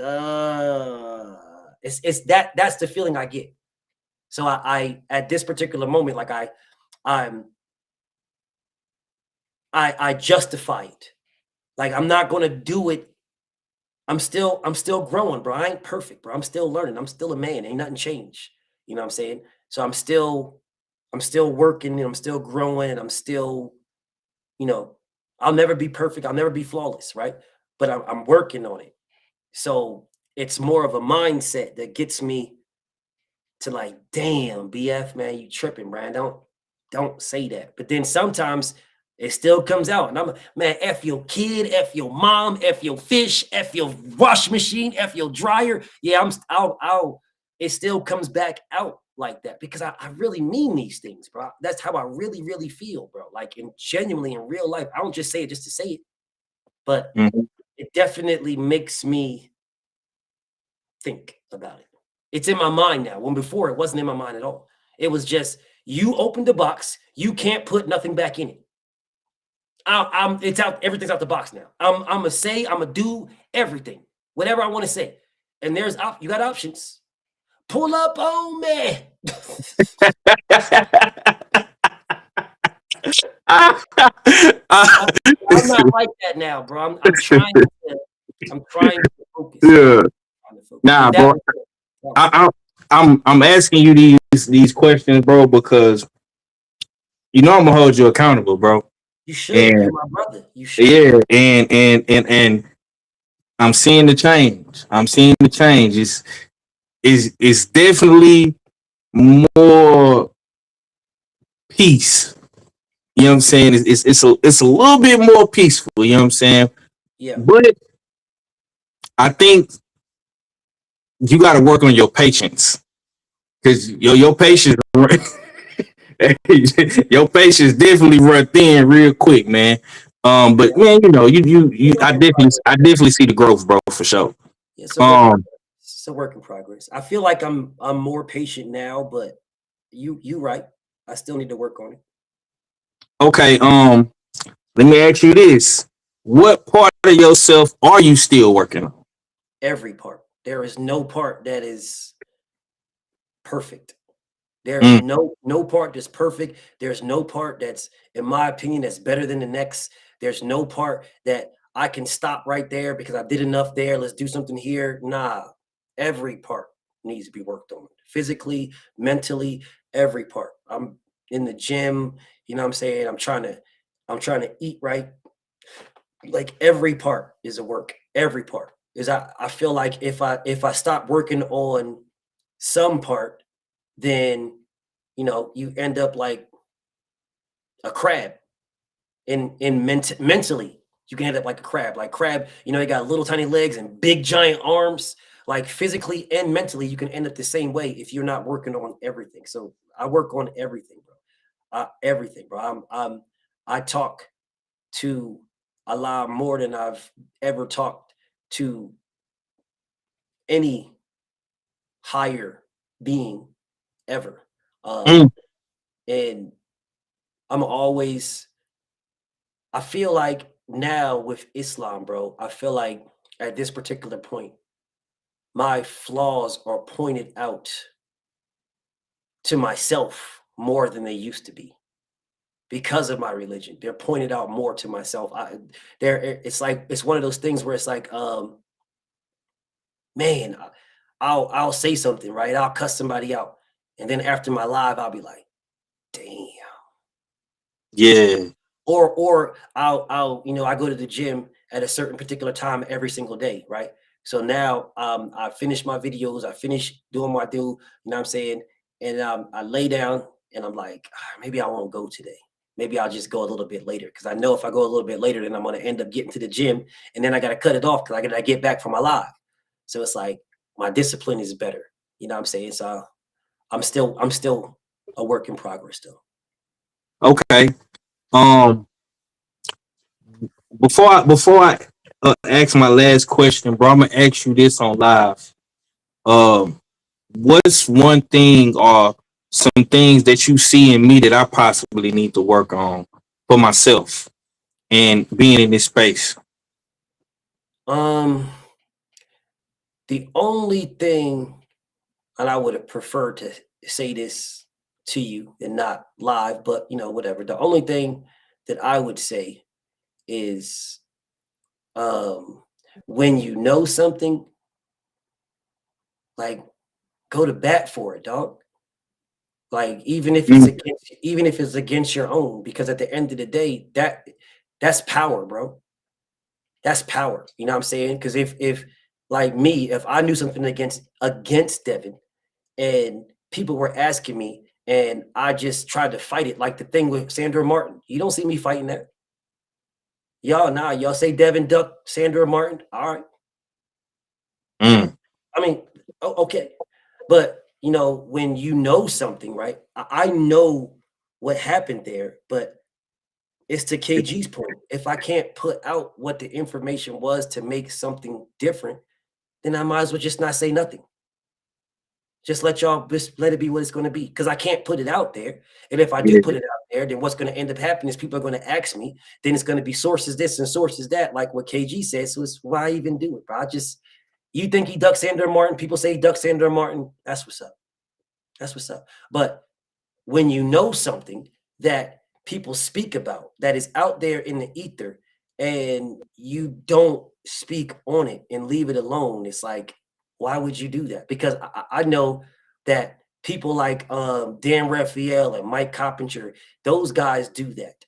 it's that's the feeling I get. So I at this particular moment, like I justify it. Like I'm not gonna do it. I'm still growing, bro. I ain't perfect, bro. I'm still learning. I'm still a man. Ain't nothing changed. You know what I'm saying? So I'm still working, and I'm still growing, and I'm still, you know, I'll never be perfect. I'll never be flawless, right? But I'm working on it. So it's more of a mindset that gets me to like, damn, BF, man, you tripping, Brian. Don't say that. But then sometimes it still comes out, and I'm man, F your kid, F your mom, F your fish, F your wash machine, F your dryer. Yeah, it still comes back out like that because I really mean these things, bro. That's how I really, really feel, bro. Like genuinely in real life. I don't just say it just to say it, but it definitely makes me think about it. It's in my mind now, when before it wasn't in my mind at all. It was just, you opened the box, you can't put nothing back in it. It's out, everything's out the box now. I'm gonna say, I'm gonna do everything, whatever I want to say. And you got options. Pull up on me. I'm not like that now, bro. I'm trying to focus. Yeah. Nah, bro. I'm asking you these questions, bro, because you know I'm gonna hold you accountable, bro. You should. You're my brother. You should. Yeah, and I'm seeing the change. I'm seeing the change. It's definitely more peace. You know what I'm saying? It's a little bit more peaceful. You know what I'm saying? Yeah. But I think you got to work on your patience, because your patience, your patience definitely run thin real quick, man. But man, you know, I definitely see the growth, bro, for sure. Yeah, it's a work in progress. I feel like I'm more patient now, but you right. I still need to work on it. Okay, let me ask you this. What part of yourself are you still working on? Every part. There is no part that is perfect. There's no part that's perfect. There's no part that's, in my opinion, that's better than the next. There's no part that I can stop right there because I did enough there. Let's do something here. Nah, every part needs to be worked on. Physically, mentally, every part. I'm in the gym, you know what I'm saying? I'm trying to eat right. Like every part is a work. Every part is I feel like if I stop working on some part, then you know you end up like a crab. Mentally, you can end up like a crab. Like crab, you know, they got little tiny legs and big giant arms. Like physically and mentally, you can end up the same way if you're not working on everything. So I work on everything, bro. Everything, bro. I talk to a lot more than I've ever talked to any higher being ever. And I'm always, I feel like now with Islam, bro, I feel like at this particular point, my flaws are pointed out to myself more than they used to be because of my religion. They're pointed out more to myself. It's like, it's one of those things where it's like, man, I'll say something, right? I'll cuss somebody out. And then after my live, I'll be like, damn. Yeah. Or I'll you know, I go to the gym at a certain particular time every single day, right? So now I finish my videos, I finish doing what I do, you know what I'm saying? And I lay down and I'm like, maybe I won't go today. Maybe I'll just go a little bit later because I know if I go a little bit later, then I'm going to end up getting to the gym and then I got to cut it off because I got to get back from my live. So it's like my discipline is better. You know what I'm saying? So I'm still a work in progress still. Okay. Before I ask my last question, bro, I'm gonna ask you this on live. What's one thing or some things that you see in me that I possibly need to work on for myself and being in this space? The only thing, and I would have preferred to say this to you and not live, but you know, whatever. The only thing that I would say is when you know something, like go to bat for it, dog. Like even if it's against your own, because at the end of the day, that's power, bro. That's power. You know what I'm saying? Because if like me, if I knew something against Devin and people were asking me and I just tried to fight it, like the thing with Sandra Martin, you don't see me fighting that. Y'all say Devin duck Sandra Martin. All right. I mean, okay. But you know, when you know something, right? I know what happened there, but it's to KG's point. If I can't put out what the information was to make something different, then I might as well just not say nothing. Just let it be what it's going to be, because I can't put it out there. And if I do put it out there, then what's going to end up happening is people are going to ask me. Then it's going to be sources this and sources that, like what KG says. So it's why even do it, bro? You think he ducks Sandra Martin? People say he ducks Sandra Martin. That's what's up. That's what's up. But when you know something that people speak about that is out there in the ether and you don't speak on it and leave it alone, it's like, why would you do that? Because I know that people like Dan Raphael and Mike Coppinger, those guys do that.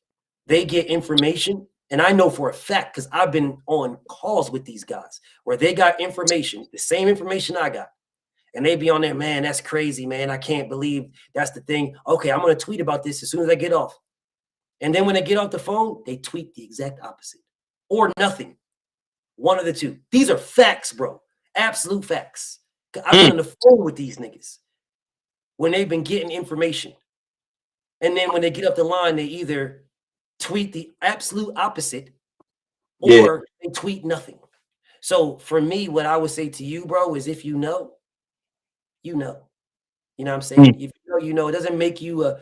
They get information, and I know for a fact because I've been on calls with these guys where they got information, the same information I got. And they be on there, man, that's crazy, man. I can't believe that's the thing. Okay, I'm going to tweet about this as soon as I get off. And then when they get off the phone, they tweet the exact opposite or nothing. One of the two. These are facts, bro. Absolute facts. I've been on the phone with these niggas when they've been getting information. And then when they get up the line, they either tweet the absolute opposite or they tweet nothing. So for me, what I would say to you, bro, is if you know, you know. You know what I'm saying? If you know, it doesn't make you a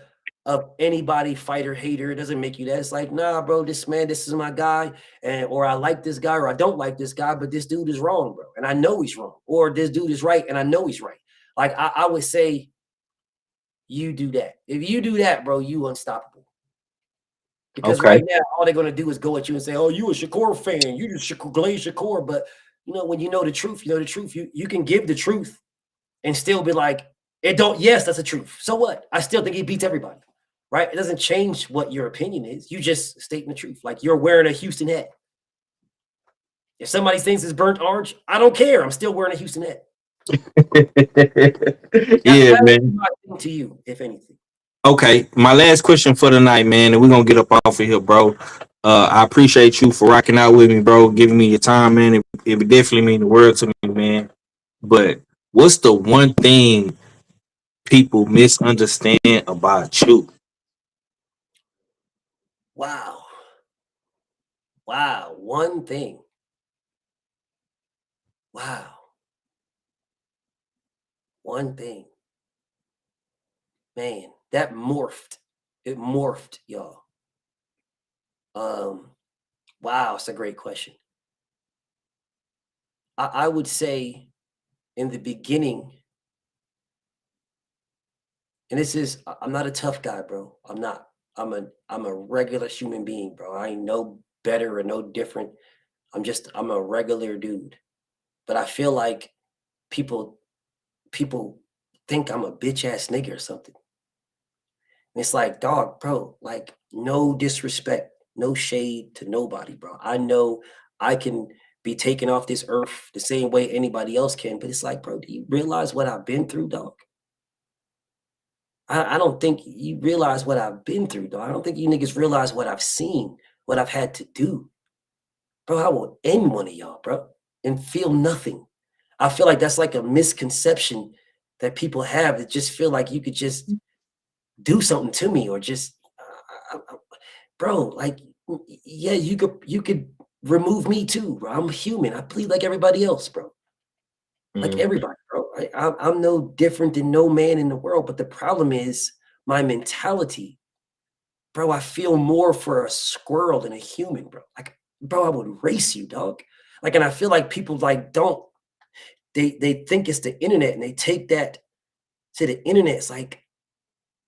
anybody fighter hater. It doesn't make you that. It's like, nah, bro, this is my guy, or I like this guy, or I don't like this guy, but this dude is wrong, bro, and I know he's wrong. Or this dude is right, and I know he's right. Like I would say, you do that. If you do that, bro, you unstoppable. Because right now, all they're gonna do is go at you and say, "Oh, you a Shakur fan? You just Glaze Shakur." But you know, when you know the truth, you know the truth. You can give the truth and still be like, "It don't." Yes, that's the truth. So what? I still think he beats everybody. Right? It doesn't change what your opinion is. You just stating the truth. Like you're wearing a Houston hat. If somebody thinks it's burnt orange, I don't care. I'm still wearing a Houston hat. Yeah, man. To you, if anything. Okay, my last question for the night, man, and we're gonna get up off of here, bro. I appreciate you for rocking out with me, bro, giving me your time, man. It would definitely mean the world to me, man. But what's the one thing people misunderstand about you? Wow. Wow. One thing. Wow. One thing. Man, that morphed. It morphed, y'all. Wow, it's a great question. I would say in the beginning, and this is, I'm not a tough guy, bro. I'm not. I'm a regular human being, bro. I ain't no better or no different. I'm a regular dude. But I feel like people think I'm a bitch ass nigga or something. And it's like, dog, bro, like no disrespect, no shade to nobody, bro. I know I can be taken off this earth the same way anybody else can, but it's like, bro, do you realize what I've been through, dog? I don't think you realize what I've been through, dog. I don't think you niggas realize what I've seen, what I've had to do. Bro, I will end one of y'all, bro, and feel nothing. I feel like that's like a misconception that people have that just feel like you could just do something to me or just, bro, like, yeah, you could remove me too, bro. I'm human. I bleed like everybody else, bro. Like everybody, bro. I'm no different than no man in the world. But the problem is my mentality, bro. I feel more for a squirrel than a human, bro. Like, bro, I would race you, dog. Like, and I feel like people like don't. They think it's the internet and they take that to the internet. It's like,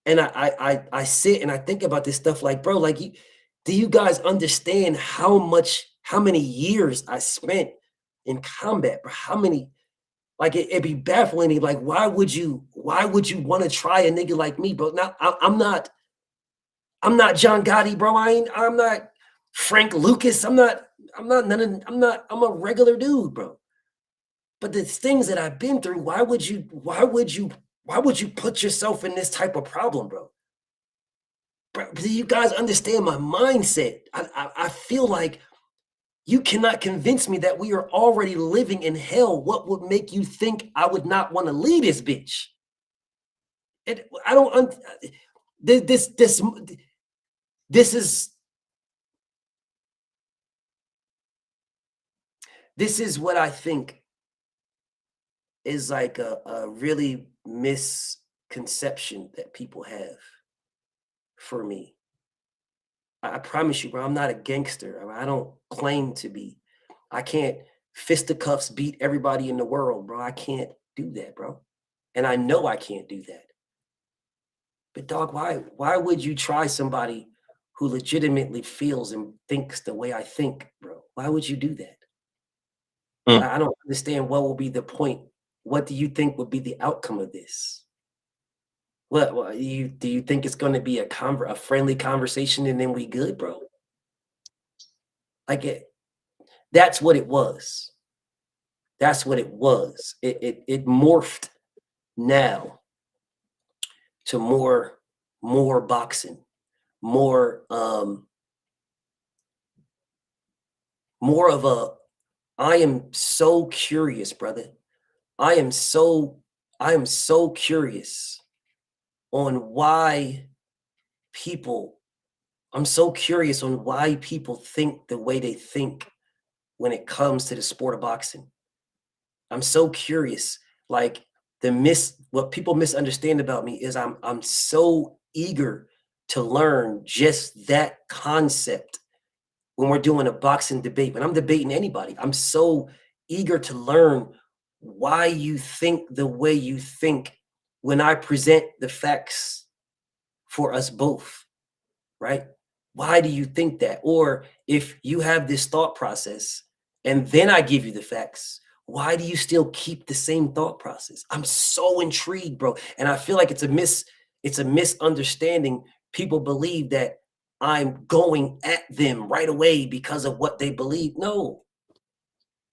and I sit and I think about this stuff like, bro, like do you guys understand how many years I spent in combat, bro? How many, like it'd be baffling. Like, why would you want to try a nigga like me, bro? Now I'm not John Gotti, bro. I'm not Frank Lucas. I'm a regular dude, bro. But the things that I've been through, why would you put yourself in this type of problem, bro? Bro, do you guys understand my mindset? I feel like you cannot convince me that we are already living in hell. What would make you think I would not want to leave this bitch? I don't. This is what I think is like a really misconception that people have for me. I promise you, bro, I'm not a gangster. I don't claim to be. I can't fisticuffs beat everybody in the world, bro. I can't do that, bro. And I know I can't do that. But dog, why would you try somebody who legitimately feels and thinks the way I think, bro? Why would you do that? I don't understand what will be the point. What do you think would be the outcome of this? What do you think it's going to be a friendly conversation and then we good, bro? Like that's what it was. That's what it was. It morphed now to more boxing, more of a, I am so curious, brother. I am so curious on why people, I'm so curious on why people think the way they think when it comes to the sport of boxing. I'm so curious. Like what people misunderstand about me is I'm so eager to learn just that concept when we're doing a boxing debate. When I'm debating anybody, I'm so eager to learn why you think the way you think when I present the facts for us both, right? Why do you think that? Or if you have this thought process and then I give you the facts, why do you still keep the same thought process? I'm so intrigued, bro. And I feel like it's a misunderstanding. People believe that I'm going at them right away because of what they believe. No,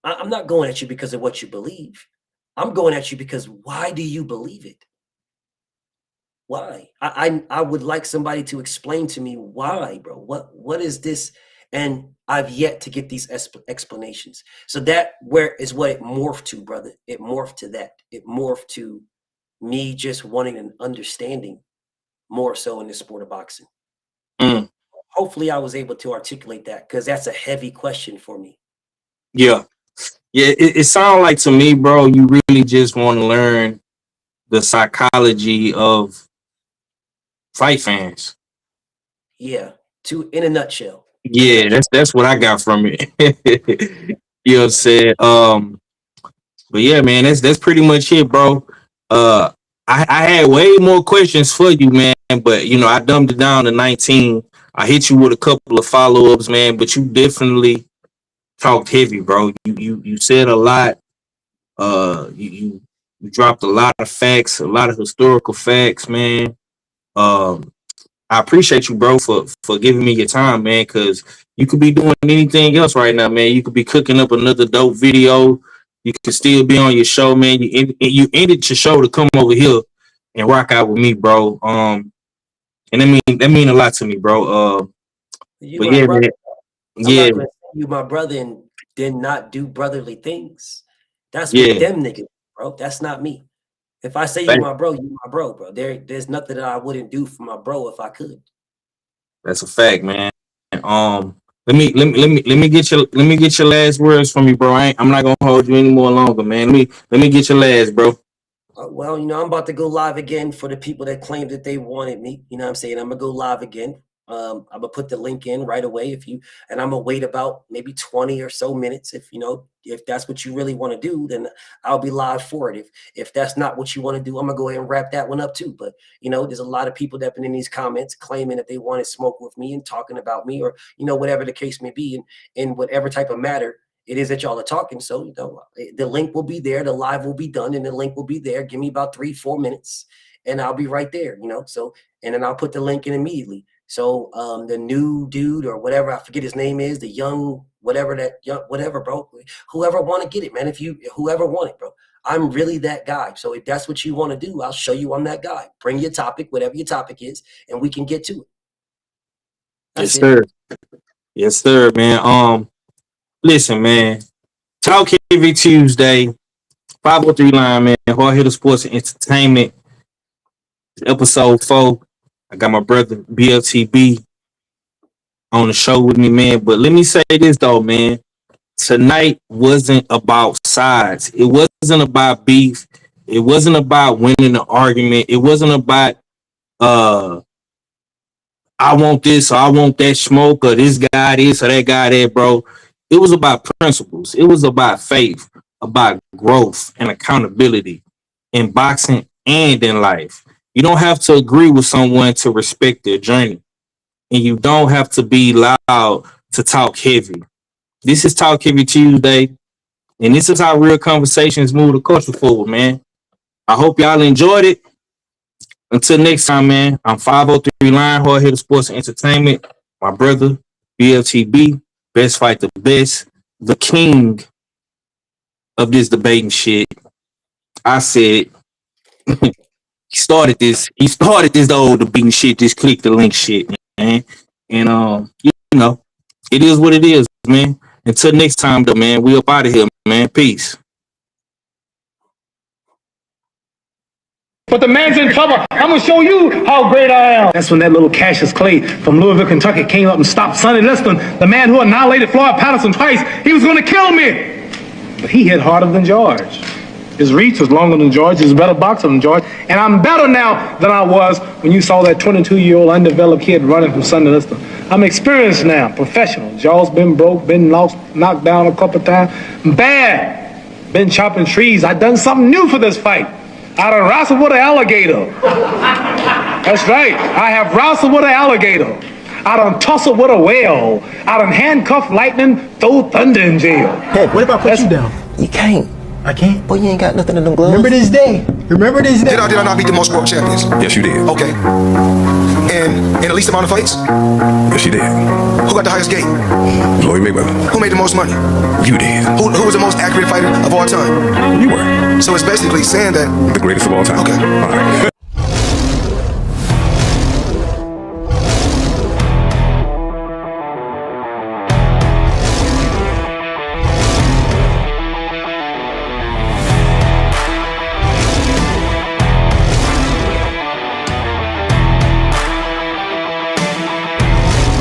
I'm not going at you because of what you believe. I'm going at you because why do you believe it? Why? I would like somebody to explain to me why, bro. What is this? And I've yet to get these explanations. So that where is what it morphed to, brother. It morphed to that. It morphed to me just wanting an understanding more so in the sport of boxing. Mm. Hopefully I was able to articulate that, because that's a heavy question for me. Yeah. It sounds like to me, bro, you really just want to learn the psychology of fight fans. Yeah, in a nutshell. Yeah, that's what I got from it. You know what I'm saying? But yeah, man, that's pretty much it, bro. I had way more questions for you, man, but you know, I dumbed it down to 19. I hit you with a couple of follow-ups, man, but you definitely talked heavy, bro. You said a lot. You dropped a lot of facts, a lot of historical facts, man. I appreciate you, bro, for giving me your time, man, because you could be doing anything else right now, man. You could be cooking up another dope video. You could still be on your show, man. You ended your show to come over here and rock out with me, bro. And that mean a lot to me, bro. But yeah, man. Yeah, I'm not gonna say you my brother and then not do brotherly things. That's what them niggas, bro. That's not me. If I say you my bro, bro. There's nothing that I wouldn't do for my bro if I could. That's a fact, man. Let me get your last words from you, bro. I'm not gonna hold you any more longer, man. Let me get your last, bro. Well, you know, I'm about to go live again for the people that claimed that they wanted me. You know what I'm saying? I'm gonna go live again. I'm gonna put the link in right away and I'm gonna wait about maybe 20 or so minutes. If that's what you really want to do, then I'll be live for it. If that's not what you want to do, I'm gonna go ahead and wrap that one up too. But you know, there's a lot of people that have been in these comments claiming that they want to smoke with me and talking about me, or you know, whatever the case may be, and in whatever type of matter it is that y'all are talking. So you know, the link will be there, the live will be done, and the link will be there. Give me about 3-4 minutes, and I'll be right there. You know, so and then I'll put the link in immediately. So the new dude or whatever, I forget his name is, the young whatever, bro. Whoever want to get it, man. Whoever want it, bro. I'm really that guy. So if that's what you want to do, I'll show you I'm that guy. Bring your topic, whatever your topic is, and we can get to it. Yes, sir. Yes, sir, man. Listen, man. Talk every Tuesday, 503 line, man. Hard Hitter Sports and Entertainment. Episode 4. I got my brother BFTB on the show with me, man. But let me say this though, man. Tonight wasn't about sides. It wasn't about beef. It wasn't about winning an argument. It wasn't about I want this or I want that smoke or this guy this or that guy that, bro. It was about principles. It was about faith, about growth and accountability in boxing and in life. You don't have to agree with someone to respect their journey. And you don't have to be loud to talk heavy. This is Talk Heavy Tuesday. And this is how real conversations move the culture forward, man. I hope y'all enjoyed it. Until next time, man, I'm 503 Line, Hard Hitter Sports and Entertainment. My brother, BFTB, best fight the best, the king of this debating shit. I said He started this old debating shit, just click the link shit, man. And you know, it is what it is, man. Until next time though, man, we up out of here, man. Peace. But the man's in trouble. I'm going to show you how great I am. That's when that little Cassius Clay from Louisville, Kentucky came up and stopped Sonny Liston, the man who annihilated Floyd Patterson twice. He was going to kill me. But he hit harder than George. His reach was longer than George. He was a better boxer than George. And I'm better now than I was when you saw that 22-year-old undeveloped kid running from Sonny Liston. I'm experienced now, professional. Jaw's been broke, been lost, knocked down a couple of times. Bad. Been chopping trees. I done something new for this fight. I done wrestled with an alligator. That's right. I have wrestled with an alligator. I done tussled with a whale. I done handcuffed lightning, throw thunder in jail. Hey, what if I put you down? You can't. I can't. Boy, you ain't got nothing in them gloves. Remember this day. Remember this day. Did I not beat the most world champions? Yes, you did. Okay. And in the least amount of fights? Yes, you did. Who got the highest gate? Floyd Mayweather. Who made the most money? You did. Who was the most accurate fighter of all time? You were. So it's basically saying that... The greatest of all time. Okay. All right.